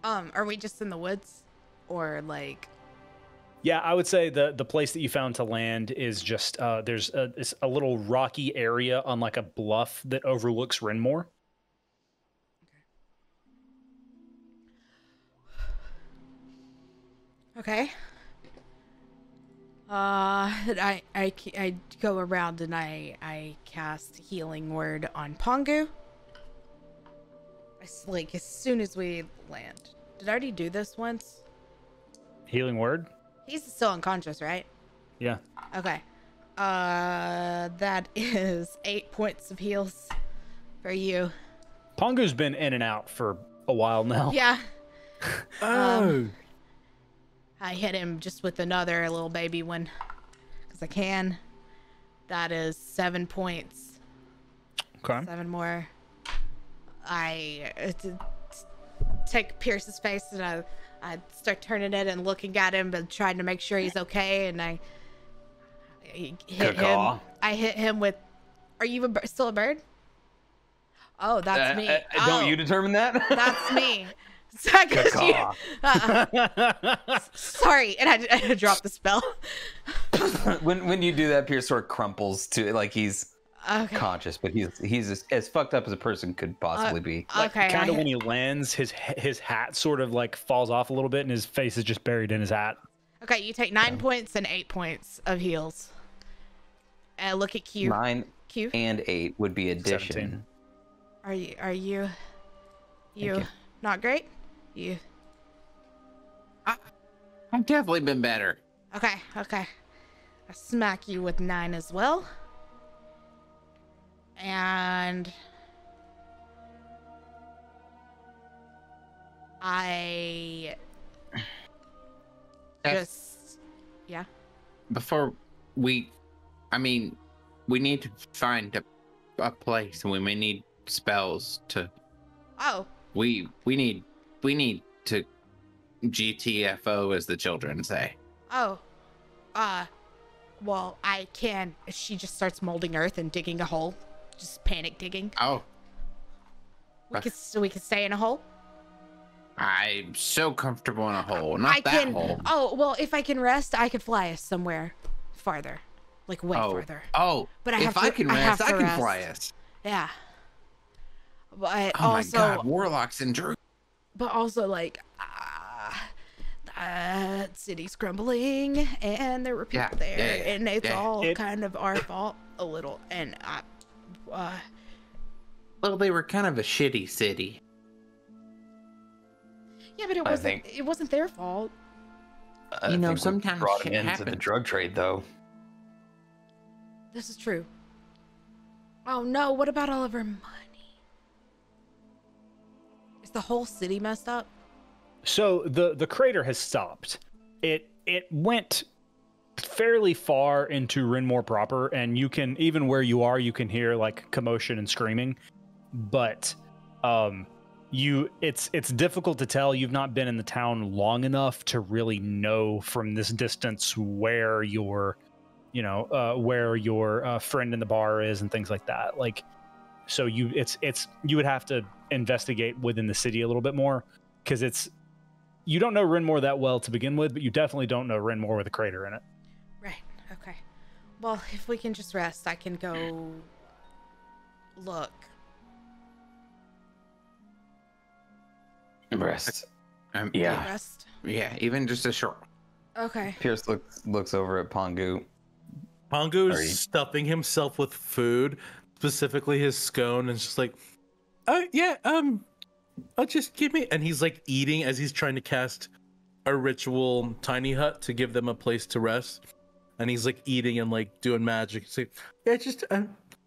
Are we just in the woods, or Yeah, I would say the place that you found to land is just it's a little rocky area on like a bluff that overlooks Renmore. Okay. I go around and I cast Healing Word on Pongu. As soon as we land. Did I already do this once? Healing Word? He's still unconscious, right? Yeah. Okay. That is 8 points of heals for you. Pongu's been in and out for a while now. Yeah. Oh. I hit him just with another little baby one, because I can. That is 7 points. Okay. 7 more. I take Pierce's face and I start turning it and looking at him, but trying to make sure he's okay. And I hit him. I hit him with. Are you still a bird? Oh, that's me. Don't you determine that? That's me. Sorry, and I dropped the spell. when you do that, Pierce sort of crumples to like he's conscious, but he's as fucked up as a person could possibly be. Okay. Kind of when he lands, his hat sort of like falls off a little bit, and his face is just buried in his hat. Okay, you take 9 points and 8 points of heals. Look at Q. 9 Q and 8 would be addition. 17. Are you not great? You. I've definitely been better. Okay. I smack you with 9 as well. And I just Before we need to find a place, and we may need spells to. Oh. We need to GTFO, as the children say. Oh. Well, I can. She just starts molding earth and digging a hole. Just panic digging. Oh. We could stay in a hole. I'm so comfortable in a hole. Not that hole. Oh, well, if I can rest, I could fly us somewhere farther. Like way farther. Oh. But if I can rest, I can fly us. Yeah. But oh also, my god, warlocks and druids. But also, city's crumbling, and there were people there, and it's all kind of our fault a little. And well, they were kind of a shitty city. Yeah, but it wasn't their fault. You know, sometimes brought shit him into happens. the drug trade, though. This is true. Oh no! What about all of our money? Is the whole city messed up? So the crater has stopped. It went fairly far into Renmore proper, and you can, even where you are, you can hear like commotion and screaming. But it's difficult to tell. You've not been in the town long enough to really know from this distance where your friend in the bar is and things like that. Like, so you would have to investigate within the city a little bit more, because you don't know Renmore that well to begin with, but you definitely don't know Renmore with a crater in it. Right. Okay. Well, if we can just rest, I can go look. Rest. Yeah. Rest. Yeah, even just a short. Okay. Pierce looks over at Pongu. Pongu's stuffing himself with food, specifically his scone, and it's just like, just give me, and he's like eating as he's trying to cast a ritual tiny hut to give them a place to rest, and he's like eating and like doing magic. It's like, yeah, just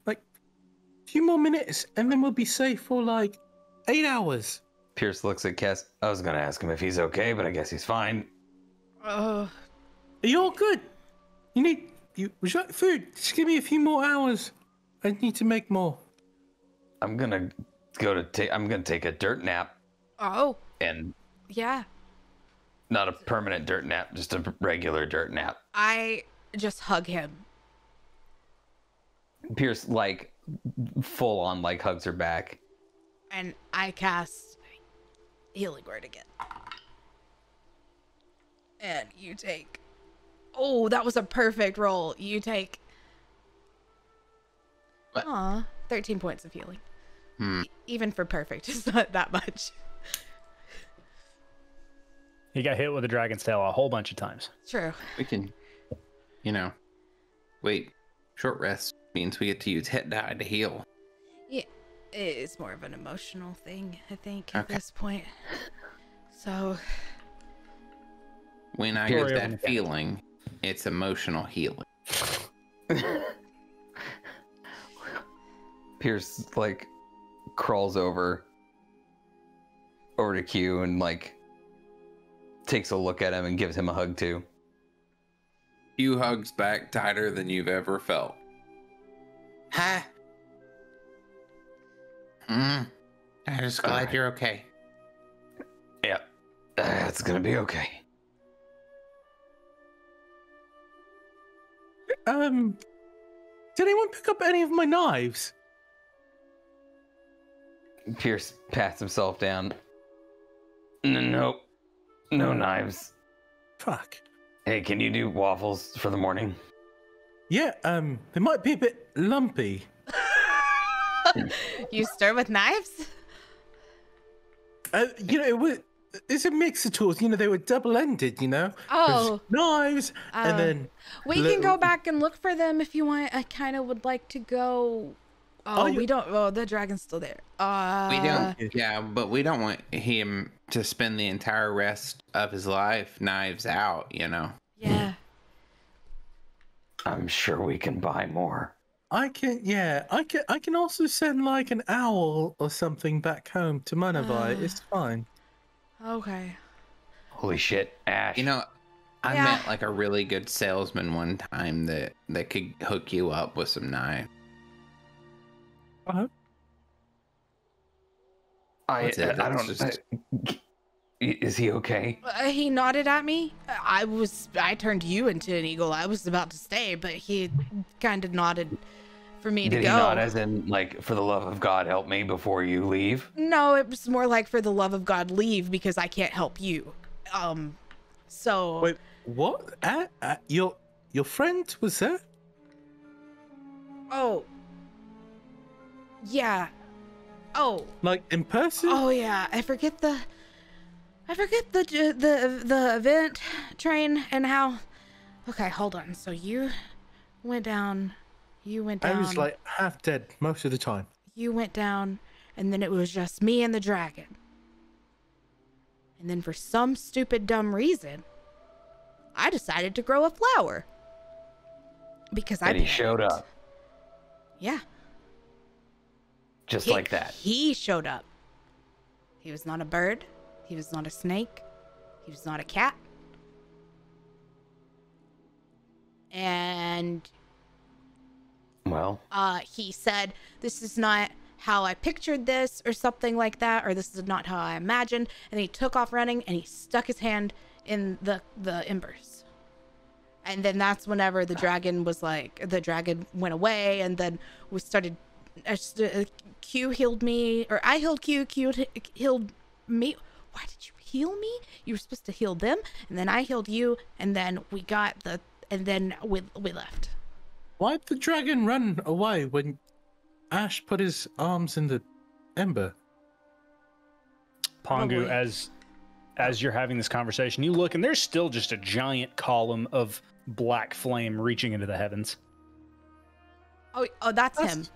like a few more minutes, and then we'll be safe for like 8 hours. Pierce looks at Kess. I was gonna ask him if he's okay, but I guess he's fine. Are you all good? Would you like food? Just give me a few more hours. I need to make more. I'm gonna take a dirt nap, Oh, and yeah. not a permanent dirt nap, just a regular dirt nap. I just hug him. Pierce like full on like hugs her back. And I cast Healing Word again. And you take... Oh, that was a perfect roll. You take... What? Aw, 13 points of healing. Even for perfect, it's not that much. He got hit with a dragon's tail a whole bunch of times. True. We can, wait. Short rest means we get to use hit die to heal. Yeah, it's more of an emotional thing, I think, at Okay. this point. So, When I Glory get over that the feeling, it's emotional healing. Pierce like crawls over to Q and like takes a look at him and gives him a hug too. You hugs back tighter than you've ever felt. Hi. I'm just glad Alright. you're okay. Yeah, it's gonna be okay. Did anyone pick up any of my knives? Pierce pats himself down. Nope, no knives. Fuck. Hey, can you do waffles for the morning? Yeah, they might be a bit lumpy. you stir with knives? It's a mix of tools. They were double-ended. There's Oh. knives, and then We can go back and look for them if you want. I kind of would like to go. Oh, you- we don't. Oh, the dragon's still there. We don't, yeah, but we don't want him to spend the entire rest of his life knives out, Yeah. I'm sure we can buy more. I can also send like an owl or something back home to Manavai. It's fine. Okay. Holy shit, Ash. I Yeah. met like a really good salesman one time that could hook you up with some knives. I That's it, I that's don't. just- Is he okay? He nodded at me. I turned you into an eagle. I was about to stay, but he kind of nodded for me to Did go. he not, as in like, for the love of God, help me before you leave? No, it was more like, for the love of God, leave, because I can't help you. So. Wait, what? Your friend was there? Oh. Yeah. Oh. Like in person? Oh yeah. I forget the event train and how. Okay, hold on. So you went down. I was like half dead most of the time. You went down, and then it was just me and the dragon. And then for some stupid dumb reason, I decided to grow a flower. Because I And he panicked. showed up. Yeah. Just He- like that. He showed up. He was not a bird. He was not a snake. He was not a cat. And Well, he said, this is not how I pictured this, or something like that, or this is not how I imagined. And he took off running, and he stuck his hand in the embers. And then that's whenever the dragon went away, and then we started. Q healed me, or I healed Q. Q healed me. Why did you heal me? You were supposed to heal them, and then I healed you, and then we left. Why'd the dragon run away when Ash put his arms in the ember? Pongu, Probably. as you're having this conversation, you look and there's still just a giant column of black flame reaching into the heavens. Oh, that's him.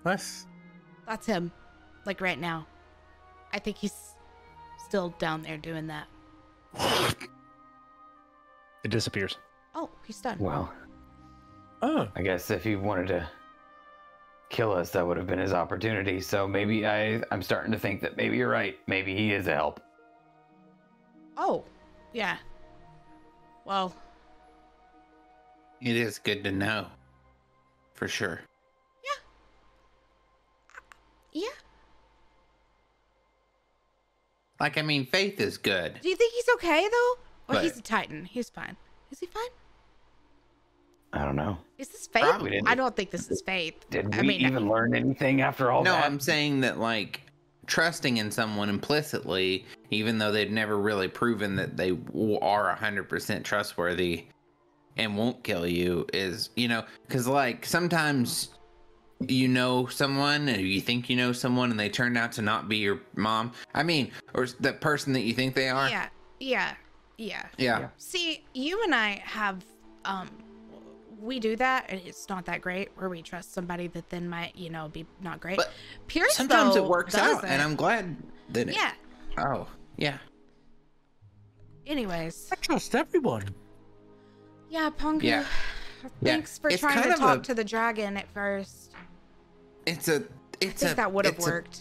That's That's him. Like right now. I think he's still down there doing that. It disappears. Oh, he's done. Well, Oh, I guess if he wanted to kill us, that would have been his opportunity. So maybe I'm starting to think that maybe you're right. Maybe he is a help. Oh, yeah. Well, It is good to know. For sure. yeah. Like, I mean, faith is good. Do you think he's okay though? Well, But- he's a Titan. He's fine. Is he fine? I don't know. Is this faith? Probably didn't. I don't think this is faith. Did I we mean, even learn anything after all No, that? I'm saying that, like, trusting in someone implicitly, even though they've never really proven that they are 100% trustworthy and won't kill you, is, you know, because, like, sometimes you know someone, or you think you know someone, and they turn out to not be your mom. I mean, or the person that you think they are. Yeah. Yeah. See, you and I have, we do that, and it's not that great, where we trust somebody that then might, you know, be not great. But Pierce, sometimes though, it works out, doesn't. and I'm glad that it. Yeah. Oh, yeah. Anyways, I trust everyone. yeah, Pongu. Yeah. Thanks for It's trying kind to of talk a- to the dragon at first. It's a. I It's think a. that would have it's a worked.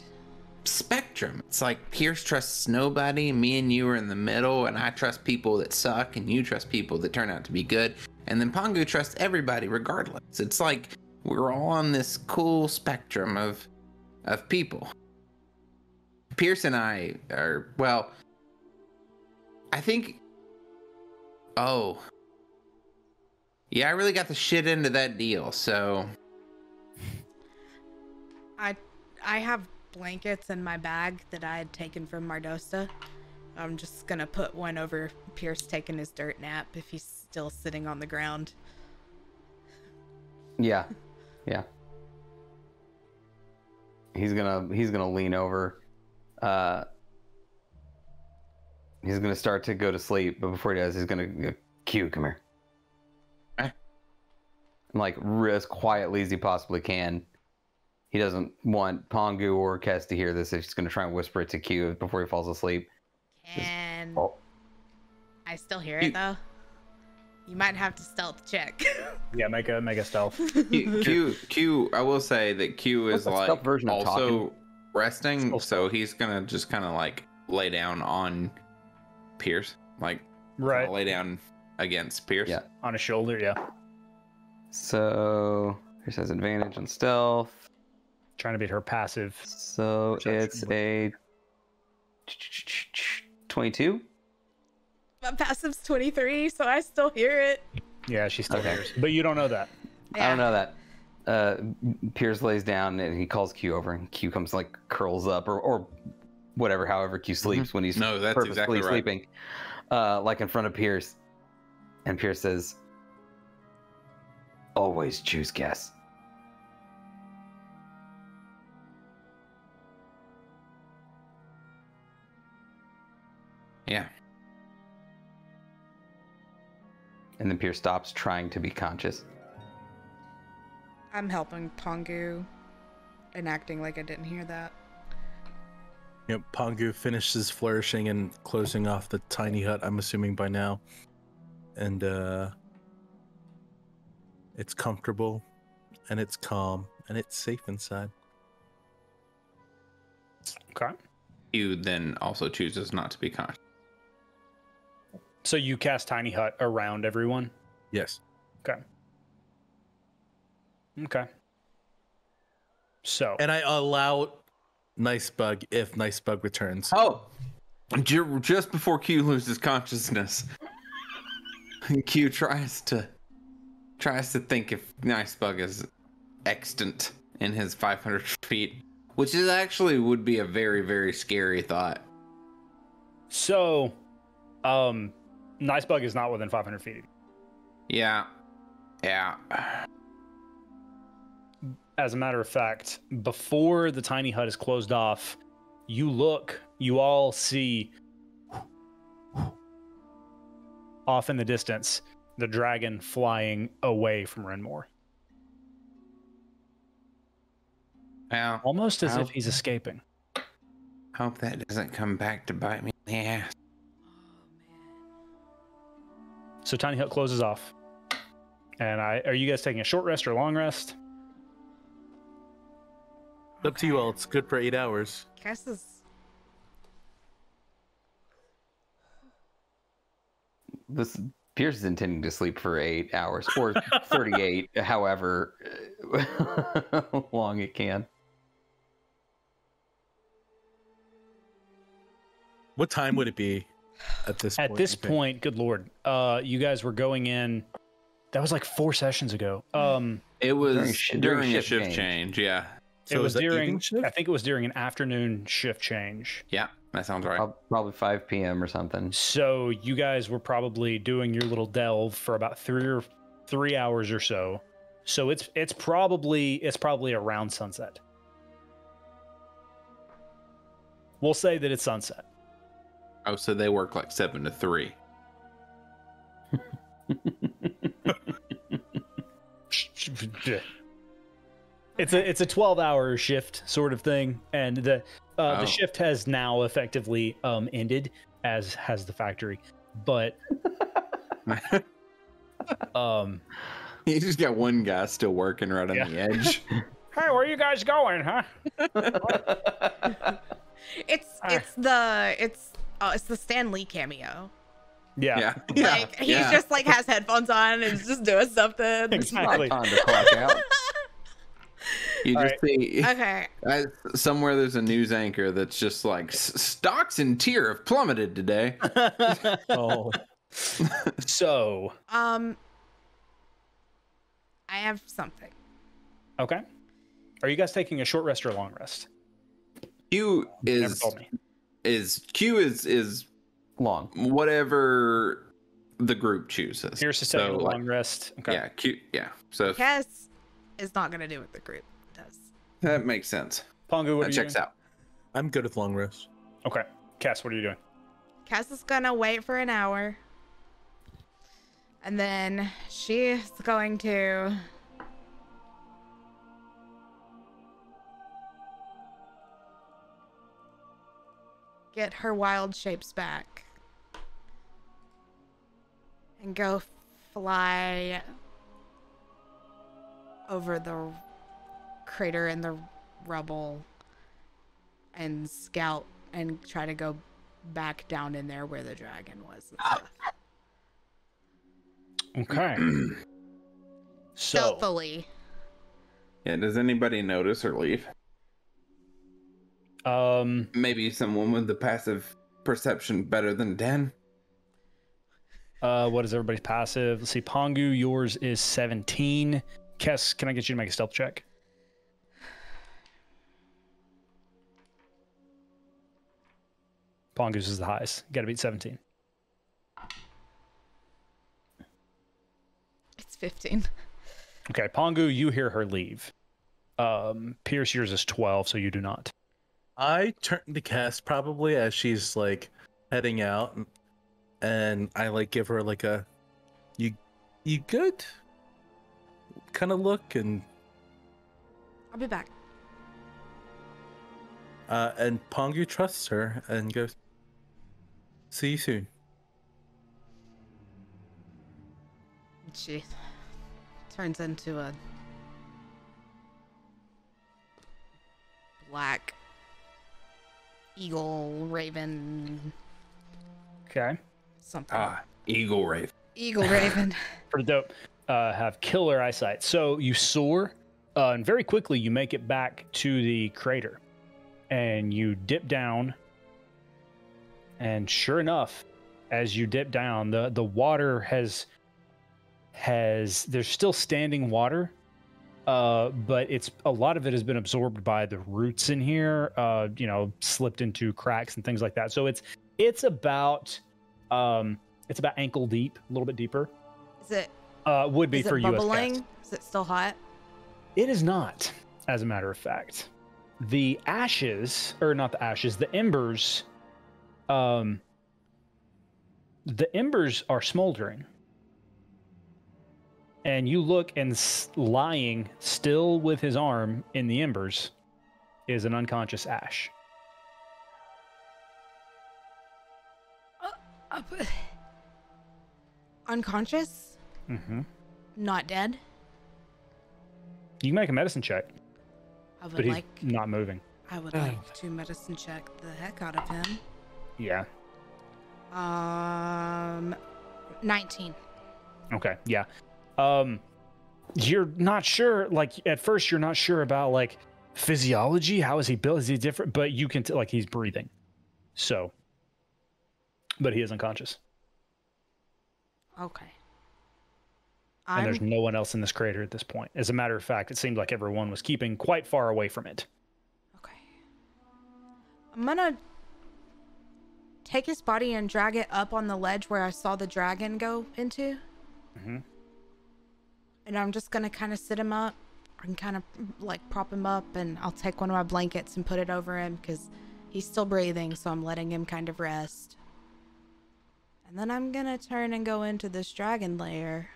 spectrum. It's like Pierce trusts nobody, me and you are in the middle, and I trust people that suck, and you trust people that turn out to be good, and then Pongu trusts everybody regardless. It's like we're all on this cool spectrum of people. Pierce and I are, well, I think, oh, yeah, I really got the shit into that deal, so I have blankets in my bag that I had taken from Mardosta. I'm just gonna put one over Pierce taking his dirt nap if he's still sitting on the ground. Yeah. He's gonna lean over. He's gonna start to go to sleep, but before he does, he's gonna go, Q, come here. Eh? And like as quietly as he possibly can. He doesn't want Pongu or Kes to hear this. He's gonna try and whisper it to Q before he falls asleep. Can Oh, I still hear it though? You might have to stealth check. Yeah, make a stealth. Q. I will say that Q is What's the like stealth version of also resting, Still so he's gonna just kind of like lay down on Pierce, like Right. lay down against Pierce. Yeah. On his shoulder, yeah. so Pierce has advantage on stealth. Trying to beat her passive. So it's a 22. My passive's 23, so I still hear it. Yeah, she still Okay. hears. But you don't know that. I don't know that. Pierce lays down and he calls Q over, and Q comes like curls up or whatever, however Q sleeps when he's No, that's purposefully exactly right. sleeping, like in front of Pierce. And Pierce says, "Always choose guess." Yeah. And then Pierce stops trying to be conscious. I'm helping Pongu and acting like I didn't hear that. Yep, Pongu finishes flourishing and closing off the tiny hut, I'm assuming by now. And it's comfortable and it's calm and it's safe inside. Okay. Q then also chooses not to be conscious. So you cast Tiny Hut around everyone? Yes. Okay. Okay. So And I allow Nice Bug if Nice Bug returns. Oh, just before Q loses consciousness, Q tries to think if Nice Bug is extant in his 500 feet, which is actually would be a very, very scary thought. So, Nice Bug is not within 500 feet. Yeah. As a matter of fact, before the tiny hut is closed off, you all see off in the distance the dragon flying away from Renmore. Yeah. Almost as How- if he's escaping. Hope that doesn't come back to bite me in the ass. So Tiny Hut closes off. And are you guys taking a short rest or a long rest? Up to you all. It's good for 8 hours. Cass is. This Pierce is intending to sleep for 8 hours or 38, however long it can. What time would it be at this point? At this point, good lord, you guys were going in. That was like 4 sessions ago. It was during a shift shift change. Yeah. It was is that during. evening shift? I think it was during an afternoon shift change. Yeah, that sounds right. Probably 5 p.m. or something. So you guys were probably doing your little delve for about 3 hours or so. So it's probably around sunset. We'll say that it's sunset. Oh, so they work like 7 to 3. It's a 12-hour shift sort of thing, and the shift has now effectively ended, as has the factory. But You just got one guy still working right on the edge. Hey, where you guys going, huh? It's the Stan Lee cameo. Yeah. Like he just like has headphones on and is just doing something. Exactly. Time to clock out. You just see Okay. somewhere there's a news anchor that's just like stocks in tier have plummeted today. Oh, So, I have something. okay. Are you guys taking a short rest or a long rest? Q You never is told me. is Long. whatever the group chooses. Pierce is taking a like, long rest. Okay. Yeah, Q. Yeah, so Cass is not gonna do what the group does. that makes sense. Pongu, what That are you checks doing? out. I'm good with long rest. Okay. Cass, what are you doing? Cass is gonna wait for an hour. And then she's going to get her wild shapes back and go fly over the crater and the rubble and scout and try to go back down in there where the dragon was. Okay. So, Stealthily. Yeah, does anybody notice or leave? Maybe someone with the passive perception better than Dan. what is everybody's passive? Let's see. Pongu, yours is 17. Kess, can I get you to make a stealth check? Pongu's is the highest. Got to beat 17. It's 15. Okay, Pongu, you hear her leave. Pierce, yours is 12, so you do not. I turn to Cass probably as she's like heading out, and I like give her like a you good kind of look, and I'll be back. and Pongu trusts her and goes, "See you soon." She turns into a black eagle raven Okay. something. Eagle Raven. Eagle raven. Pretty dope. Have killer eyesight. So you soar, and very quickly you make it back to the crater. And you dip down. And sure enough, as you dip down, the water has there's still standing water, but it's a lot of it has been absorbed by the roots in here, slipped into cracks and things like that. So it's about ankle deep, a little bit deeper. Is it Would be is for it you as bubbling? cast. Is it still hot? It is not, as a matter of fact. The ashes, or not the ashes, the embers, the embers are smoldering. And you look, and lying still with his arm in the embers is an unconscious Ash. Unconscious? Mm-hmm. Not dead? You can make a medicine check, I but would he's like not moving. to medicine check the heck out of him. Yeah. 19. Okay. Yeah. You're not sure. Like at first, you're not sure about like physiology. How is he built? Is he different? But you can like he's breathing. So. But he is unconscious, Okay. and there's no one else in this crater at this point. As a matter of fact, it seemed like everyone was keeping quite far away from it. Okay. I'm gonna take his body and drag it up on the ledge where I saw the dragon go into. Mm-hmm. And I'm just gonna kind of sit him up and kind of like prop him up, and I'll take one of my blankets and put it over him because he's still breathing, so I'm letting him kind of rest. And then I'm gonna turn and go into this dragon lair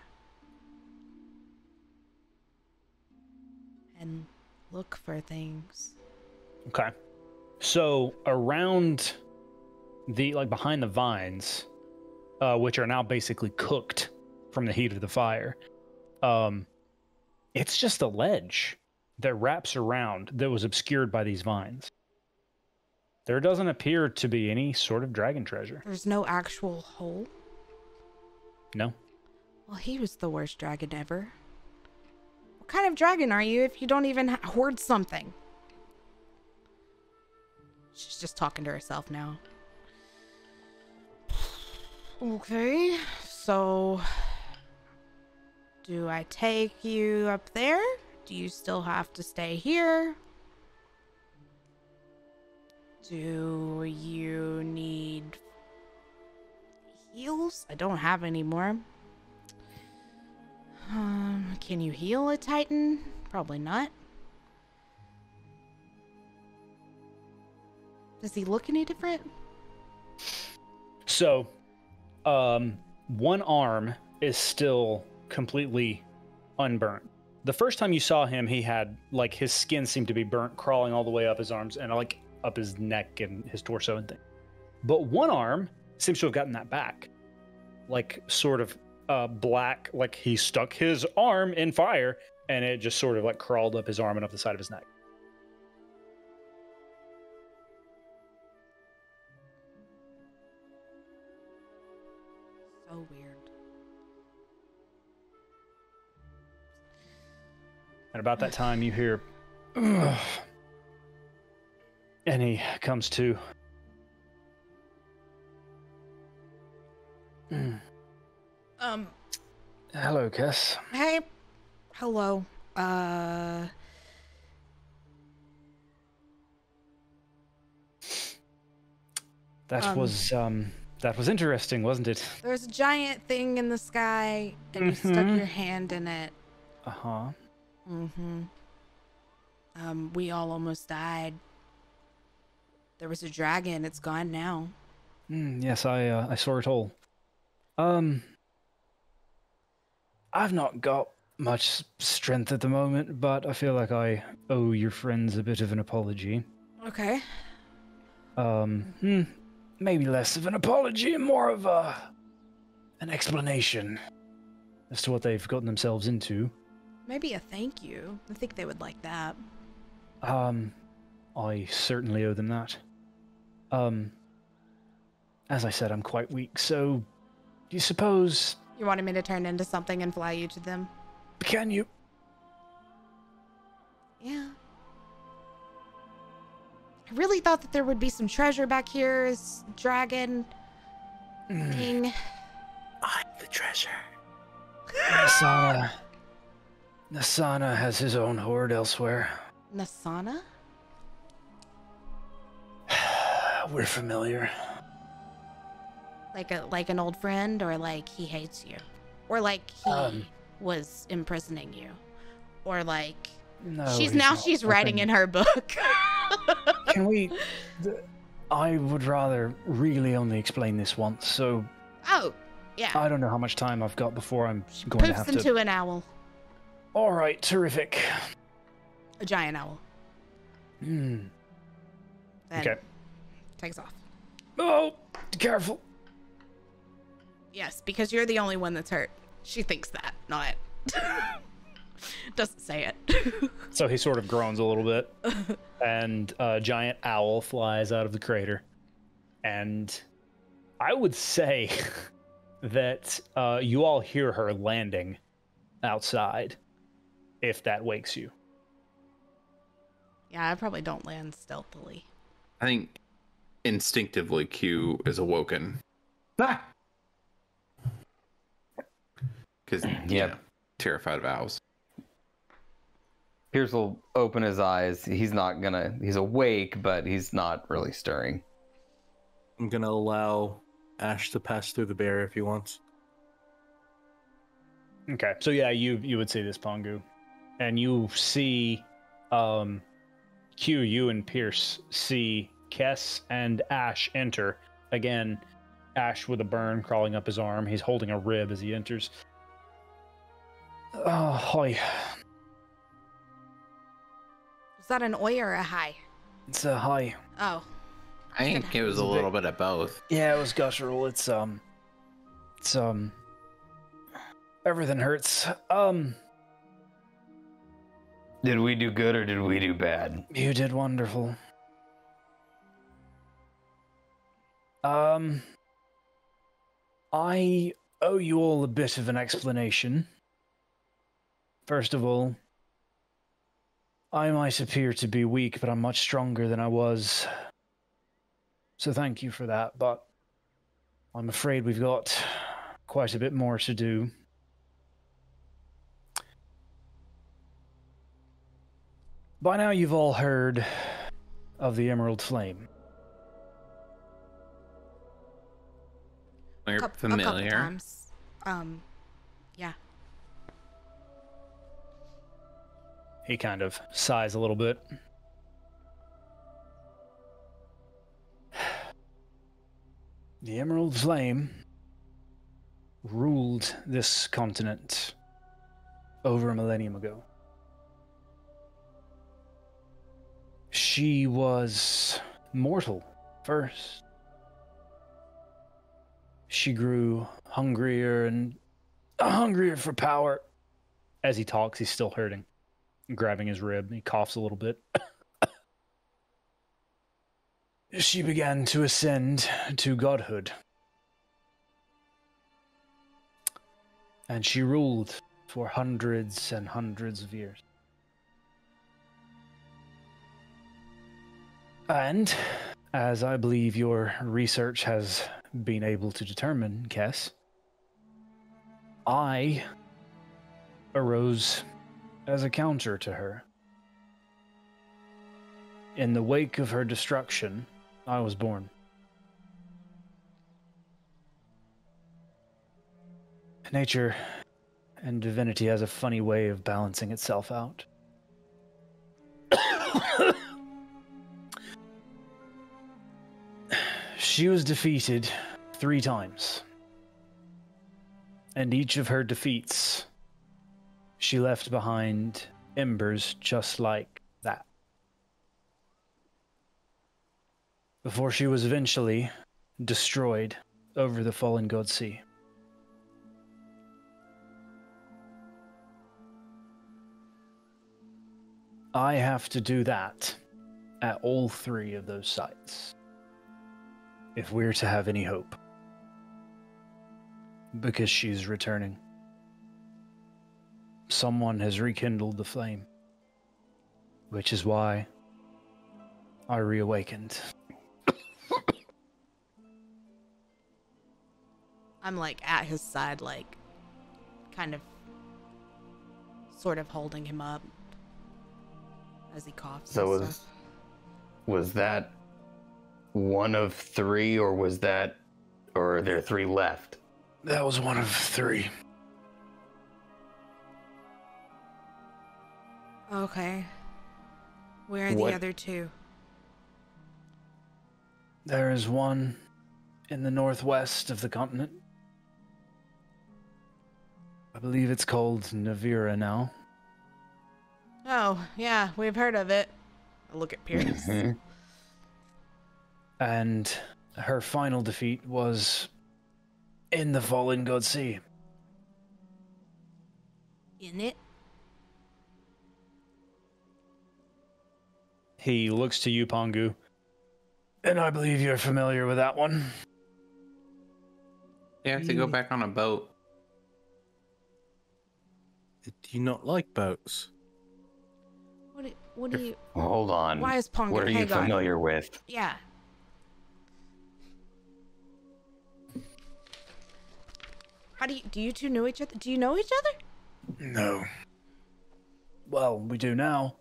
and look for things. Okay. So around the like behind the vines, which are now basically cooked from the heat of the fire, it's just a ledge that wraps around that was obscured by these vines. There doesn't appear to be any sort of dragon treasure. There's no actual hole. No. Well, he was the worst dragon ever. What kind of dragon are you if you don't even hoard something? She's just talking to herself now. Okay, so do I take you up there? Do you still have to stay here? Do you need heals? I don't have any more. Can you heal a Titan? Probably not. Does he look any different? So, one arm is still completely unburnt. The first time you saw him, he had like his skin seemed to be burnt, crawling all the way up his arms and like up his neck and his torso and things. But one arm seems to have gotten that back, like sort of black, like he stuck his arm in fire and it just sort of like crawled up his arm and up the side of his neck. So weird. And about that time, you hear, "Ugh." And he comes to. Hello, Cass. Hey. Hello. That was interesting, wasn't it? There's a giant thing in the sky, and you stuck your hand in it. Uh-huh. We all almost died. There was a dragon. It's gone now. Yes, I saw it all. I've not got much strength at the moment, but I feel like I owe your friends a bit of an apology. Okay. Maybe less of an apology and more of an explanation as to what they've gotten themselves into. Maybe a thank you. I think they would like that. I certainly owe them that. As I said, I'm quite weak, so do you suppose... You wanted me to turn into something and fly you to them? Can you? Yeah. I really thought that there would be some treasure back here. This dragon thing. I'm the treasure. Nasana has his own hoard elsewhere. Nasana? We're familiar. Like an old friend, or like he hates you? Or like he was imprisoning you? Or like No, she's writing in her book. Can we... I would rather really only explain this once, so... Oh, yeah. I don't know how much time I've got before I'm going to have Poofs into an owl. Alright, terrific. A giant owl. Then Okay. takes off. Oh, careful. Yes, because you're the only one that's hurt. She thinks that, not doesn't say it. So he sort of groans a little bit, and a giant owl flies out of the crater. And I would say that you all hear her landing outside, if that wakes you. Yeah, I probably don't land stealthily. I think instinctively Q is awoken. Ah! Because, Yep. terrified of owls. Pierce will open his eyes. He's awake, but he's not really stirring. I'm gonna allow Ash to pass through the barrier if he wants. Okay, so yeah, you would see this, Pongu, and you see Q, you and Pierce see Kess and Ash enter. Again, Ash with a burn crawling up his arm. He's holding a rib as he enters. Oh, hi. Was that an oi or a hi? It's a hi. Oh. I think it was a little bit of both. Yeah, it was guttural. It's everything hurts. Did we do good or did we do bad? You did wonderful. I owe you all a bit of an explanation. First of all, I might appear to be weak, but I'm much stronger than I was. So thank you for that, but I'm afraid we've got quite a bit more to do. By now you've all heard of the Emerald Flame. We're A couple familiar. times. Yeah. He kind of sighs a little bit. The Emerald Flame ruled this continent over a millennium ago. She was mortal first. She grew hungrier and hungrier for power. As he talks, he's still hurting, grabbing his rib. He coughs a little bit. She began to ascend to godhood. And she ruled for hundreds and hundreds of years. And, as I believe your research has been able to determine, Kess, I arose as a counter to her. In the wake of her destruction, I was born. Nature and divinity has a funny way of balancing itself out. She was defeated 3 times. And each of her defeats, she left behind embers just like that. Before she was eventually destroyed over the fallen god sea. I have to do that at all 3 of those sites if we're to have any hope. Because she's returning. Someone has rekindled the flame. Which is why I reawakened. I'm like at his side, like kind of sort of holding him up as he coughs. So and stuff. was that one of 3 or are there 3 left? That was one of 3. Okay. Where are the What- other 2? There is one in the northwest of the continent. I believe it's called Navira now. Oh, yeah, we've heard of it. I look at Pierce. And her final defeat was In the Fallen God Sea. In it? He looks to you, Pongu. And I believe you're familiar with that one. You have to go back on a boat. Do you not like boats? What do you... Well, hold on. Why is Pongu... What are you Hang on. familiar with? Yeah. How do you two know each other? Do you know each other? No. Well, we do now.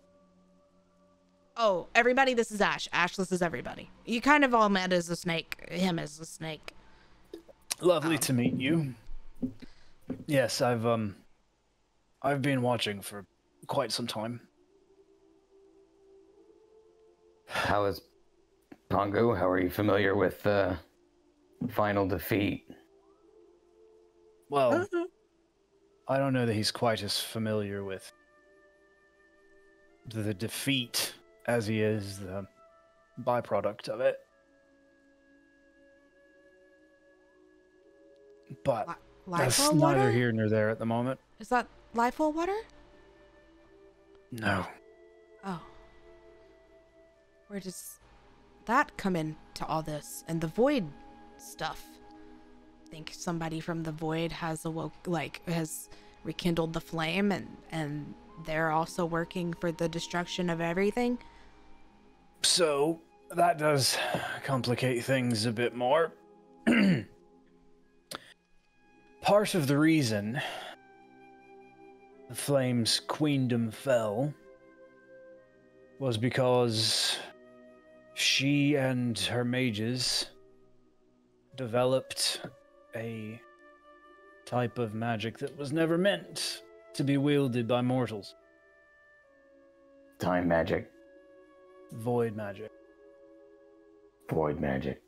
Oh, everybody, this is Ash. Ash, this is everybody. You kind of all met as a snake. Him as a snake. Lovely to meet you. Yes, I've been watching for quite some time. How is Pongo? How are you familiar with Final Defeat? Well, I don't know that he's quite as familiar with the defeat as he is the byproduct of it. But that's Lifeall neither water? here nor there at the moment. Is that Lifeall water? No. Oh. Where does that come into all this? And the void stuff? Think somebody from the void has has rekindled the flame and they're also working for the destruction of everything? So, that does complicate things a bit more. Part of the reason the Flame's queendom fell was because she and her mages developed a type of magic that was never meant to be wielded by mortals. Time magic. Void magic. Void magic.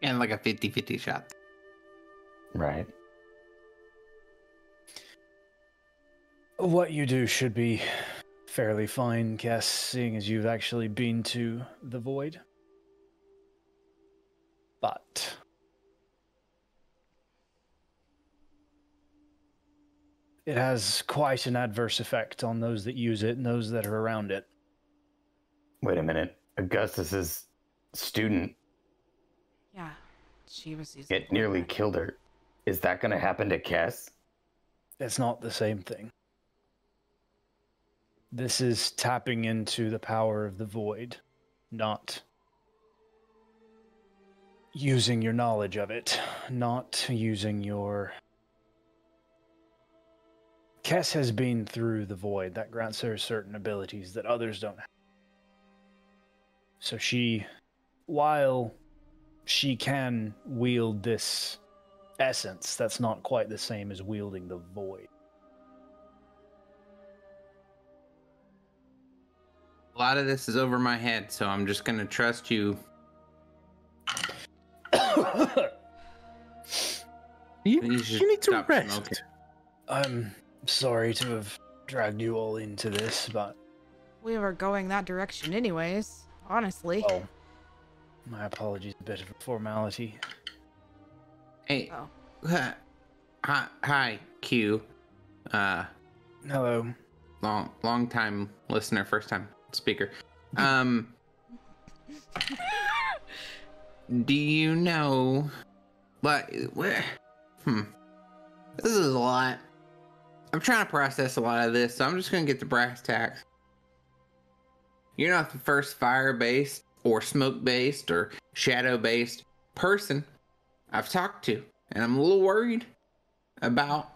And like a 50-50 shot. Right. What you do should be fairly fine, Cass, seeing as you've actually been to the Void. But it has quite an adverse effect on those that use it and those that are around it. Wait a minute. Augustus's student, Yeah. She was using it nearly killed her. Is that going to happen to Kess? It's not the same thing. This is tapping into the power of the Void, not using your knowledge of it, not using your... Kess has been through the Void. That grants her certain abilities that others don't have. So she, while she can wield this essence, that's not quite the same as wielding the Void. A lot of this is over my head, so I'm just gonna trust you. You should need to stop rest. smoking. I'm sorry to have dragged you all into this, but, We were going that direction anyways, honestly. well, my apologies, a bit of a formality. Hey, Oh. hi, Q. Hello. Long time listener, first time speaker. Do you know, this is a lot. I'm trying to process a lot of this, so I'm just gonna get the brass tacks. You're not the first fire-based or smoke-based or shadow-based person I've talked to, and I'm a little worried about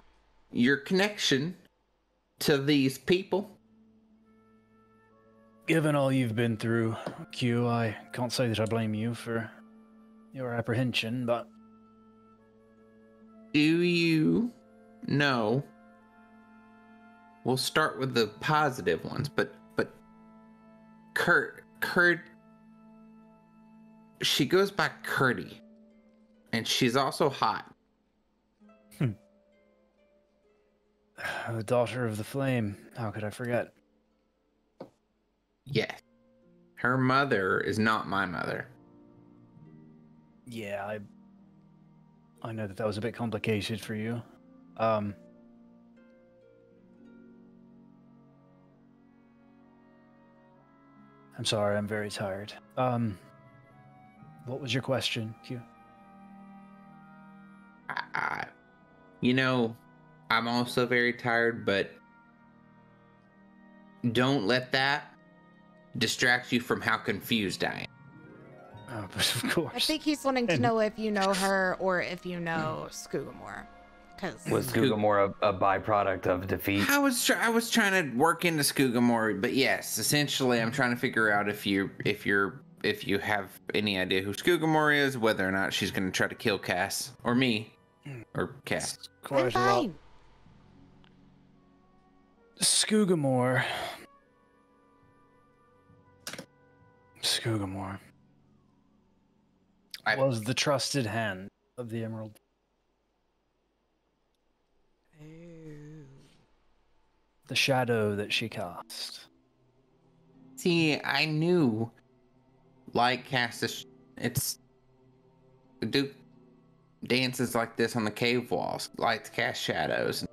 your connection to these people. Given all you've been through, Q, I can't say that I blame you for your apprehension, but Do you know? We'll start with the positive ones, but Kurt, she goes by Curdy, and she's also hot. the daughter of the flame, how could I forget? Yes, her mother is not my mother. Yeah, I know that was a bit complicated for you. I'm sorry, I'm very tired. What was your question, Q? You know, I'm also very tired, but don't let that distract you from how confused I am. Oh, but of course. I think he's wanting to know if you know her or if you know Skoogamore. Was Skoogamore a byproduct of defeat? I was trying to work into Skoogamore, but yes, essentially, I'm trying to figure out if you have any idea who Skoogamore is, whether or not she's going to try to kill Cass or me or Cass. I'm fine. Skoogamore was the trusted hand of the Emerald. The shadow that she cast. See, I knew, like Cass, it's Duke dances like this on the cave walls, lights cast shadows.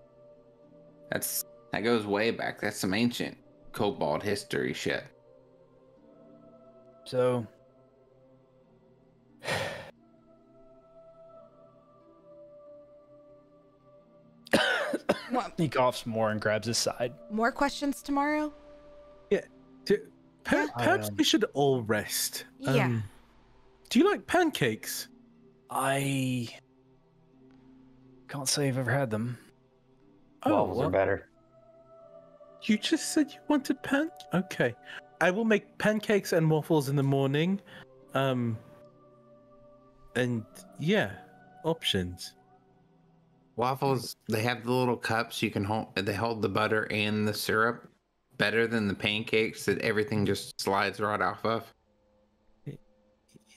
That goes way back. That's some ancient Kobold history shit. So, he coughs more and grabs his side. More questions tomorrow? Yeah. Perhaps we should all rest. Yeah. Do you like pancakes? I can't say I've ever had them. Waffles are better. You just said you wanted Okay. I will make pancakes and waffles in the morning. And yeah, options. Waffles, they have the little cups you can hold. They hold the butter and the syrup better than the pancakes that everything just slides right off of.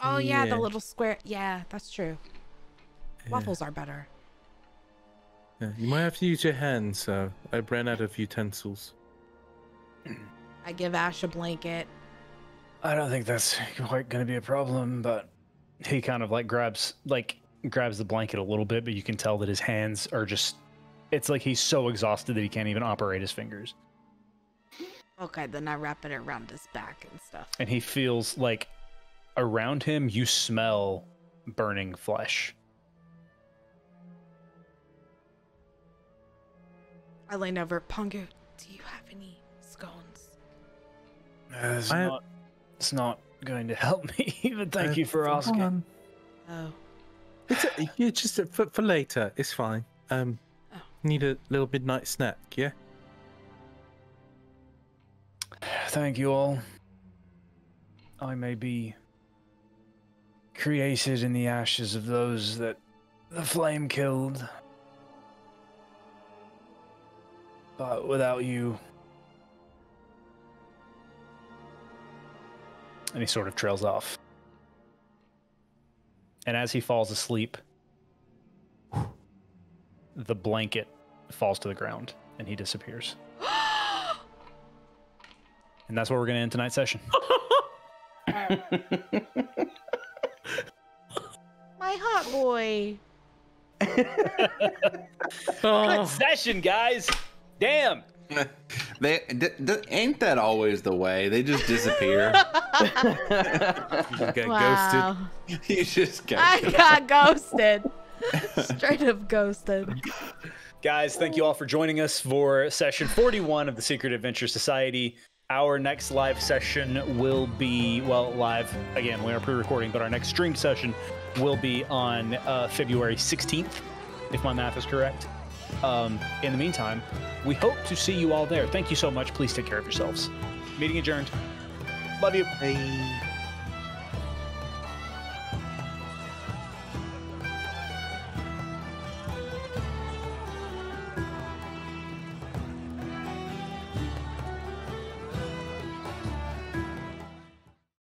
Oh yeah, the little square. Yeah, that's true. Waffles are better. Yeah, you might have to use your hands. So I ran out of utensils. I give Ash a blanket. I don't think that's quite going to be a problem, but he kind of grabs the blanket a little bit, but you can tell that his hands are just, it's like he's so exhausted that he can't even operate his fingers. Okay, then I wrap it around his back and stuff. And he feels like around him you smell burning flesh. I lean over. Pongu, do you have any scones? It's not going to help me, but thank you for asking. Oh. It's just for later. It's fine. Need a little midnight snack, yeah? Thank you all. I may be created in the ashes of those that the flame killed. But without you... And he sort of trails off. And as he falls asleep, the blanket falls to the ground and he disappears. And that's where we're going to end tonight's session. My hot boy. Good session, guys. Damn. Ain't that always the way? They just disappear. You get ghosted. You just I got ghosted. Straight up ghosted. Guys, thank you all for joining us for session 41 of the Secret Adventure Society. Our next live session will be, well, live. Again, we are pre-recording, but our next stream session will be on February 16th, if my math is correct. In the meantime, we hope to see you all there. Thank you so much. Please take care of yourselves. Meeting adjourned. Love you. Bye.